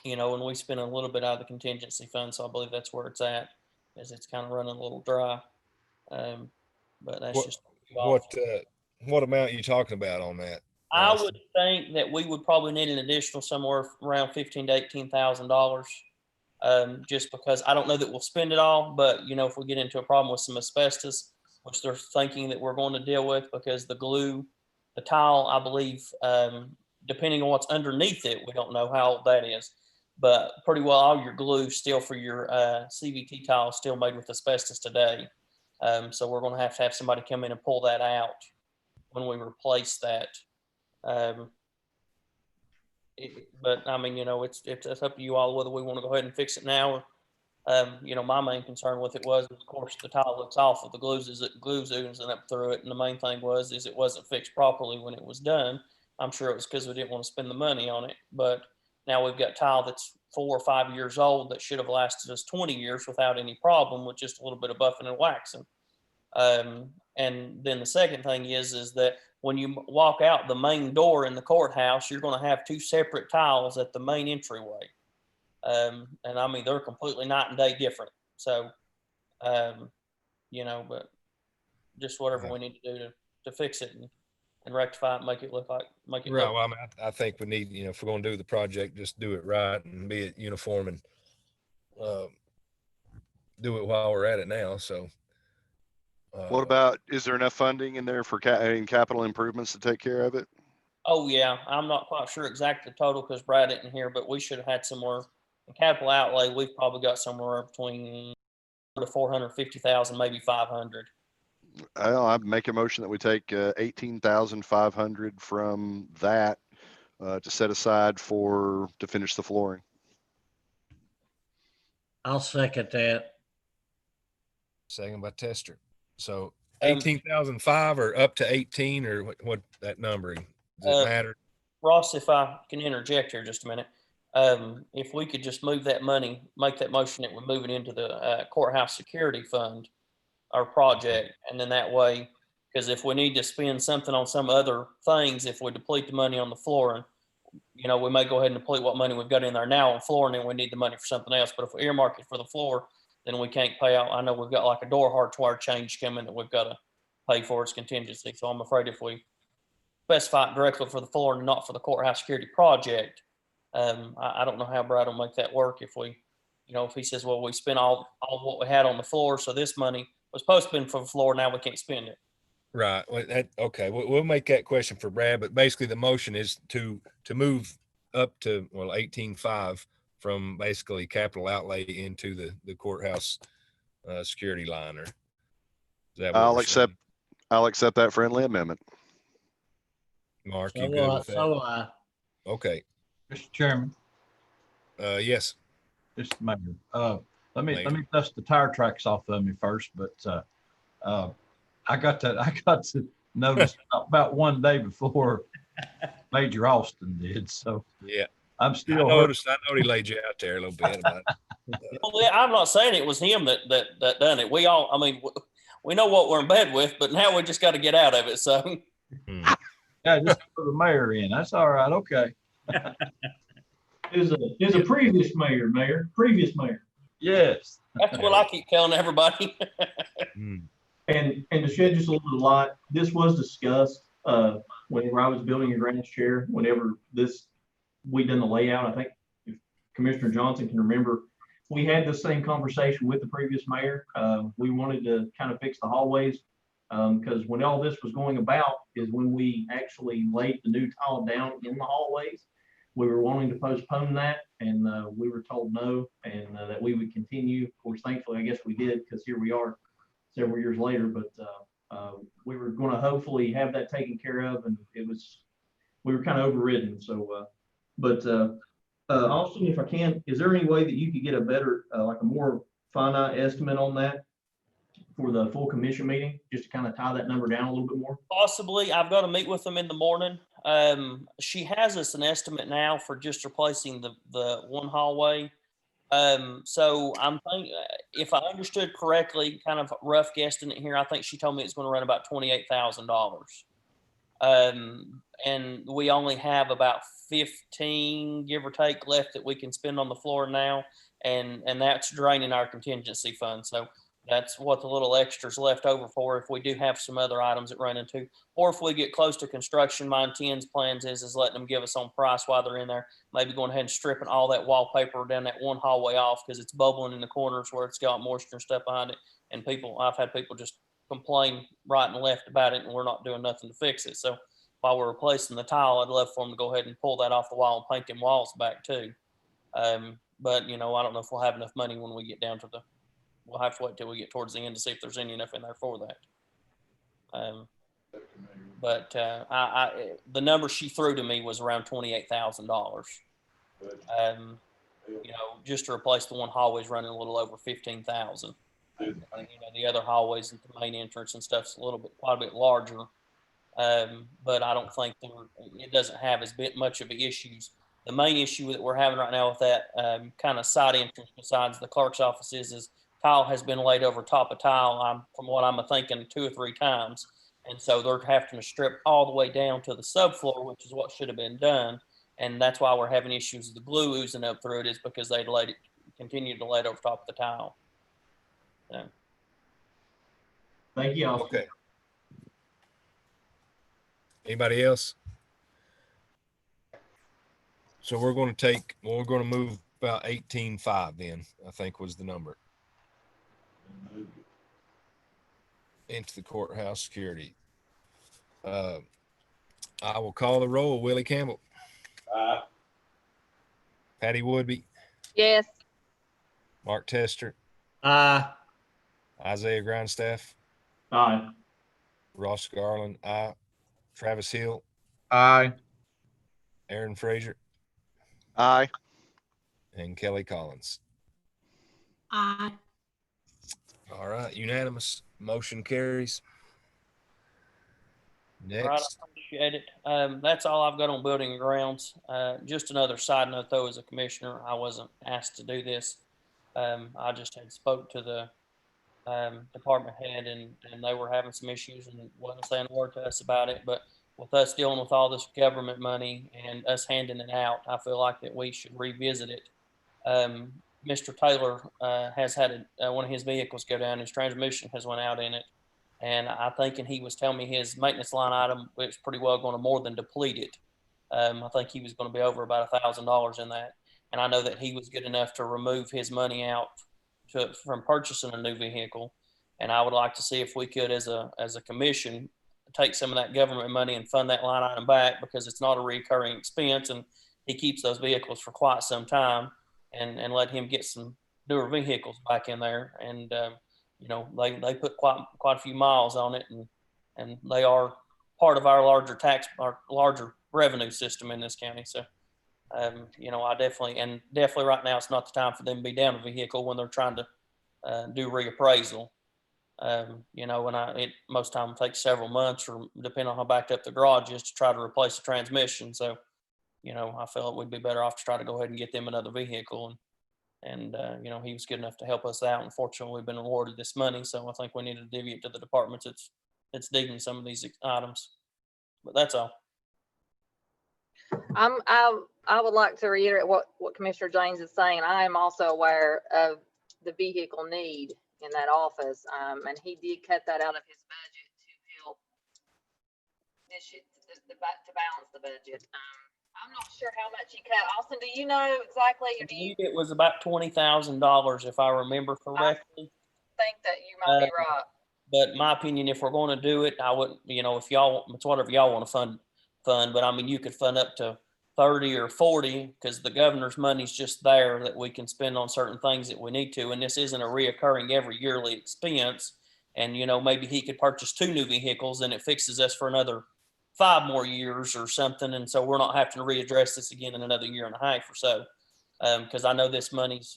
we spent a little bit out of the contingency fund, so I believe that's where it's at, as it's kind of running a little dry. But that's just what amount are you talking about on that? I would think that we would probably need an additional somewhere around $15,000 to $18,000. Just because I don't know that we'll spend it all, but if we get into a problem with some asbestos, which they're thinking that we're going to deal with because the glue, the tile, I believe, depending on what's underneath it, we don't know how old that is, but pretty well all your glue still for your CVT tile is still made with asbestos today. So we're going to have somebody come in and pull that out when we replace that. But I mean, it's up to you all whether we want to go ahead and fix it now. My main concern with it was, of course, the tile looks awful. The glue's oozing up through it, and the main thing was it wasn't fixed properly when it was done. I'm sure it was because we didn't want to spend the money on it. But now we've got tile that's 4 or 5 years old that should have lasted us 20 years without any problem with just a little bit of buffing and waxing. And then the second thing is that when you walk out the main door in the courthouse, you're going to have two separate tiles at the main entryway. And I mean, they're completely night and day different. So, you know, but just whatever we need to do to fix it and rectify it, make it look like, make it Right. look. Well, I mean, I think we need, if we're going to do the project, just do it right and be it uniform and uh, do it while we're at it now. So, What about, is there enough funding in there for capital improvements to take care of it? Oh yeah, I'm not quite sure exactly the total because Brad isn't here, but we should have had somewhere in capital outlay. We've probably got somewhere between to 450,000, maybe 500. I'd make a motion that we take 18,500 from that to set aside to finish the flooring. I'll second that. second by Tester. So 18,005 or up to 18 or what that number? Does it matter? Ross, if I can interject here just a minute, if we could just move that money, make that motion that we're moving into the courthouse security fund, our project, and then that way, because if we need to spend something on some other things, if we deplete the money on the flooring, we may go ahead and deplete what money we've got in there now on flooring, and we need the money for something else. But if we earmark it for the floor, then we can't pay out. I know we've got like a door hardware change coming that we've got to pay for its contingency. So I'm afraid if we specify it directly for the floor and not for the courthouse security project, I don't know how Brad will make that work if we, if he says, well, we spent all what we had on the floor, so this money was supposed to be for the floor, now we can't spend it. Right. Okay. We'll make that question for Brad, but basically the motion is to move up to 18.5 from basically capital outlay into the courthouse security line. Or is that what I'll accept that friendly amendment. Mark, you good with that? So will I. Okay. Mr. Chairman. Yes. Mr. Mayor. Let me dust the tire tracks off of me first, but I got to notice about one day before Major Austin did. So yeah, I'm still. I noticed he laid you out there a little bit about it. Well, yeah, I'm not saying it was him that done it. We all, I mean, we know what we're in bed with, but now we just got to get out of it. So. Yeah, just put the mayor in. That's all right. Okay. Is a previous mayor, previous mayor. Yes. That's what I keep telling everybody. And to shed just a little bit of light, this was discussed whenever I was building a Grant's chair. Whenever we done the layout, I think if Commissioner Johnson can remember, we had the same conversation with the previous mayor. We wanted to kind of fix the hallways because when all this was going about is when we actually laid the new tile down in the hallways. We were wanting to postpone that, and we were told no, and that we would continue. Of course, thankfully, I guess we did, because here we are several years later. But we were going to hopefully have that taken care of, and we were kind of overridden. So, Austin, if I can, is there any way that you could get a better, like a more finite estimate on that for the full commission meeting, just to kind of tie that number down a little bit more? Possibly. I've got to meet with them in the morning. She has us an estimate now for just replacing the one hallway. So I'm thinking, if I understood correctly, kind of rough guessing it here, I think she told me it's going to run about $28,000. And we only have about 15, give or take, left that we can spend on the floor now, and that's draining our contingency fund. So that's what the little extras left over for if we do have some other items that run into, or if we get close to construction. My intents plans is letting them give us on price while they're in there, maybe going ahead and stripping all that wallpaper down that one hallway off because it's bubbling in the corners where it's got moisture and stuff behind it. And I've had people just complain right and left about it, and we're not doing nothing to fix it. So while we're replacing the tile, I'd love for them to go ahead and pull that off the wall and paint them walls back too. But I don't know if we'll have enough money when we get down to we'll have to wait till we get towards the end to see if there's enough in there for that. But the number she threw to me was around $28,000. Just to replace the one hallway's running a little over 15,000. The other hallways at the main entrance and stuff's quite a bit larger. But I don't think it doesn't have as much of the issues. The main issue that we're having right now with that kind of side entrance besides the clerk's office is tile has been laid over top of tile, from what I'm thinking, 2 or 3 times. And so they're having to strip all the way down to the subfloor, which is what should have been done. And that's why we're having issues with the glue oozing up through it, is because they continued to lay it over top of the tile. So. Thank you. Okay. Anybody else? So we're going to move about 18.5 then, I think was the number. Into the courthouse security. I will call the roll. Willie Campbell. Patty Woodby. Yes. Mark Tester. Isaiah Grindstaff. Aye. Ross Garland. Aye. Travis Hill. Aye. Aaron Frazier. Aye. And Kelly Collins. Aye. All right, unanimous. Motion carries. Next. Right, I appreciate it. That's all I've got on building and grounds. Just another side note, though, as a commissioner, I wasn't asked to do this. I just had spoke to the department head, and they were having some issues and wasn't saying a word to us about it. But with us dealing with all this government money and us handing it out, I feel like that we should revisit it. Mr. Taylor has had one of his vehicles go down. His transmission has went out in it. And I think, and he was telling me his maintenance line item was pretty well going to more than deplete it. I think he was going to be over about $1,000 in that. And I know that he was good enough to remove his money out from purchasing a new vehicle. And I would like to see if we could, as a commission, take some of that government money and fund that line item back, because it's not a recurring expense, and he keeps those vehicles for quite some time, and let him get some newer vehicles back in there. And you know, they put quite a few miles on it, and they are part of our larger revenue system in this county. So, you know, I definitely right now it's not the time for them to be down a vehicle when they're trying to do reappraisal. You know, and it most time takes several months, or depending on how backed up the garage is, to try to replace the transmission. So, you know, I felt we'd be better off to try to go ahead and get them another vehicle. And you know, he was good enough to help us out. Unfortunately, we've been awarded this money, so I think we need to divvy it to the departments it's digging some of these items. But that's all. I would like to reiterate what Commissioner James is saying. I am also aware of the vehicle need in that office, and he did cut that out of his budget to help to balance the budget. I'm not sure how much he cut. Austin, do you know exactly? I believe it was about $20,000, if I remember correctly. I think that you might be right. But my opinion, if we're going to do it, I would, you know, if y'all, it's whatever y'all want to fund. But I mean, you could fund up to 30 or 40, because the governor's money's just there that we can spend on certain things that we need to. And this isn't a reoccurring every yearly expense. And, you know, maybe he could purchase 2 new vehicles and it fixes us for another 5 more years or something. And so we're not having to readdress this again in another year and a half or so. Because I know this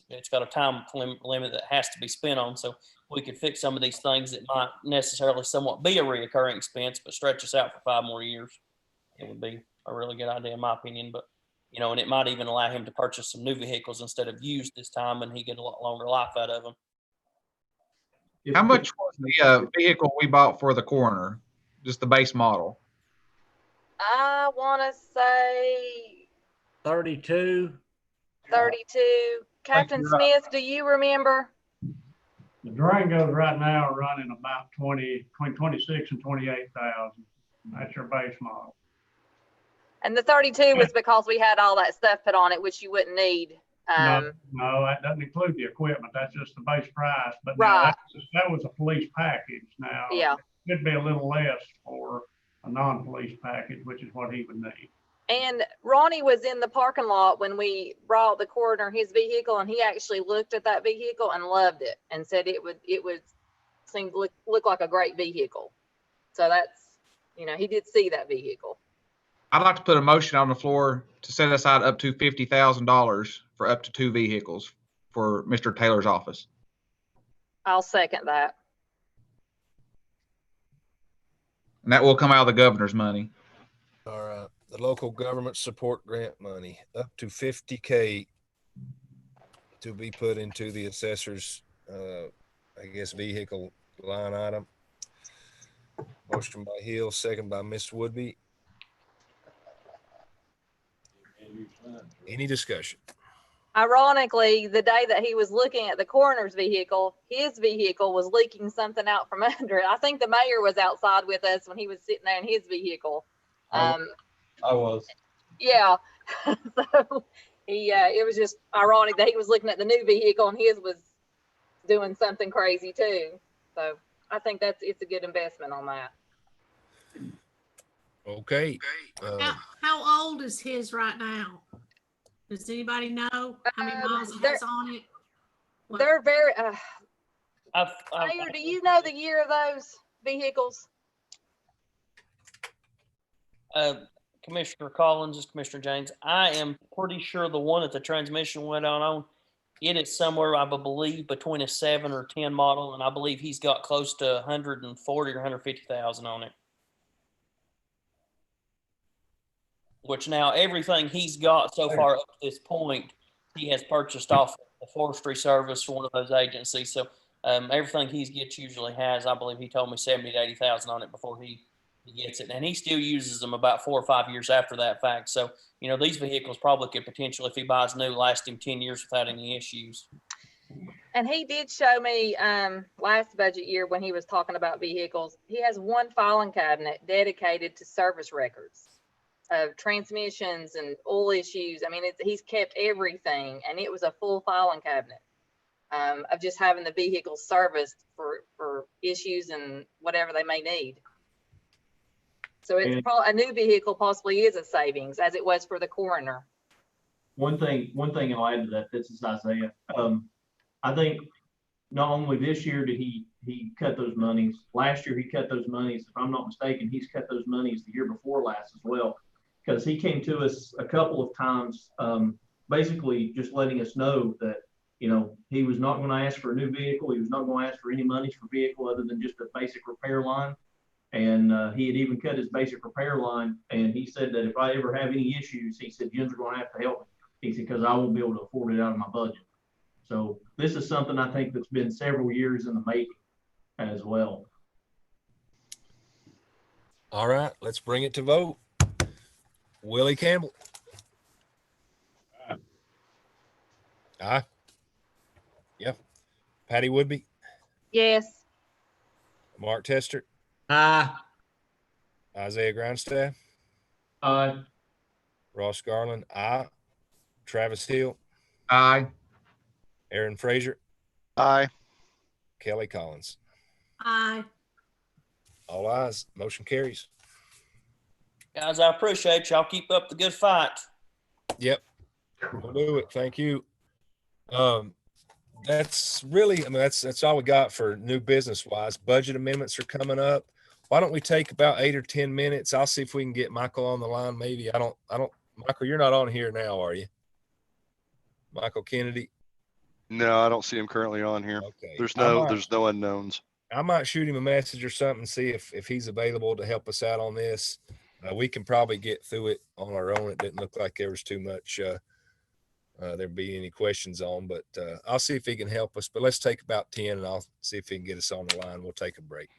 it's got a time limit that has to be spent on. So we could fix some of these things that might necessarily somewhat be a reoccurring expense, but stretch us out for 5 more years. It would be a really good idea, in my opinion. But, you know, and it might even allow him to purchase some new vehicles instead of used this time, and he get a lot longer life out of them. How much was the vehicle we bought for the coroner? Just the base model? I want to say 32. Captain Smith, do you remember? The Durangos right now are running about between 26 and 28,000. That's your base model. And the 32 was because we had all that stuff put on it, which you wouldn't need. No, that doesn't include the equipment. That's just the base price. But right. That was a police package. Now, yeah, it could be a little less for a non-police package, which is what he would need. And Ronnie was in the parking lot when we brought the coroner his vehicle, and he actually looked at that vehicle and loved it and said it would seem to look like a great vehicle. So that's, you know, he did see that vehicle. I'd like to put a motion on the floor to set aside up to $50,000 for up to 2 vehicles for Mr. Taylor's office. I'll second that. And that will come out of the governor's money. All right. The local government support grant money, up to $50K to be put into the assessor's, I guess, vehicle line item. Motion by Hill, second by Ms. Woodby. Any discussion? Ironically, the day that he was looking at the coroner's vehicle, his vehicle was leaking something out from under it. I think the mayor was outside with us when he was sitting there in his vehicle. I was. Yeah. So it was just ironic that he was looking at the new vehicle and his was doing something crazy too. So I think it's a good investment on that. Okay. How old is his right now? Does anybody know how many miles it has on it? They're very. I've, Mayor, do you know the year of those vehicles? Commissioner Collins, is Commissioner James. I am pretty sure the one that the transmission went on, it is somewhere, I believe, between a 7 or 10 model, and I believe he's got close to 140 or 150,000 on it. Which now everything he's got so far up to this point, he has purchased off the Forestry Service for one of those agencies. So everything he gets usually has, I believe he told me 70 to 80,000 on it before he gets it. And he still uses them about 4 or 5 years after that fact. So, these vehicles probably could potentially, if he buys new, last him 10 years without any issues. And he did show me last budget year when he was talking about vehicles, he has one filing cabinet dedicated to service records of transmissions and oil issues. I mean, he's kept everything, and it was a full filing cabinet of just having the vehicle serviced for issues and whatever they may need. So it's probably a new vehicle possibly is a savings, as it was for the coroner. One thing I'll add to that, this is Isaiah. I think not only this year did he cut those monies, last year he cut those monies. If I'm not mistaken, he's cut those monies the year before last as well. Because he came to us a couple of times, basically just letting us know that, he was not going to ask for a new vehicle. He was not going to ask for any monies for vehicle other than just a basic repair line. And he had even cut his basic repair line. And he said that if I ever have any issues, he said, Jim's are going to have to help me. He said, because I won't be able to afford it out of my budget. So this is something I think that's been several years in the making as well. All right, let's bring it to vote. Willie Campbell. Aye. Yeah. Patty Woodby. Yes. Mark Tester. Aye. Isaiah Grindstaff. Aye. Ross Garland. Aye. Travis Hill. Aye. Aaron Frazier. Aye. Kelly Collins. Aye. All ayes. Motion carries. Guys, I appreciate y'all. Keep up the good fight. Yep. We'll do it. Thank you. That's really, that's all we got for new business wise. Budget amendments are coming up. Why don't we take about 8 or 10 minutes? I'll see if we can get Michael on the line. Maybe Michael, you're not on here now, are you? Michael Kennedy. No, I don't see him currently on here. Okay. There's no unknowns. I might shoot him a message or something, see if he's available to help us out on this. We can probably get through it on our own. It didn't look like there was too much there'd be any questions on, but I'll see if he can help us. But let's take about 10 and I'll see if he can get us on the line. We'll take a break.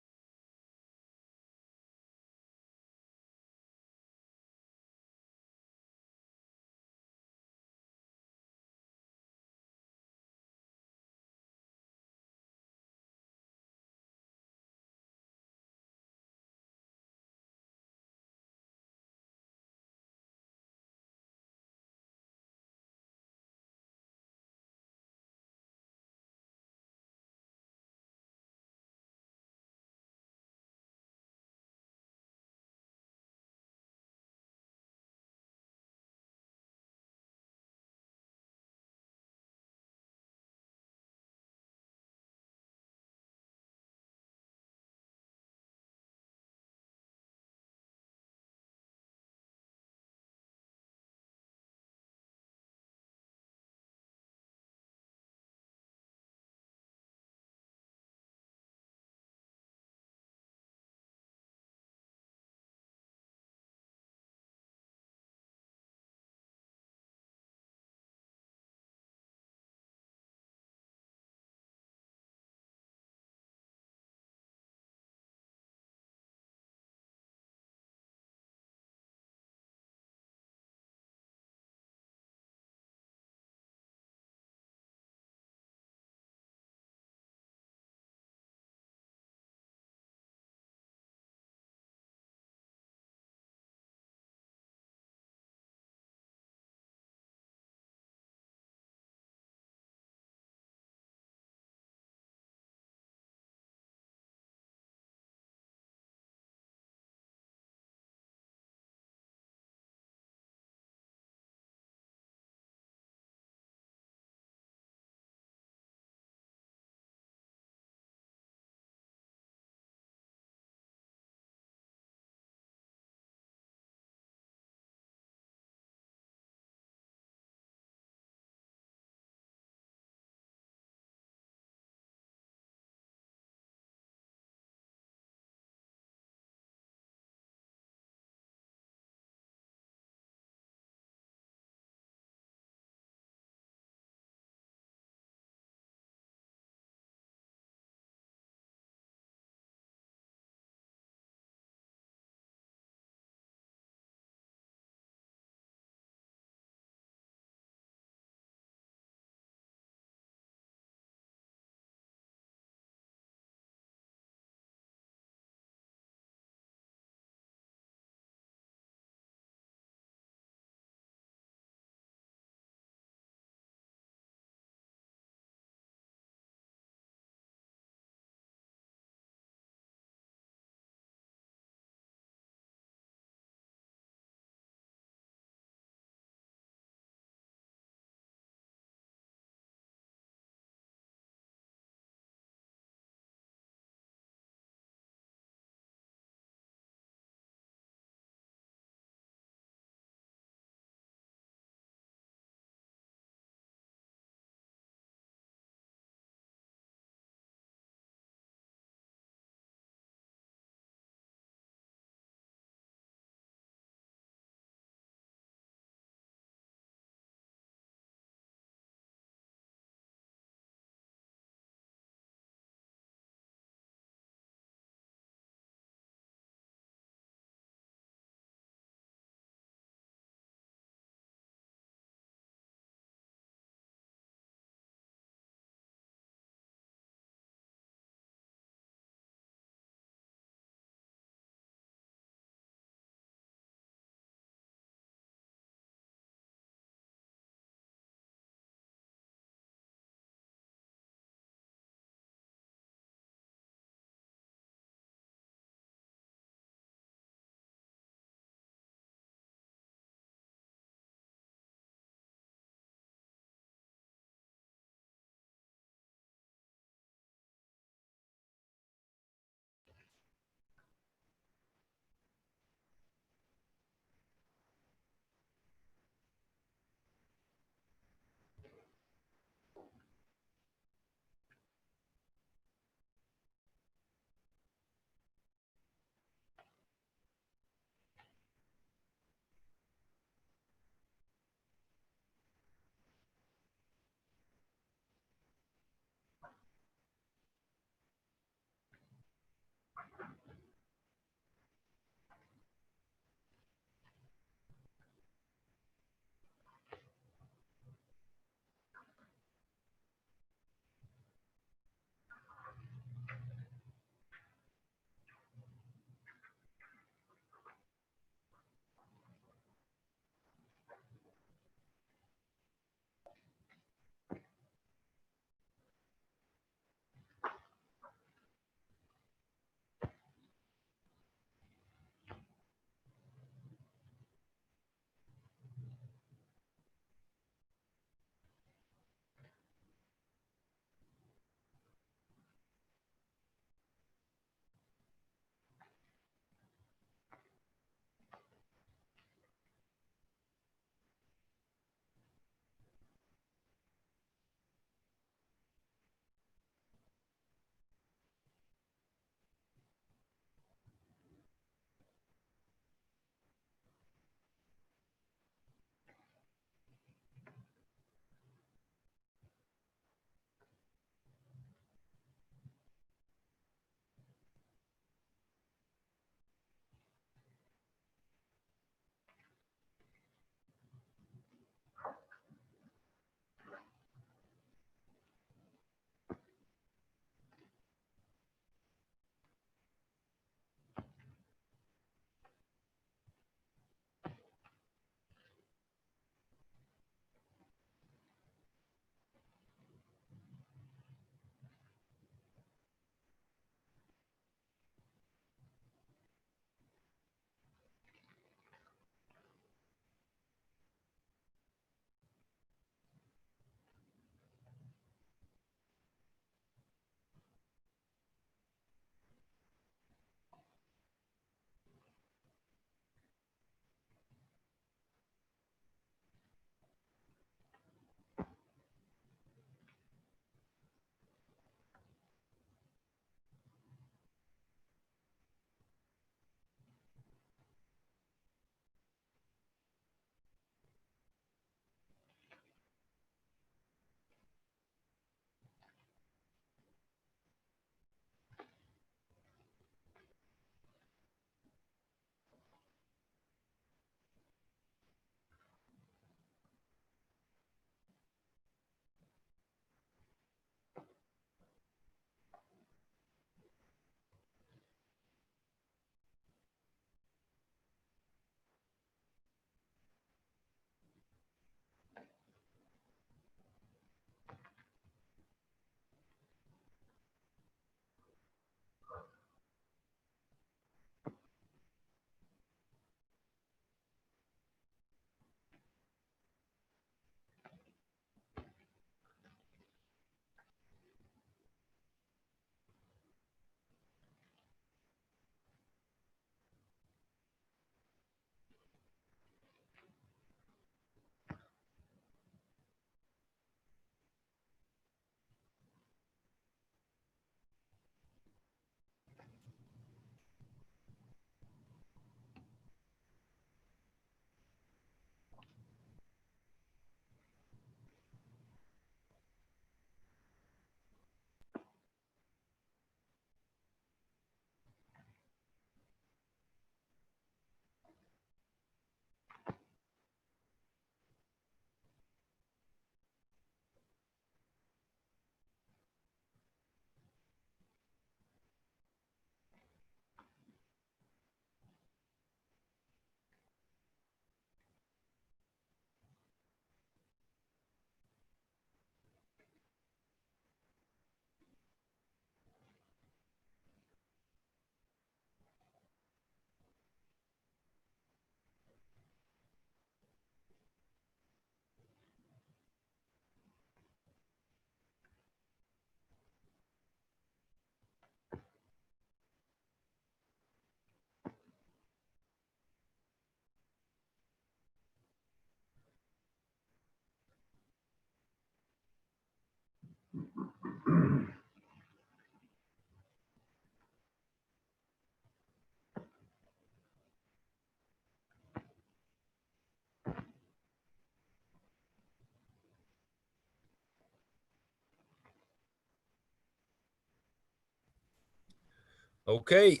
Okay.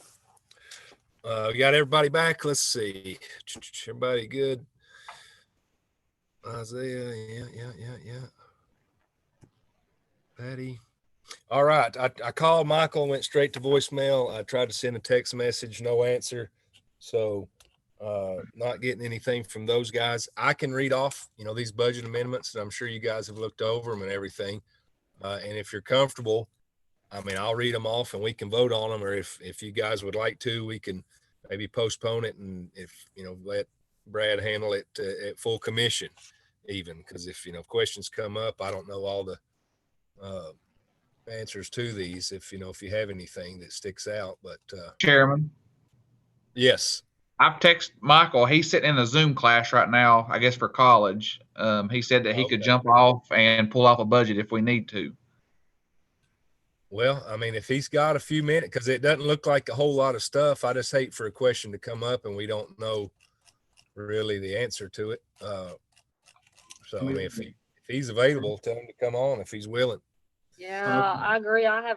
We got everybody back. Let's see. Everybody good? Isaiah, yeah. Patty. All right. I called Michael and went straight to voicemail. I tried to send a text message, no answer. So not getting anything from those guys. I can read off, these budget amendments, and I'm sure you guys have looked over them and everything. And if you're comfortable, I'll read them off and we can vote on them, or if you guys would like to, we can maybe postpone it, and let Brad handle it at full commission, even, because if questions come up, I don't know all the answers to these. If you have anything that sticks out, but Chairman. Yes. I've texted Michael. He's sitting in a Zoom class right now, I guess for college. He said that he could jump off and pull off a budget if we need to. Well, if he's got a few minutes, because it doesn't look like a whole lot of stuff. I just hate for a question to come up and we don't know really the answer to it. So if he's available, tell him to come on if he's willing. Yeah, I agree. I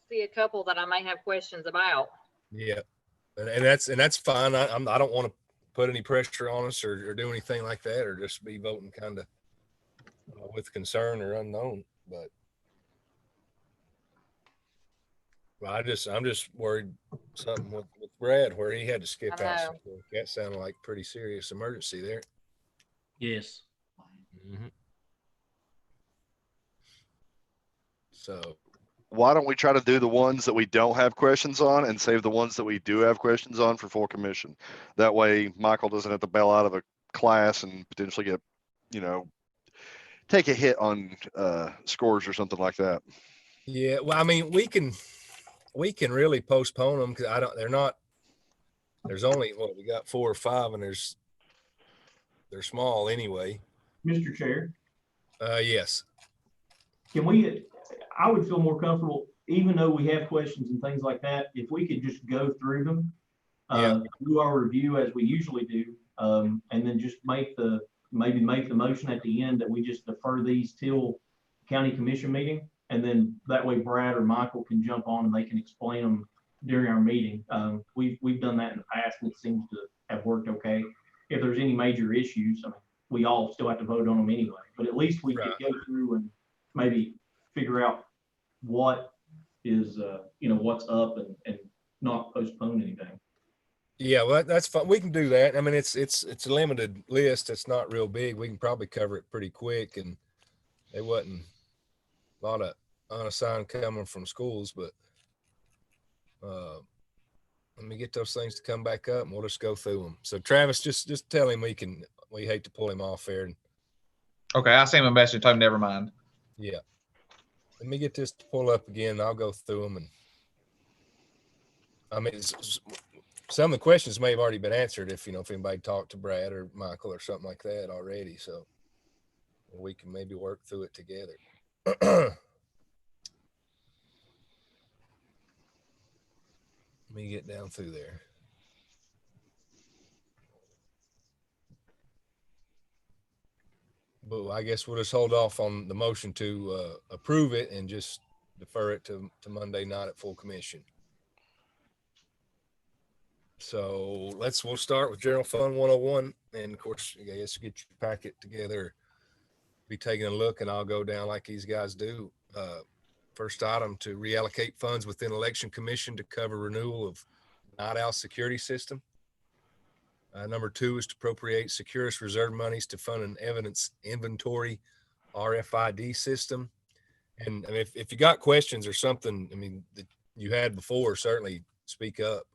see a couple that I may have questions about. Yeah, and that's fine. I don't want to put any pressure on us or do anything like that, or just be voting kind of with concern or unknown. But I'm just worried something with Brad where he had to skip out. Something. That sounded like pretty serious emergency there. Yes. Mm-hmm. So why don't we try to do the ones that we don't have questions on and save the ones that we do have questions on for full commission? That way Michael doesn't have to bail out of a class and potentially get, take a hit on scores or something like that. Yeah, well, we can really postpone them because there's only we got 4 or 5, and they're small anyway. Mr. Chair. Yes. I would feel more comfortable, even though we have questions and things like that, if we could just go through them, do our review as we usually do, and then just make the motion at the end that we just defer these till county commission meeting. And then that way Brad or Michael can jump on and they can explain them during our meeting. We've done that in the past and it seems to have worked okay. If there's any major issues, we all still have to vote on them anyway, but at least we could go through and maybe figure out what is, what's up and not postpone anything. Yeah, well, that's fine. We can do that. It's a limited list. It's not real big. We can probably cover it pretty quick, and there wasn't a lot of unassigned coming from schools, but let me get those things to come back up and we'll just go through them. So Travis, just tell him we hate to pull him off there. Okay, I sent him a message, told him never mind. Yeah. Let me get this to pull up again. I'll go through them. And some of the questions may have already been answered if anybody talked to Brad or Michael or something like that already. So we can maybe work through it together. Let me get down through there. But I guess we'll just hold off on the motion to approve it and just defer it to Monday night at full commission. So we'll start with General Fund 101. And of course, I guess get your packet together, be taking a look, and I'll go down like these guys do. First item, to reallocate funds within Election Commission to cover renewal of Night Owl security system. Number 2 is to appropriate Securus reserve monies to fund an evidence inventory RFID system. And if you got questions or something, that you had before, certainly speak up.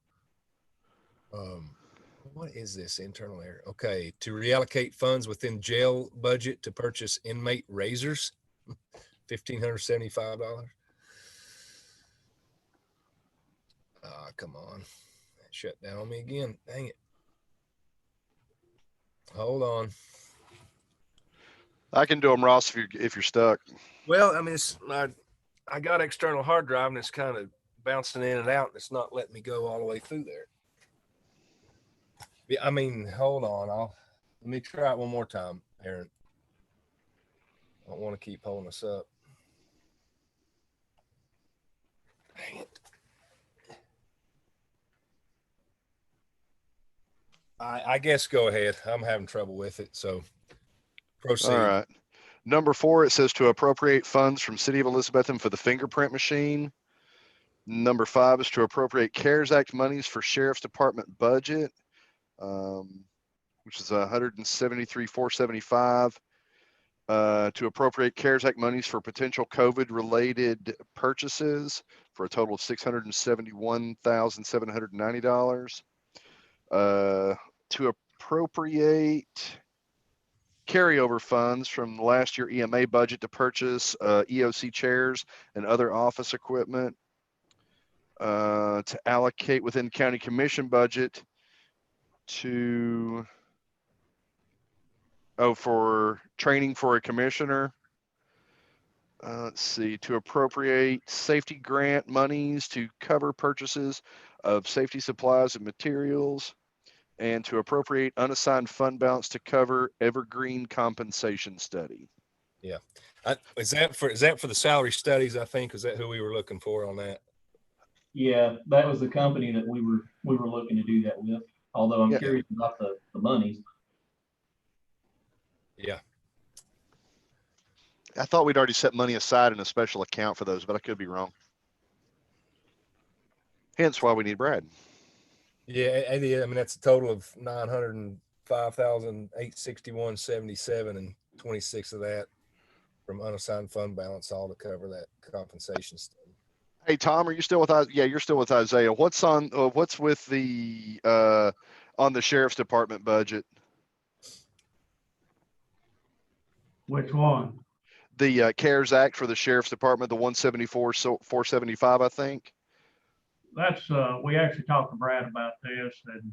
What is this internal error? Okay, to reallocate funds within jail budget to purchase inmate razors, $1,575. Come on, that shut down on me again. Dang it. Hold on. I can do them, Ross, if you're stuck. Well, I got external hard drive and it's kind of bouncing in and out. And it's not letting me go all the way through there. Hold on. Let me try it one more time, Aaron. I don't want to keep holding us up. Dang it. I guess go ahead. I'm having trouble with it, so proceed. All right. Number 4, it says to appropriate funds from City of Elizabethton for the fingerprint machine. Number 5 is to appropriate CARES Act monies for Sheriff's Department budget, which is $173,475. To appropriate CARES Act monies for potential COVID-related purchases for a total of $671,790. To appropriate carryover funds from last year EMA budget to purchase EOC chairs and other office equipment. To allocate within county commission budget to for training for a commissioner. Let's see, to appropriate safety grant monies to cover purchases of safety supplies and materials, and to appropriate unassigned fund balance to cover evergreen compensation study. Yeah. Is that for the salary studies, I think? Is that who we were looking for on that? Yeah, that was the company that we were looking to do that with, although I'm curious about the monies. Yeah. I thought we'd already set money aside in a special account for those, but I could be wrong. Hence why we need Brad. Yeah, I mean, that's a total of $905,861.77, and 26 of that from unassigned fund balance, all to cover that compensation study. Hey, Tom, are you still with us? Yeah, you're still with Isaiah. What's with the on the Sheriff's Department budget? Which one? The CARES Act for the Sheriff's Department, the 174,475, I think. That's, we actually talked to Brad about this, and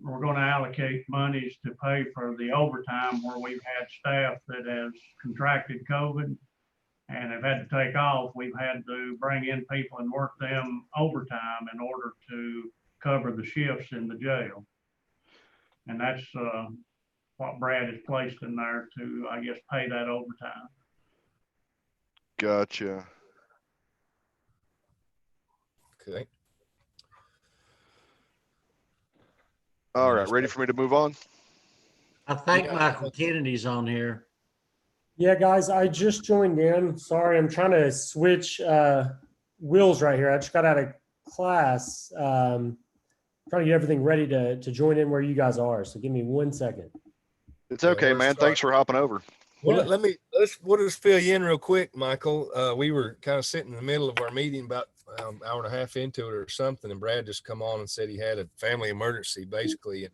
we're going to allocate monies to pay for the overtime where we've had staff that has contracted COVID and have had to take off. We've had to bring in people and work them overtime in order to cover the shifts in the jail. And that's what Brad has placed in there to, I guess, pay that overtime. Gotcha. Okay. All right, ready for me to move on? I think Michael Kennedy's on here. Yeah, guys, I just joined in. Sorry, I'm trying to switch wheels right here. I just got out of class. Trying to get everything ready to join in where you guys are. So give me 1 second. It's okay, man. Thanks for hopping over. Well, we'll just fill you in real quick, Michael. We were kind of sitting in the middle of our meeting about an hour and a half into it or something, and Brad just come on and said he had a family emergency, basically, and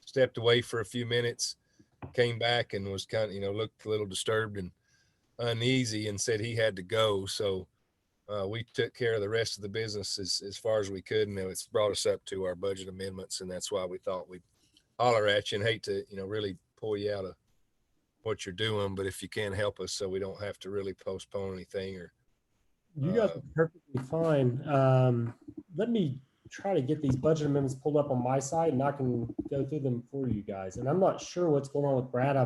stepped away for a few minutes, came back and was kind of, looked a little disturbed and uneasy, and said he had to go. So we took care of the rest of the business as far as we could, and it's brought us up to our budget amendments, and that's why we thought we'd holler at you and hate to, really pull you out of what you're doing, but if you can help us so we don't have to really postpone anything or you guys are perfectly fine. Let me try to get these budget amendments pulled up on my side, and I can go through them for you guys. And I'm not sure what's going on with Brad.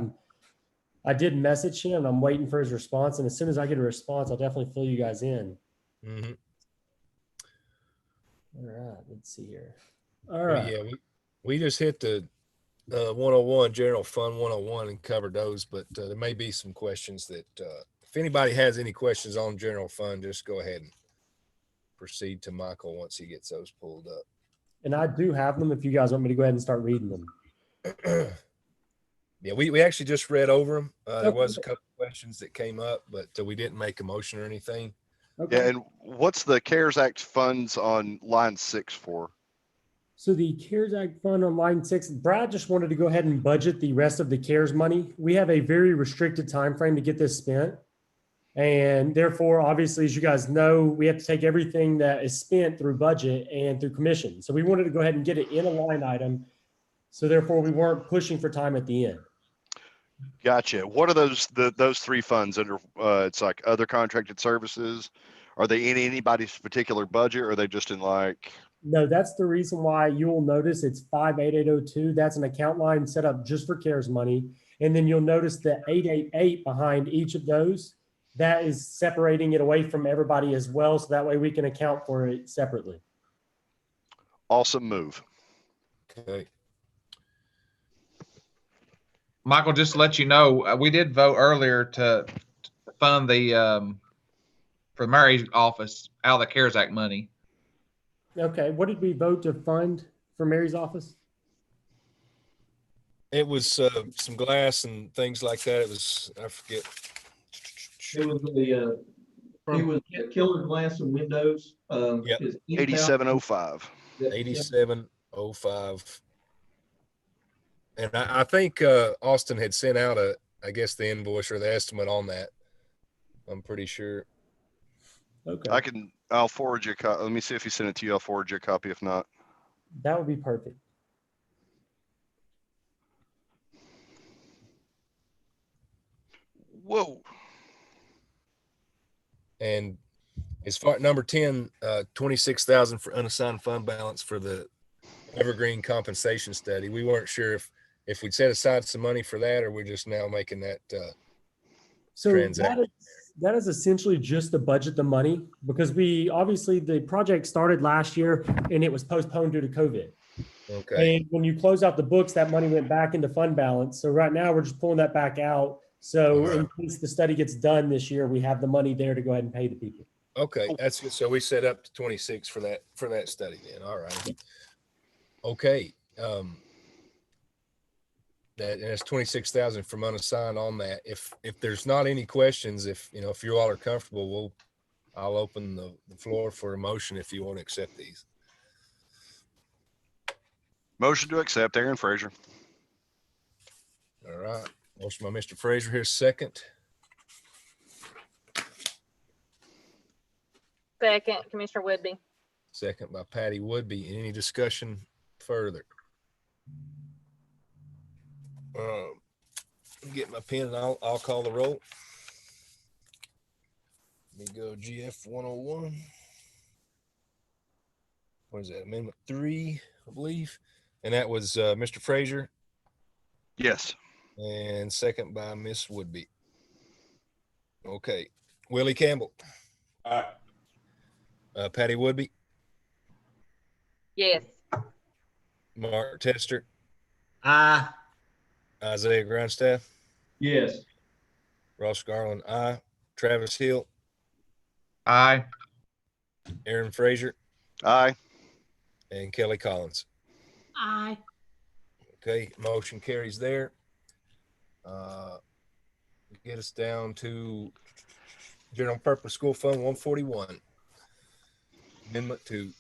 I did message him, and I'm waiting for his response. And as soon as I get a response, I'll definitely fill you guys in. Mm-hmm. All right, let's see here. All right. Yeah, we just hit the 101 General Fund 101 and covered those, but there may be some questions that if anybody has any questions on General Fund, just go ahead and proceed to Michael once he gets those pulled up. And I do have them if you guys want me to go ahead and start reading them. Yeah, we actually just read over them. There was a couple of questions that came up, but we didn't make a motion or anything. Okay. Yeah, and what's the CARES Act funds on line 6 for? So the CARES Act fund on line 6, Brad just wanted to go ahead and budget the rest of the CARES money. We have a very restricted time frame to get this spent. And therefore, obviously, as you guys know, we have to take everything that is spent through budget and through commission. So we wanted to go ahead and get it in a line item. So therefore, we weren't pushing for time at the end. Gotcha. What are those 3 funds under? It's like other contracted services. Are they in anybody's particular budget, or are they just in like? No, that's the reason why you will notice it's 58802. That's an account line set up just for CARES money. And then you'll notice the 888 behind each of those. That is separating it away from everybody as well. So that way we can account for it separately. Awesome move. Okay. Michael, just to let you know, we did vote earlier to fund the for Mary's office out of the CARES Act money. Okay, what did we vote to fund for Mary's office? It was some glass and things like that. It was, I forget. It was the killer glass and windows. Yep. 8705. 8705. And I think Austin had sent out I guess the invoice or the estimate on that. I'm pretty sure. Okay. I'll forward you a copy. Let me see if he sent it to you. I'll forward you a copy if not. That would be perfect. Whoa. And as far number 10, 26,000 for unassigned fund balance for the Evergreen compensation study. We weren't sure if we'd set aside some money for that, or we're just now making that So transaction. that is essentially just to budget the money, because the project started last year and it was postponed due to COVID. Okay. And when you close out the books, that money went back into fund balance. So right now we're just pulling that back out. So in case the study gets done this year, we have the money there to go ahead and pay the people. Okay, that's good. So we set up to 26 for that study then. All right. Okay. That's 26,000 from unassigned on that. If there's not any questions, if you all are comfortable, I'll open the floor for a motion if you want to accept these. Motion to accept, Aaron Fraser. All right. Motion by Mr. Fraser. Here's second. Second, Commissioner Woodby. Second by Patty Woodby. Any discussion further? Get my pen and I'll call the roll. Let me go GF 101. What is that? Amendment 3, I believe. And that was Mr. Fraser. Yes. And second by Miss Woodby. Okay. Willie Campbell. Aye. Patty Woodby. Yes. Mark Tester. Aye. Isaiah Grindstaff. Yes. Ross Garland. Aye. Travis Hill. Aye. Aaron Fraser. Aye. And Kelly Collins. Aye. Okay, motion carries there. Get us down to General Purpose School Fund 141. Amendment 2.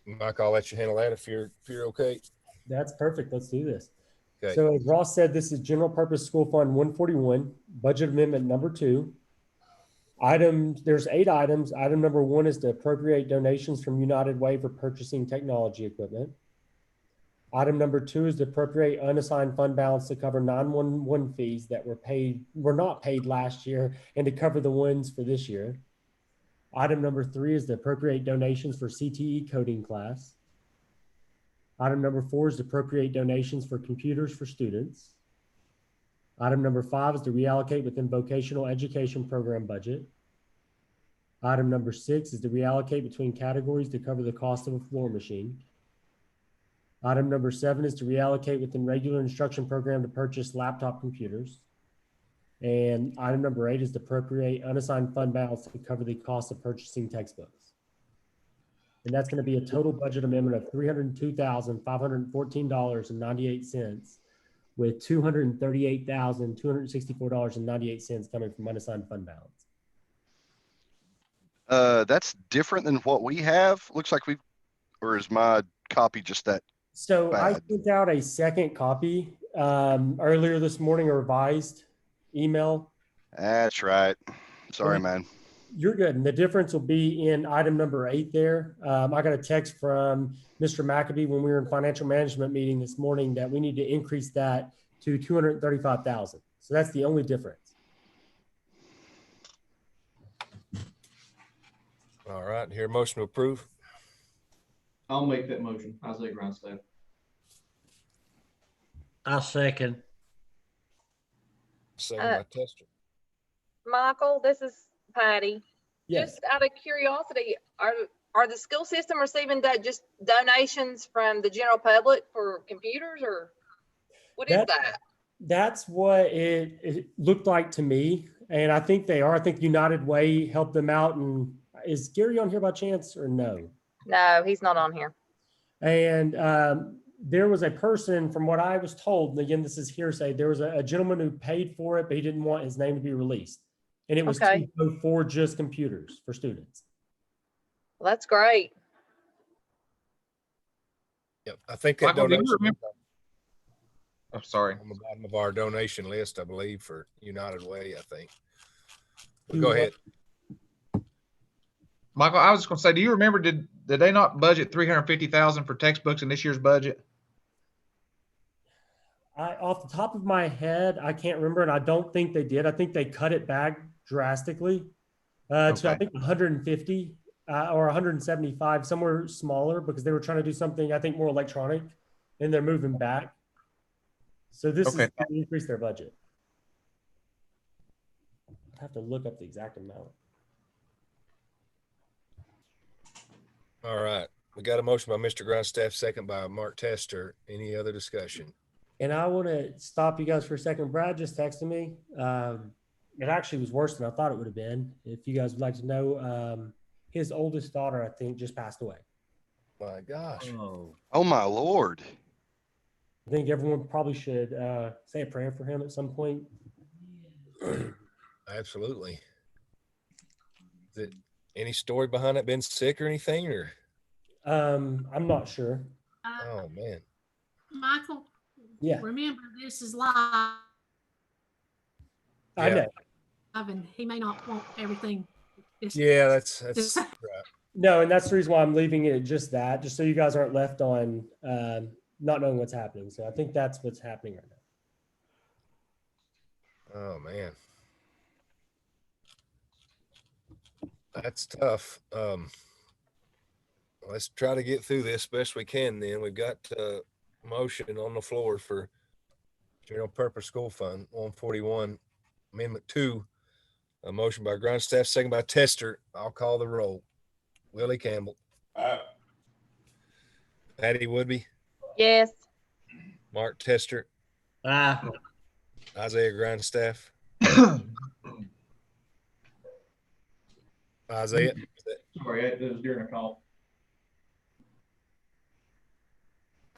Mike, I'll let you handle that if you're okay. That's perfect. Let's do this. Okay. So as Ross said, this is General Purpose School Fund 141, budget amendment number 2. There's 8 items. Item number 1 is to appropriate donations from United Way for purchasing technology equipment. Item number 2 is to appropriate unassigned fund balance to cover 911 fees that were not paid last year and to cover the ones for this year. Item number 3 is to appropriate donations for CTE coding class. Item number 4 is to appropriate donations for computers for students. Item number 5 is to reallocate within vocational education program budget. Item number 6 is to reallocate between categories to cover the cost of a floor machine. Item number 7 is to reallocate within regular instruction program to purchase laptop computers. And item number 8 is to appropriate unassigned fund balance to cover the cost of purchasing textbooks. And that's going to be a total budget amendment of $302,514.98, with $238,264.98 coming from unassigned fund balance. That's different than what we have. Looks like or is my copy just that? So bad? I sent out a second copy earlier this morning, a revised email. That's right. Sorry, man. You're good. And the difference will be in item number 8 there. I got a text from Mr. McAbee when we were in financial management meeting this morning that we need to increase that to $235,000. So that's the only difference. All right, here motion to approve. I'll make that motion. Isaiah Grindstaff. I'll second. Second by Tester. Michael, this is Patty. Yes. Just out of curiosity, are the school system receiving just donations from the general public for computers, or what is that? That's what it looked like to me. And I think they are. I think United Way helped them out. And is Gary on here by chance or no? No, he's not on here. And there was a person, from what I was told, and again, this is hearsay, there was a gentleman who paid for it, but he didn't want his name to be released. And it was Okay. to go for just computers for students. Well, that's great. Yep. I think that Michael, do you donation remember? I'm sorry. on the bottom of our donation list, I believe, for United Way, I think. But Who go was- ahead. Michael, I was just going to say, do you remember, did they not budget 350,000 for textbooks in this year's budget? Off the top of my head, I can't remember, and I don't think they did. I think they cut it back drastically to I Okay. think 150 or 175, somewhere smaller, because they were trying to do something I think more electronic, and they're moving back. So this Okay. is to increase their budget. I have to look up the exact amount. All right. We got a motion by Mr. Grindstaff, second by Mark Tester. Any other discussion? And I want to stop you guys for a second. Brad just texted me. It actually was worse than I thought it would have been. If you guys would like to know, his oldest daughter, I think, just passed away. My gosh. Oh my Lord. I think everyone probably should say a prayer for him at some point. Absolutely. Is it any story behind it? Been sick or anything? Or I'm not sure. oh man. Michael, Yeah, remember this is live, I know. and he may not want everything. Yeah, that's right. No, and that's the reason why I'm leaving it just that, just so you guys aren't left on not knowing what's happening. So I think that's what's happening right now. Oh man. That's tough. Let's try to get through this best we can then. We've got motion on the floor for General Purpose School Fund 141, Amendment 2. A motion by Grindstaff, second by Tester. I'll call the roll. Willie Campbell. Patty Woodby. Yes. Mark Tester. Isaiah Grindstaff. Isaiah. Sorry, it was during a call.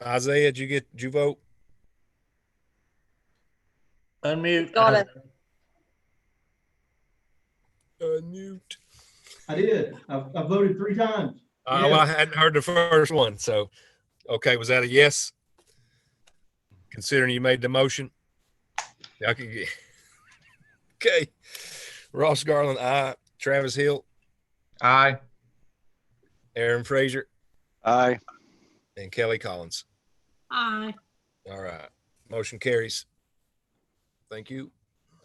Isaiah, did you vote? Unmute. Got it. Unmute. I did. I voted 3 times. Well, I hadn't heard the first one. So, okay. Was that a yes? Considering you made the motion? Yeah, I could get. Okay. Ross Garland, aye. Travis Hill. Aye. Aaron Frazier. Aye. And Kelly Collins. Aye. All right. Motion carries. Thank you.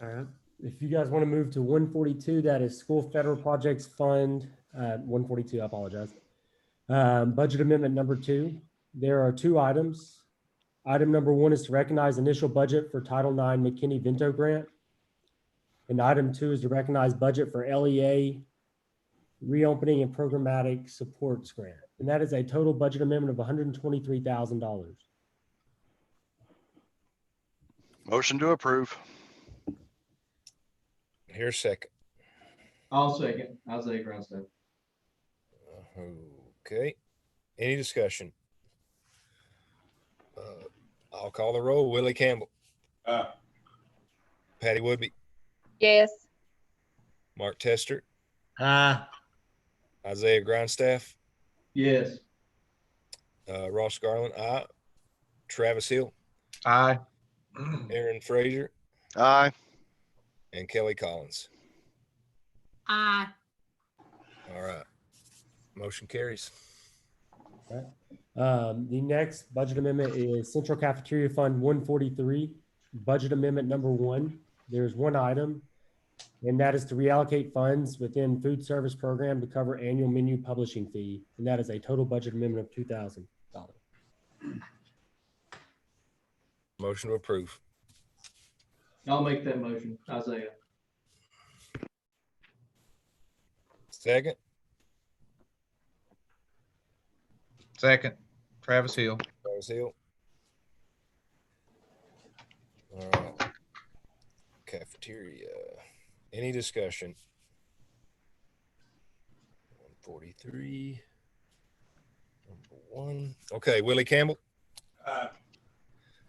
All right. If you guys want to move to 142, that is School Federal Projects Fund 142. I apologize. Budget amendment number 2. There are 2 items. Item number 1 is to recognize initial budget for Title IX McKinney-Vento grant. And item 2 is to recognize budget for LEA reopening and programmatic supports grant. And that is a total budget amendment of $123,000. Motion to approve. Here's second. I'll second. Isaiah Grindstaff. Okay. Any discussion? I'll call the roll. Willie Campbell. Patty Woodby. Yes. Mark Tester. Aye. Isaiah Grindstaff. Yes. Ross Garland. Aye. Travis Hill. Aye. Aaron Frazier. Aye. And Kelly Collins. Aye. All right. Motion carries. Right. The next budget amendment is Central Cafeteria Fund 143, budget amendment number 1. There's 1 item, and that is to reallocate funds within food service program to cover annual menu publishing fee. And that is a total budget amendment of $2,000. Motion to approve. I'll make that motion. Isaiah. Second. Second. Travis Hill. Travis Hill. All right. cafeteria. Any discussion? 143. Number 1. Okay, Willie Campbell.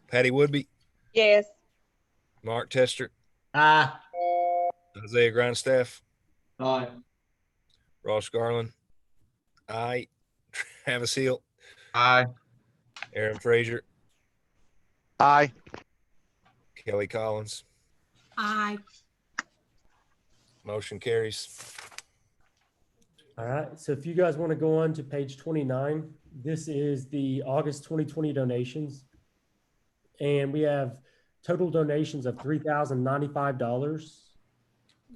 Patty Woodby. Yes. Mark Tester. Aye. Isaiah Grindstaff. Aye. Ross Garland. Aye. Travis Hill. Aye. Aaron Frazier. Aye. Kelly Collins. Aye. Motion carries. All right, so if you guys want to go on to page 29, this is the August 2020 donations. And we have total donations of $3,095,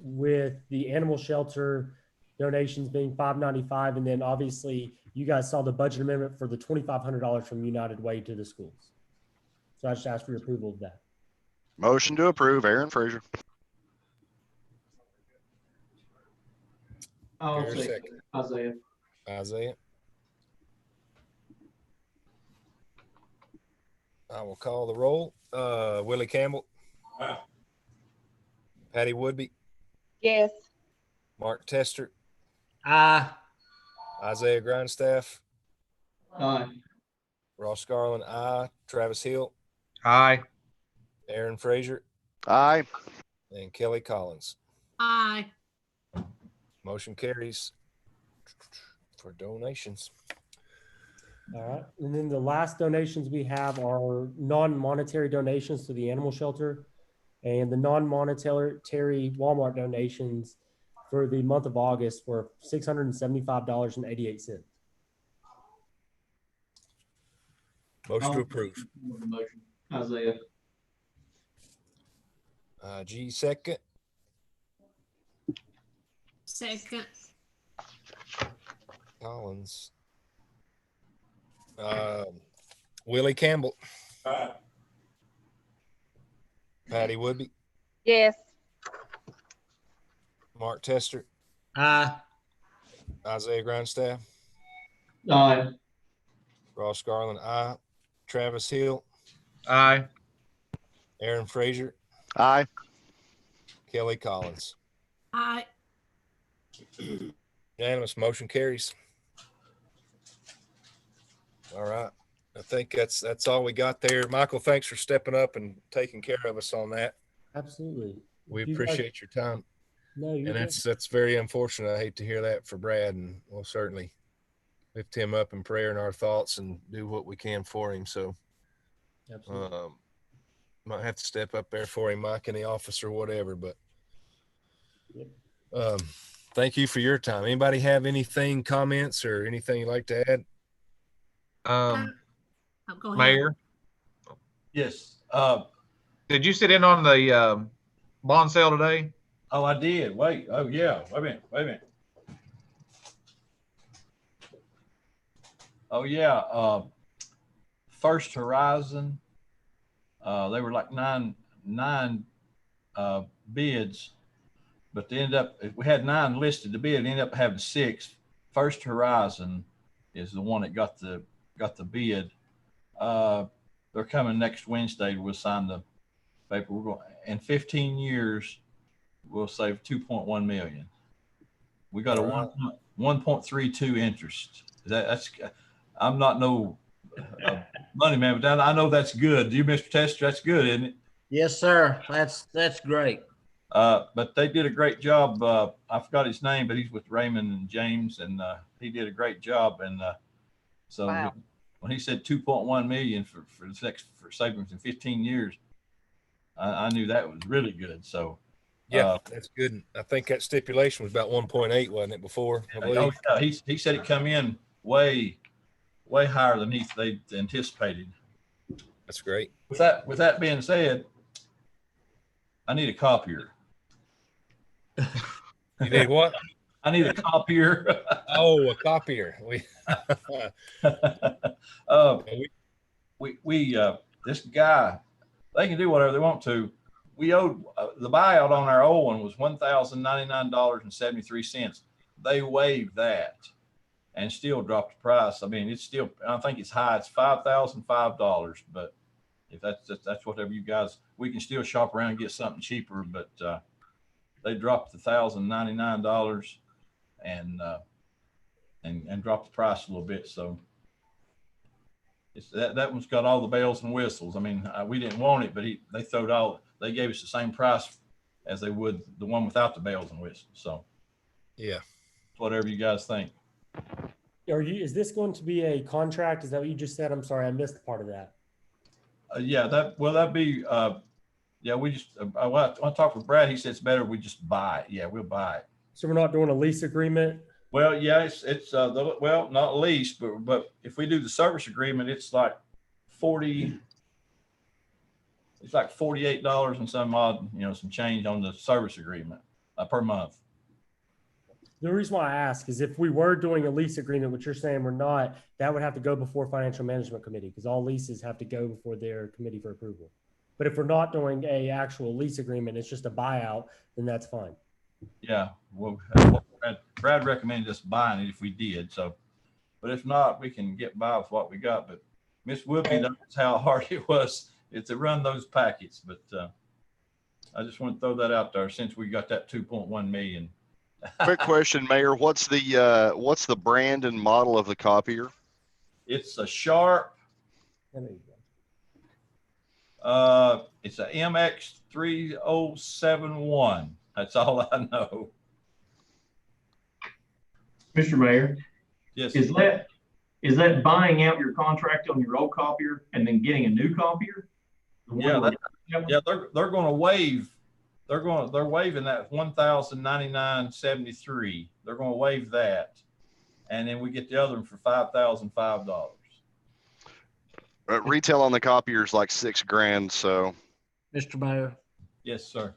with the animal shelter donations being $595. And then obviously you guys saw the budget amendment for the $2,500 from United Way to the schools. So I just ask for your approval of that. Motion to approve, Aaron Frazier. I'll say Isaiah. Isaiah. I will call the roll. Willie Campbell. Aye. Patty Woodby. Yes. Mark Tester. Aye. Isaiah Grindstaff. Aye. Ross Garland. Aye. Travis Hill. Aye. Aaron Frazier. Aye. And Kelly Collins. Aye. Motion carries for donations. All right, and then the last donations we have are non-monetary donations to the animal shelter, and the non-monetary Walmart donations for the month of August were $675.88. Motion to approve. Motion. Isaiah. G second. Second. Collins. Willie Campbell. Aye. Patty Woodby. Yes. Mark Tester. Aye. Isaiah Grindstaff. Aye. Ross Garland. Aye. Travis Hill. Aye. Aaron Frazier. Aye. Kelly Collins. Aye. Unanimous. Motion carries. All right. I think that's all we got there. Michael, thanks for stepping up and taking care of us on that. Absolutely. We You guys- appreciate your time. No, you're And that's very unfortunate. I hate to hear that for Brad, and we'll certainly lift him up in prayer in our thoughts and do what we can for him. So Absolutely. might have to step up there for him, Mike, in the office or whatever, but Yep. Thank you for your time. Anybody have anything, comments or anything you'd like to add? Oh, go ahead. Mayor, Yes. did you sit in on the bond sale today? Oh, I did. Wait. Oh, yeah. Wait a minute. Wait a minute. Oh, yeah. First Horizon. They were like nine bids, but they ended up, we had 9 listed to bid, ended up having 6. First Horizon is the one that got the bid. They're coming next Wednesday. We'll sign the paper. We're going, in 15 years, we'll save 2.1 million. We got a 1.32 interest. That's I'm not no money man, but I know that's good. Do you, Mr. Tester? That's good, isn't it? Yes, sir. That's great. But they did a great job. I forgot his name, but he's with Raymond and James, and he did a great job. And so Wow. when he said 2.1 million for savings in 15 years, I knew that was really good. So Yeah, that's good. I think that stipulation was about 1.8, wasn't it, before? I believe. oh, yeah, he said it come in way higher than they anticipated. That's great. With that being said, I need a copier. You need what? I need a copier. Oh, a copier. This guy, they can do whatever they want to. We owed the buyout on our old one was $1,099.73. They waived that and still dropped the price. I mean, it's still, I think it's high. It's $5,005, but if that's whatever you guys, we can still shop around and get something cheaper, but they dropped the $1,099 and dropped the price a little bit. So it's that one's got all the bells and whistles. I mean, we didn't want it, but they gave us the same price as they would the one without the bells and whistles. So yeah, whatever you guys think. Is this going to be a contract? Is that what you just said? I'm sorry, I missed part of that. Yeah, that'd be, yeah, we just, I want to talk with Brad. He said it's better we just buy it. Yeah, we'll buy it. So we're not doing a lease agreement? Well, yeah, well, not lease, but if we do the service agreement, it's like $48 and some odd, some change on the service agreement per month. The reason why I ask is if we were doing a lease agreement, which you're saying we're not, that would have to go before financial management committee because all leases have to go before their committee for approval. But if we're not doing a actual lease agreement, it's just a buyout, then that's fine. Yeah, well, Brad recommended us buying it if we did. So, but if not, we can get by with what we got. But Miss Whoopi knows how hard it was to run those packets. But I just want to throw that out there since we got that 2.1 million. Quick question, Mayor. What's the brand and model of the copier? It's a Sharp. It's a MX3071. That's all I know. Mr. Mayor. Yes. Is that buying out your contract on your old copier and then getting a new copier? Yeah, they're going to waive. They're waiving that $1,099.73. They're going to waive that, and then we get the other one for $5,005. Retail on the copier is like $6,000. So, Mr. Mayor. Yes, sir.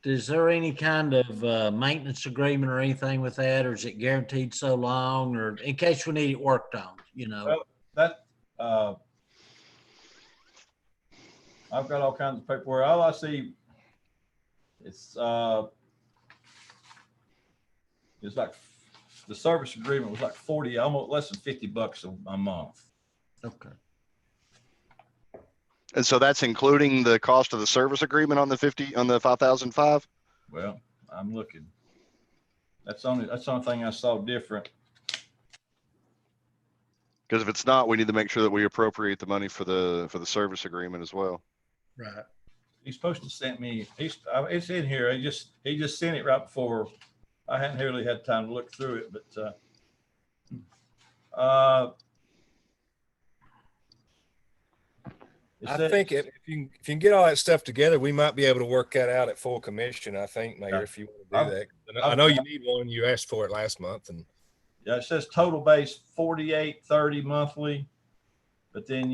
Is there any kind of maintenance agreement or anything with that, or is it guaranteed so long, or in case we need it worked on? Well, that I've got all kinds of paperwork. All I see. It's like the service agreement was like 40, almost less than $50 a month. Okay. And so that's including the cost of the service agreement on the 5,005. Well, I'm looking. That's the only thing I saw different. Because if it's not, we need to make sure that we appropriate the money for the service agreement as well. Right. He's supposed to send me. It's in here. He just sent it right before. I hadn't really had time to look through it, but I think if you can get all that stuff together, we might be able to work that out at full commission. I think, Mayor, if you want to do that. I know you need one. You asked for it last month, and yeah, it says total base $48.30 monthly, but then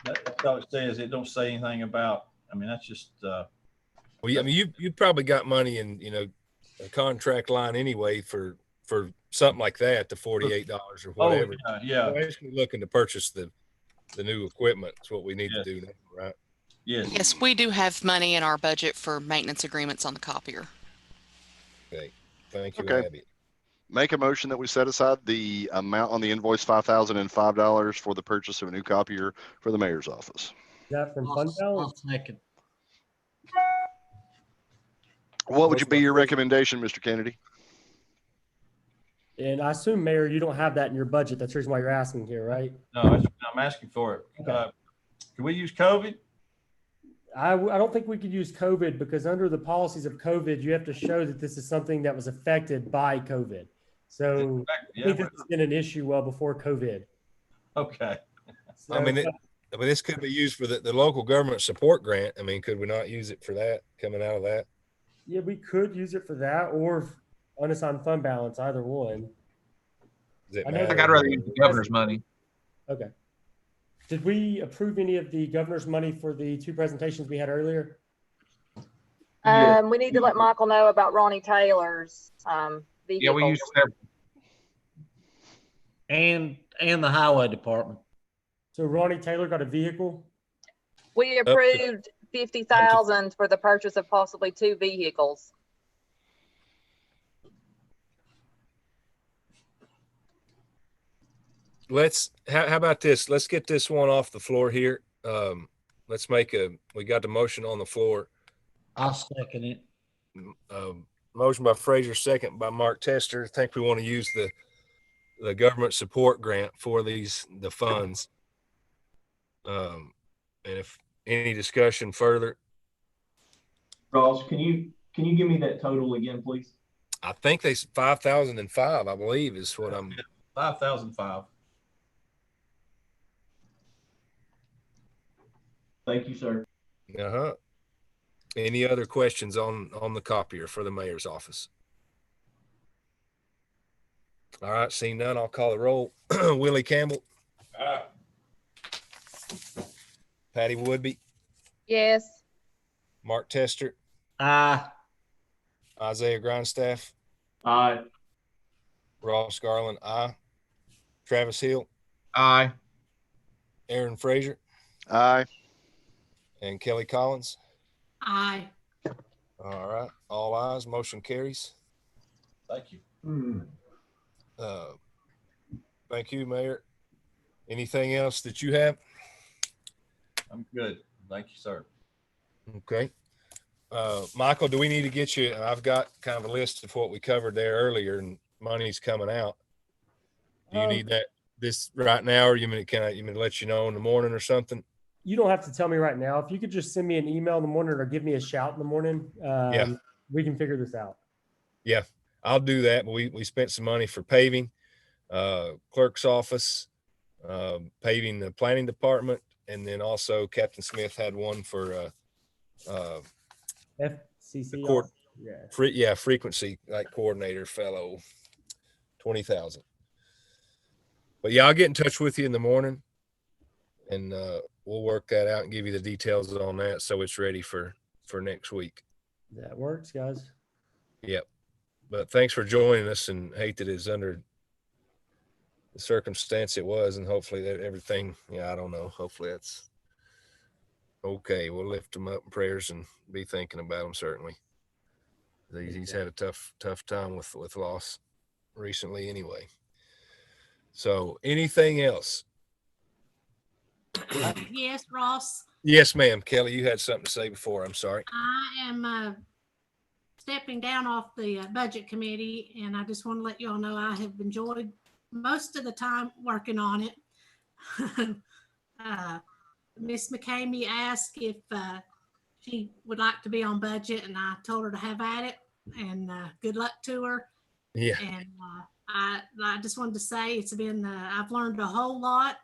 that's all it says. It don't say anything about. I mean, that's just. Well, I mean, you probably got money in a contract line anyway for something like that, the $48 or whatever. Oh, yeah. We're basically looking to purchase the new equipment. That's what we need to do now, right? Yes. Yes, we do have money in our budget for maintenance agreements on the copier. Okay. Thank you. Okay. Abby. Make a motion that we set aside the amount on the invoice, $5,005 for the purchase of a new copier for the mayor's office. Is that from fund balance? What would be your recommendation, Mr. Kennedy? And I assume, Mayor, you don't have that in your budget. That's the reason why you're asking here, right? No, I'm asking for it. Okay. Can we use COVID? I don't think we could use COVID because under the policies of COVID, you have to show that this is something that was affected by COVID. So I think this has been an issue well before COVID. Okay. So, I mean, this could be used for the local government support grant. I mean, could we not use it for that coming out of that? Yeah, we could use it for that or unassigned fund balance, either one. I think I'd rather use the governor's money. Okay. Did we approve any of the governor's money for the two presentations we had earlier? We need to let Michael know about Ronnie Taylor's vehicle. Yeah, we used several. And the highway department. So Ronnie Taylor got a vehicle? We approved $50,000 for the purchase of possibly 2 vehicles. how about this? Let's get this one off the floor here. Let's we got the motion on the floor. I'll second it. Motion by Frazier, second by Mark Tester. I think we want to use the government support grant for the funds. And if any discussion further, Ross, can you give me that total again, please? I think they 5,005, I believe, is what I'm. 5,005. Thank you, sir. Uh-huh. Any other questions on the copier for the mayor's office? All right, seeing none, I'll call the roll. Willie Campbell. Aye. Patty Woodby. Yes. Mark Tester. Aye. Isaiah Grindstaff. Aye. Ross Garland. Aye. Travis Hill. Aye. Aaron Frazier. Aye. And Kelly Collins. Aye. All right, all ayes, motion carries. Thank you. Thank you, Mayor. Anything else that you have? I'm good. Thank you, sir. Okay. Michael, do we need to get you? I've got kind of a list of what we covered there earlier, and money's coming out. Do you need this right now, or you mean to let you know in the morning or something? You don't have to tell me right now. If you could just send me an email in the morning or give me a shout in the morning, we can figure this out. Yeah, I'll do that. But we spent some money for paving, clerk's office, paving the planning department, and then also Captain Smith had one for FCC. Frequency like coordinator fellow, 20,000. But yeah, I'll get in touch with you in the morning, and we'll work that out and give you the details on that so it's ready for next week. That works, guys. Yep. But thanks for joining us, and hate that it's under the circumstance it was, and hopefully that everything, I don't know. Hopefully that's okay. We'll lift him up in prayers and be thinking about him, certainly. He's had a tough time with loss recently anyway. So anything else? Yes, Ross. Yes, ma'am. Kelly, you had something to say before. I'm sorry. I am stepping down off the budget committee, and I just want to let you all know I have enjoyed most of the time working on it. Miss McCamey asked if she would like to be on budget, and I told her to have at it, and good luck to her. Yeah. And I just wanted to say it's been, I've learned a whole lot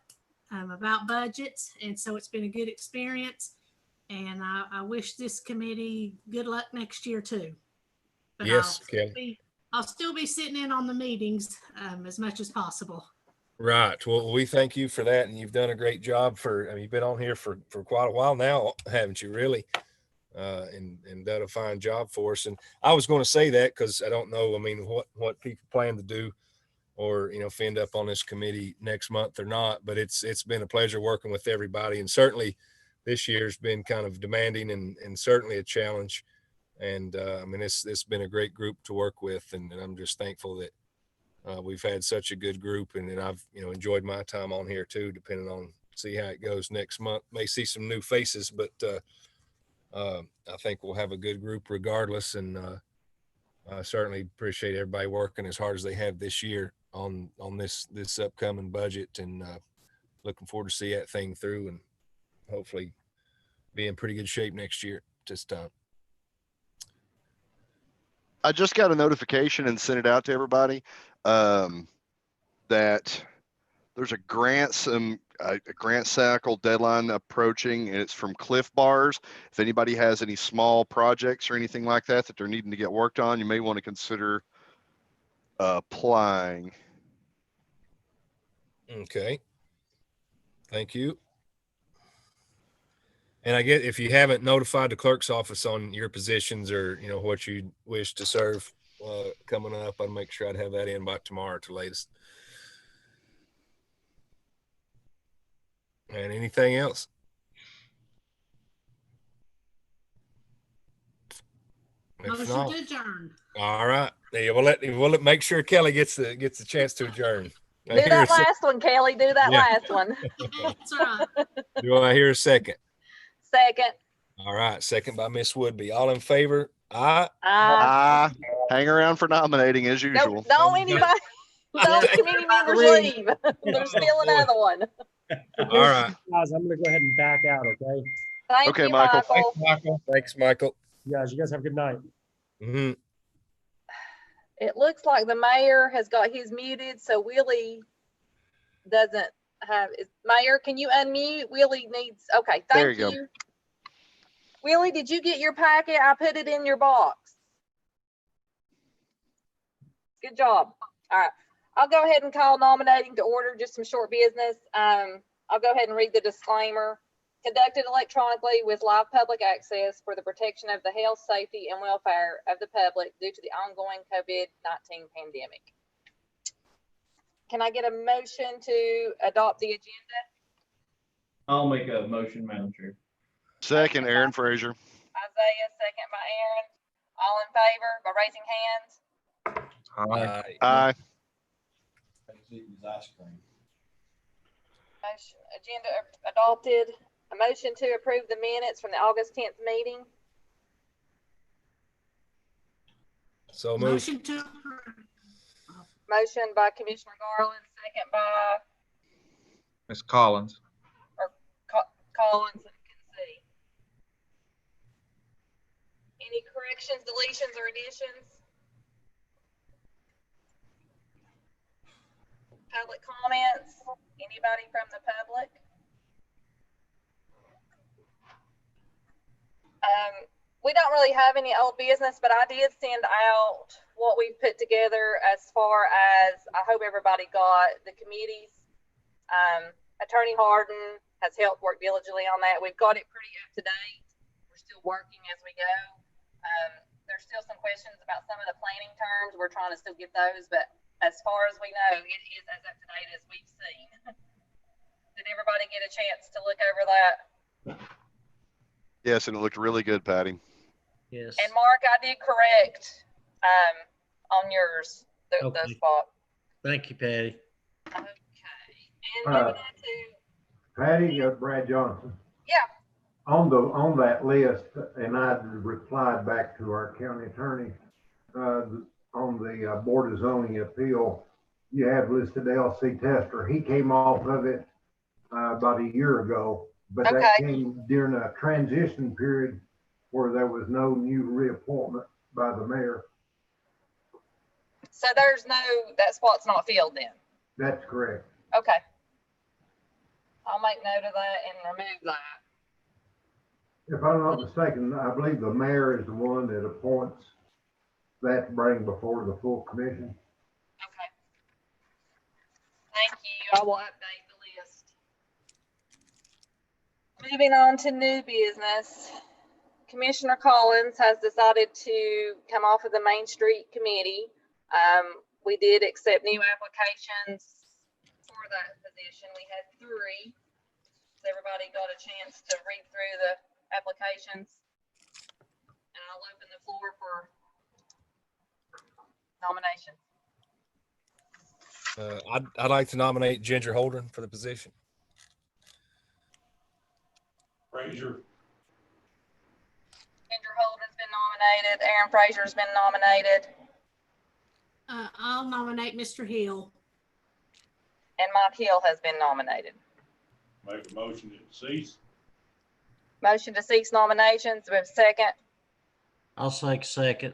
about budgets, and so it's been a good experience. And I wish this committee good luck next year too. But yes, I'll still be sitting in on the meetings as much as possible. Right. Well, we thank you for that, and you've done a great job. You've been on here for quite a while now, haven't you? Really, and done a fine job for us. And I was going to say that because I don't know. I mean, what people plan to do, or if end up on this committee next month or not. But it's been a pleasure working with everybody, and certainly this year's been kind of demanding and certainly a challenge. And I mean, it's been a great group to work with, and I'm just thankful that we've had such a good group, and I've enjoyed my time on here too. Depending on see how it goes next month, may see some new faces, but I think we'll have a good group regardless. And I certainly appreciate everybody working as hard as they have this year on this upcoming budget, and looking forward to see that thing through, and hopefully be in pretty good shape next year at this time. I just got a notification and sent it out to everybody that there's a grant cycle deadline approaching, and it's from Cliff Bars. If anybody has any small projects or anything like that they're needing to get worked on, you may want to consider applying. Okay. Thank you. And I get, if you haven't notified the clerk's office on your positions or, what you wish to serve coming up, I'd make sure I'd have that in by tomorrow at the latest. And anything else? Motion to adjourn. All right. Yeah, we'll make sure Kelly gets the chance to adjourn. I Do hear a that sec- last one, Kelly. Do that Yeah. last one. That's right. Do I hear a second? Second. All right, second by Miss Woodby. All in favor? Aye. Hang around for nominating as usual. Don't anybody, don't committee members leave. There's still another one. All right. Guys, I'm gonna go ahead and back out, okay? Thank Okay, you, Michael. Michael. Thanks, Michael. You guys have a good night. Mm-hmm. It looks like the mayor has got his muted, so Willie doesn't have. Mayor, can you unmute? Willie needs. Okay, There thank you go. you. Willie, did you get your packet? I put it in your box. Good job. All right. I'll go ahead and call nominating to order, just some short business. I'll go ahead and read the disclaimer. Conducted electronically with live public access for the protection of the health, safety, and welfare of the public due to the ongoing COVID-19 pandemic. Can I get a motion to adopt the agenda? I'll make a motion, Madam Chair. Second, Aaron Fraser. Isaiah, second by Aaron. All in favor by raising hands? Aye. Motion, agenda adopted. A motion to approve the minutes from the August 10th meeting. So moved. Motion to approve. Motion by Commissioner Garland, second by Ms. Collins. Collins and Kinsey. Any corrections, deletions, or additions? Public comments? Anybody from the public? We don't really have any old business, but I did send out what we've put together as far as, I hope everybody got the committees. Attorney Harden has helped work diligently on that. We've got it pretty up to date. We're still working as we go. There's still some questions about some of the planning terms. We're trying to still get those, but as far as we know, it is as up to date as we've seen. Did everybody get a chance to look over that? Yes, and it looked really good, Patty. Yes. And Mark, I did correct on yours, the spot. Thank you, Patty. Okay. And moving on to, Patty, Brad Johnson. yeah, On that list, and I replied back to our county attorney, on the Board of Zoning Appeal, you have listed LC Tester. He came off of it about a year ago, but that came during a transition period where there was no new reappointment by the mayor. so there's no, that spot's not filled then. That's correct. Okay. I'll make note of that and remove that. If I'm not mistaken, I believe the mayor is the one that appoints that to bring before the full commission. Okay. Thank you. I will update the list. Moving on to new business. Commissioner Collins has decided to come off of the Main Street Committee. We did accept new applications for that position. We had 3. So everybody got a chance to read through the applications. And I'll open the floor for nomination. I'd like to nominate Ginger Holden for the position. Fraser. Ginger Holden's been nominated. Aaron Fraser's been nominated. I'll nominate Mr. Hill. And Mike Hill has been nominated. Make a motion to cease. Motion to cease nominations. We have a second. I'll say second.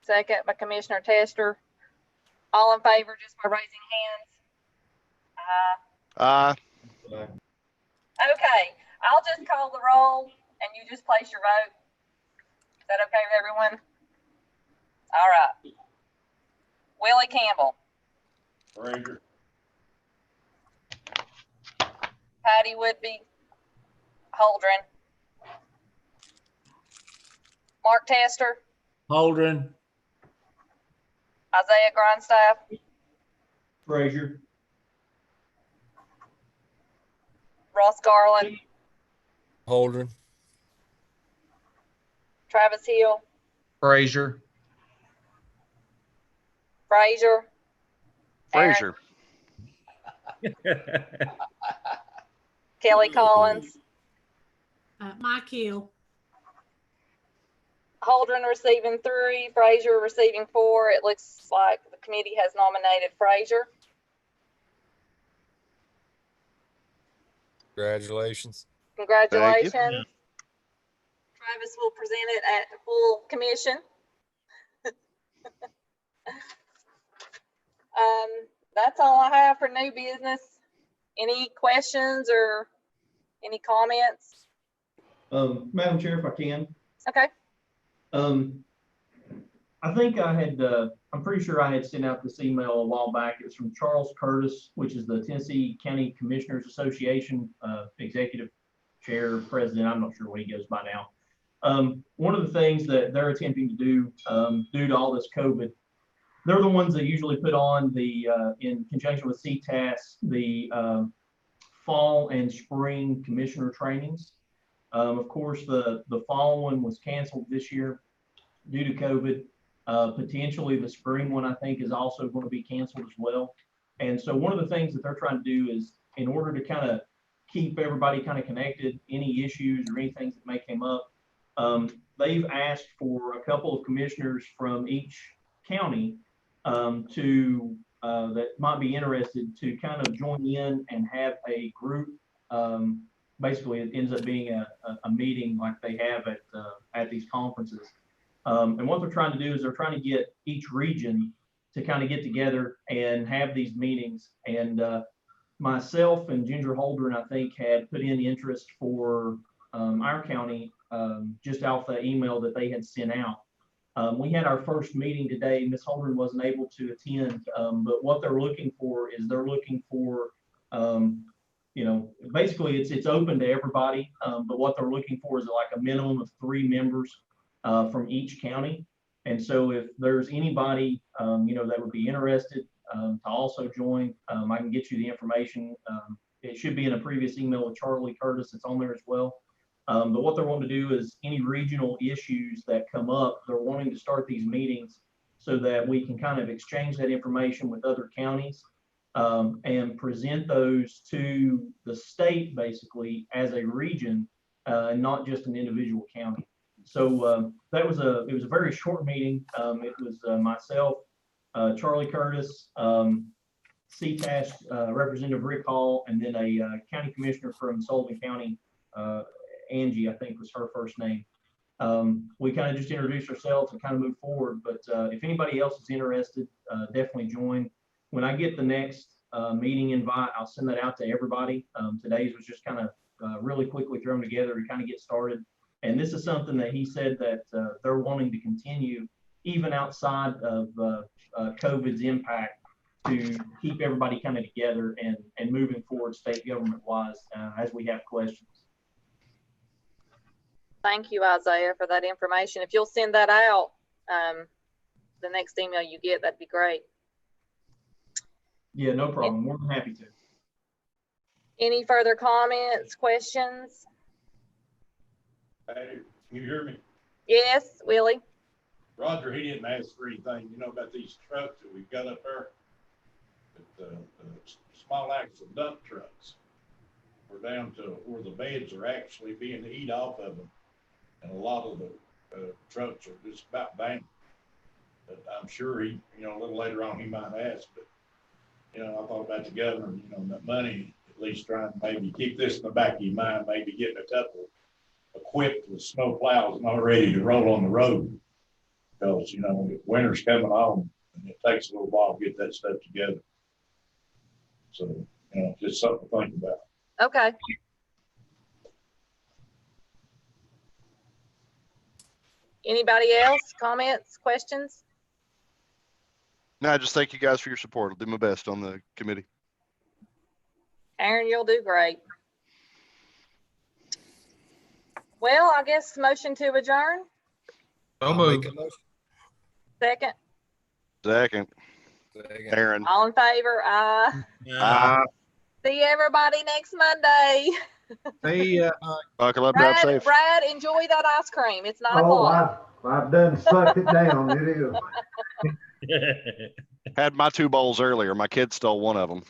Second by Commissioner Tester. All in favor, just by raising hands. Okay, I'll just call the roll and you just place your vote. Is that okay with everyone? All right. Willie Campbell. Fraser. Patty Woodby. Holdren. Mark Tester. Holdren. Isaiah Grindstaff. Fraser. Ross Garland. Holdren. Travis Hill. Fraser. Fraser. Fraser. Kelly Collins, Mike Hill. Holdren receiving 3, Frazier receiving 4. It looks like the committee has nominated Frazier. Congratulations. Congratulations. Travis will present it at the full commission. That's all I have for new business. Any questions or any comments? Madam Chair, if I can. Okay. I think I had, I'm pretty sure I had sent out this email a while back. It was from Charles Curtis, which is the Tennessee County Commissioners Association, executive chair, president. I'm not sure what he goes by now. One of the things that they're attempting to do, due to all this COVID, they're the ones that usually put on the, in conjunction with CTAS, the fall and spring commissioner trainings. Of course, the fall one was canceled this year due to COVID. Potentially the spring one, I think, is also going to be canceled as well. And so one of the things that they're trying to do is, in order to kind of keep everybody kind of connected, any issues or anything that may come up, they've asked for a couple of commissioners from each county that might be interested to kind of join in and have a group. Basically, it ends up being a meeting like they have at these conferences. And what they're trying to do is they're trying to get each region to kind of get together and have these meetings. And myself and Ginger Holdren, I think, had put in interest for our county just off the email that they had sent out. We had our first meeting today. Ms. Holdren wasn't able to attend, but what they're looking for is they're looking for, basically it's open to everybody, but what they're looking for is like a minimum of 3 members from each county. And so if there's anybody, that would be interested to also join, I can get you the information. It should be in a previous email with Charlie Curtis. It's on there as well. But what they're wanting to do is any regional issues that come up, they're wanting to start these meetings so that we can kind of exchange that information with other counties and present those to the state basically as a region and not just an individual county. So it was a very short meeting. It was myself, Charlie Curtis, CTAS Representative Rick Hall, and then a county commissioner from Sullivan County, Angie, I think was her first name. We kind of just introduced ourselves and kind of moved forward. But if anybody else is interested, definitely join. When I get the next meeting invite, I'll send that out to everybody. Today's was just kind of really quickly thrown together to kind of get started. And this is something that he said that they're wanting to continue even outside of COVID's impact to keep everybody kind of together and moving forward state government wise as we have questions. Thank you, Isaiah, for that information. If you'll send that out, the next email you get, that'd be great. Yeah, no problem. More than happy to. Any further comments, questions? Hey, can you hear me? Yes, Willie. Roger, he didn't ask for anything, about these trucks that we've got up there. The small axle dump trucks. We're down to where the beds are actually being eat off of them. And a lot of the trucks are just about bang. But I'm sure he, a little later on he might ask, but, I thought about the governor, that money, at least trying to maybe keep this in the back of your mind, maybe getting a couple equipped with snow plows and all ready to roll on the road. Because, winter's coming on and it takes a little while to get that stuff together. So, just something to think about. Okay. Anybody else? Comments, questions? No, I just thank you guys for your support. I'll do my best on the committee. Aaron, you'll do great. Well, I guess motion to adjourn. Second. Second. Aaron. All in favor? Aye. See everybody next Monday. See ya. Buckle up, drive safe. Brad, enjoy that ice cream. It's 9 Oh, o'clock. I've done sucked it down. It is. Had my 2 bowls earlier. My kid stole one of them.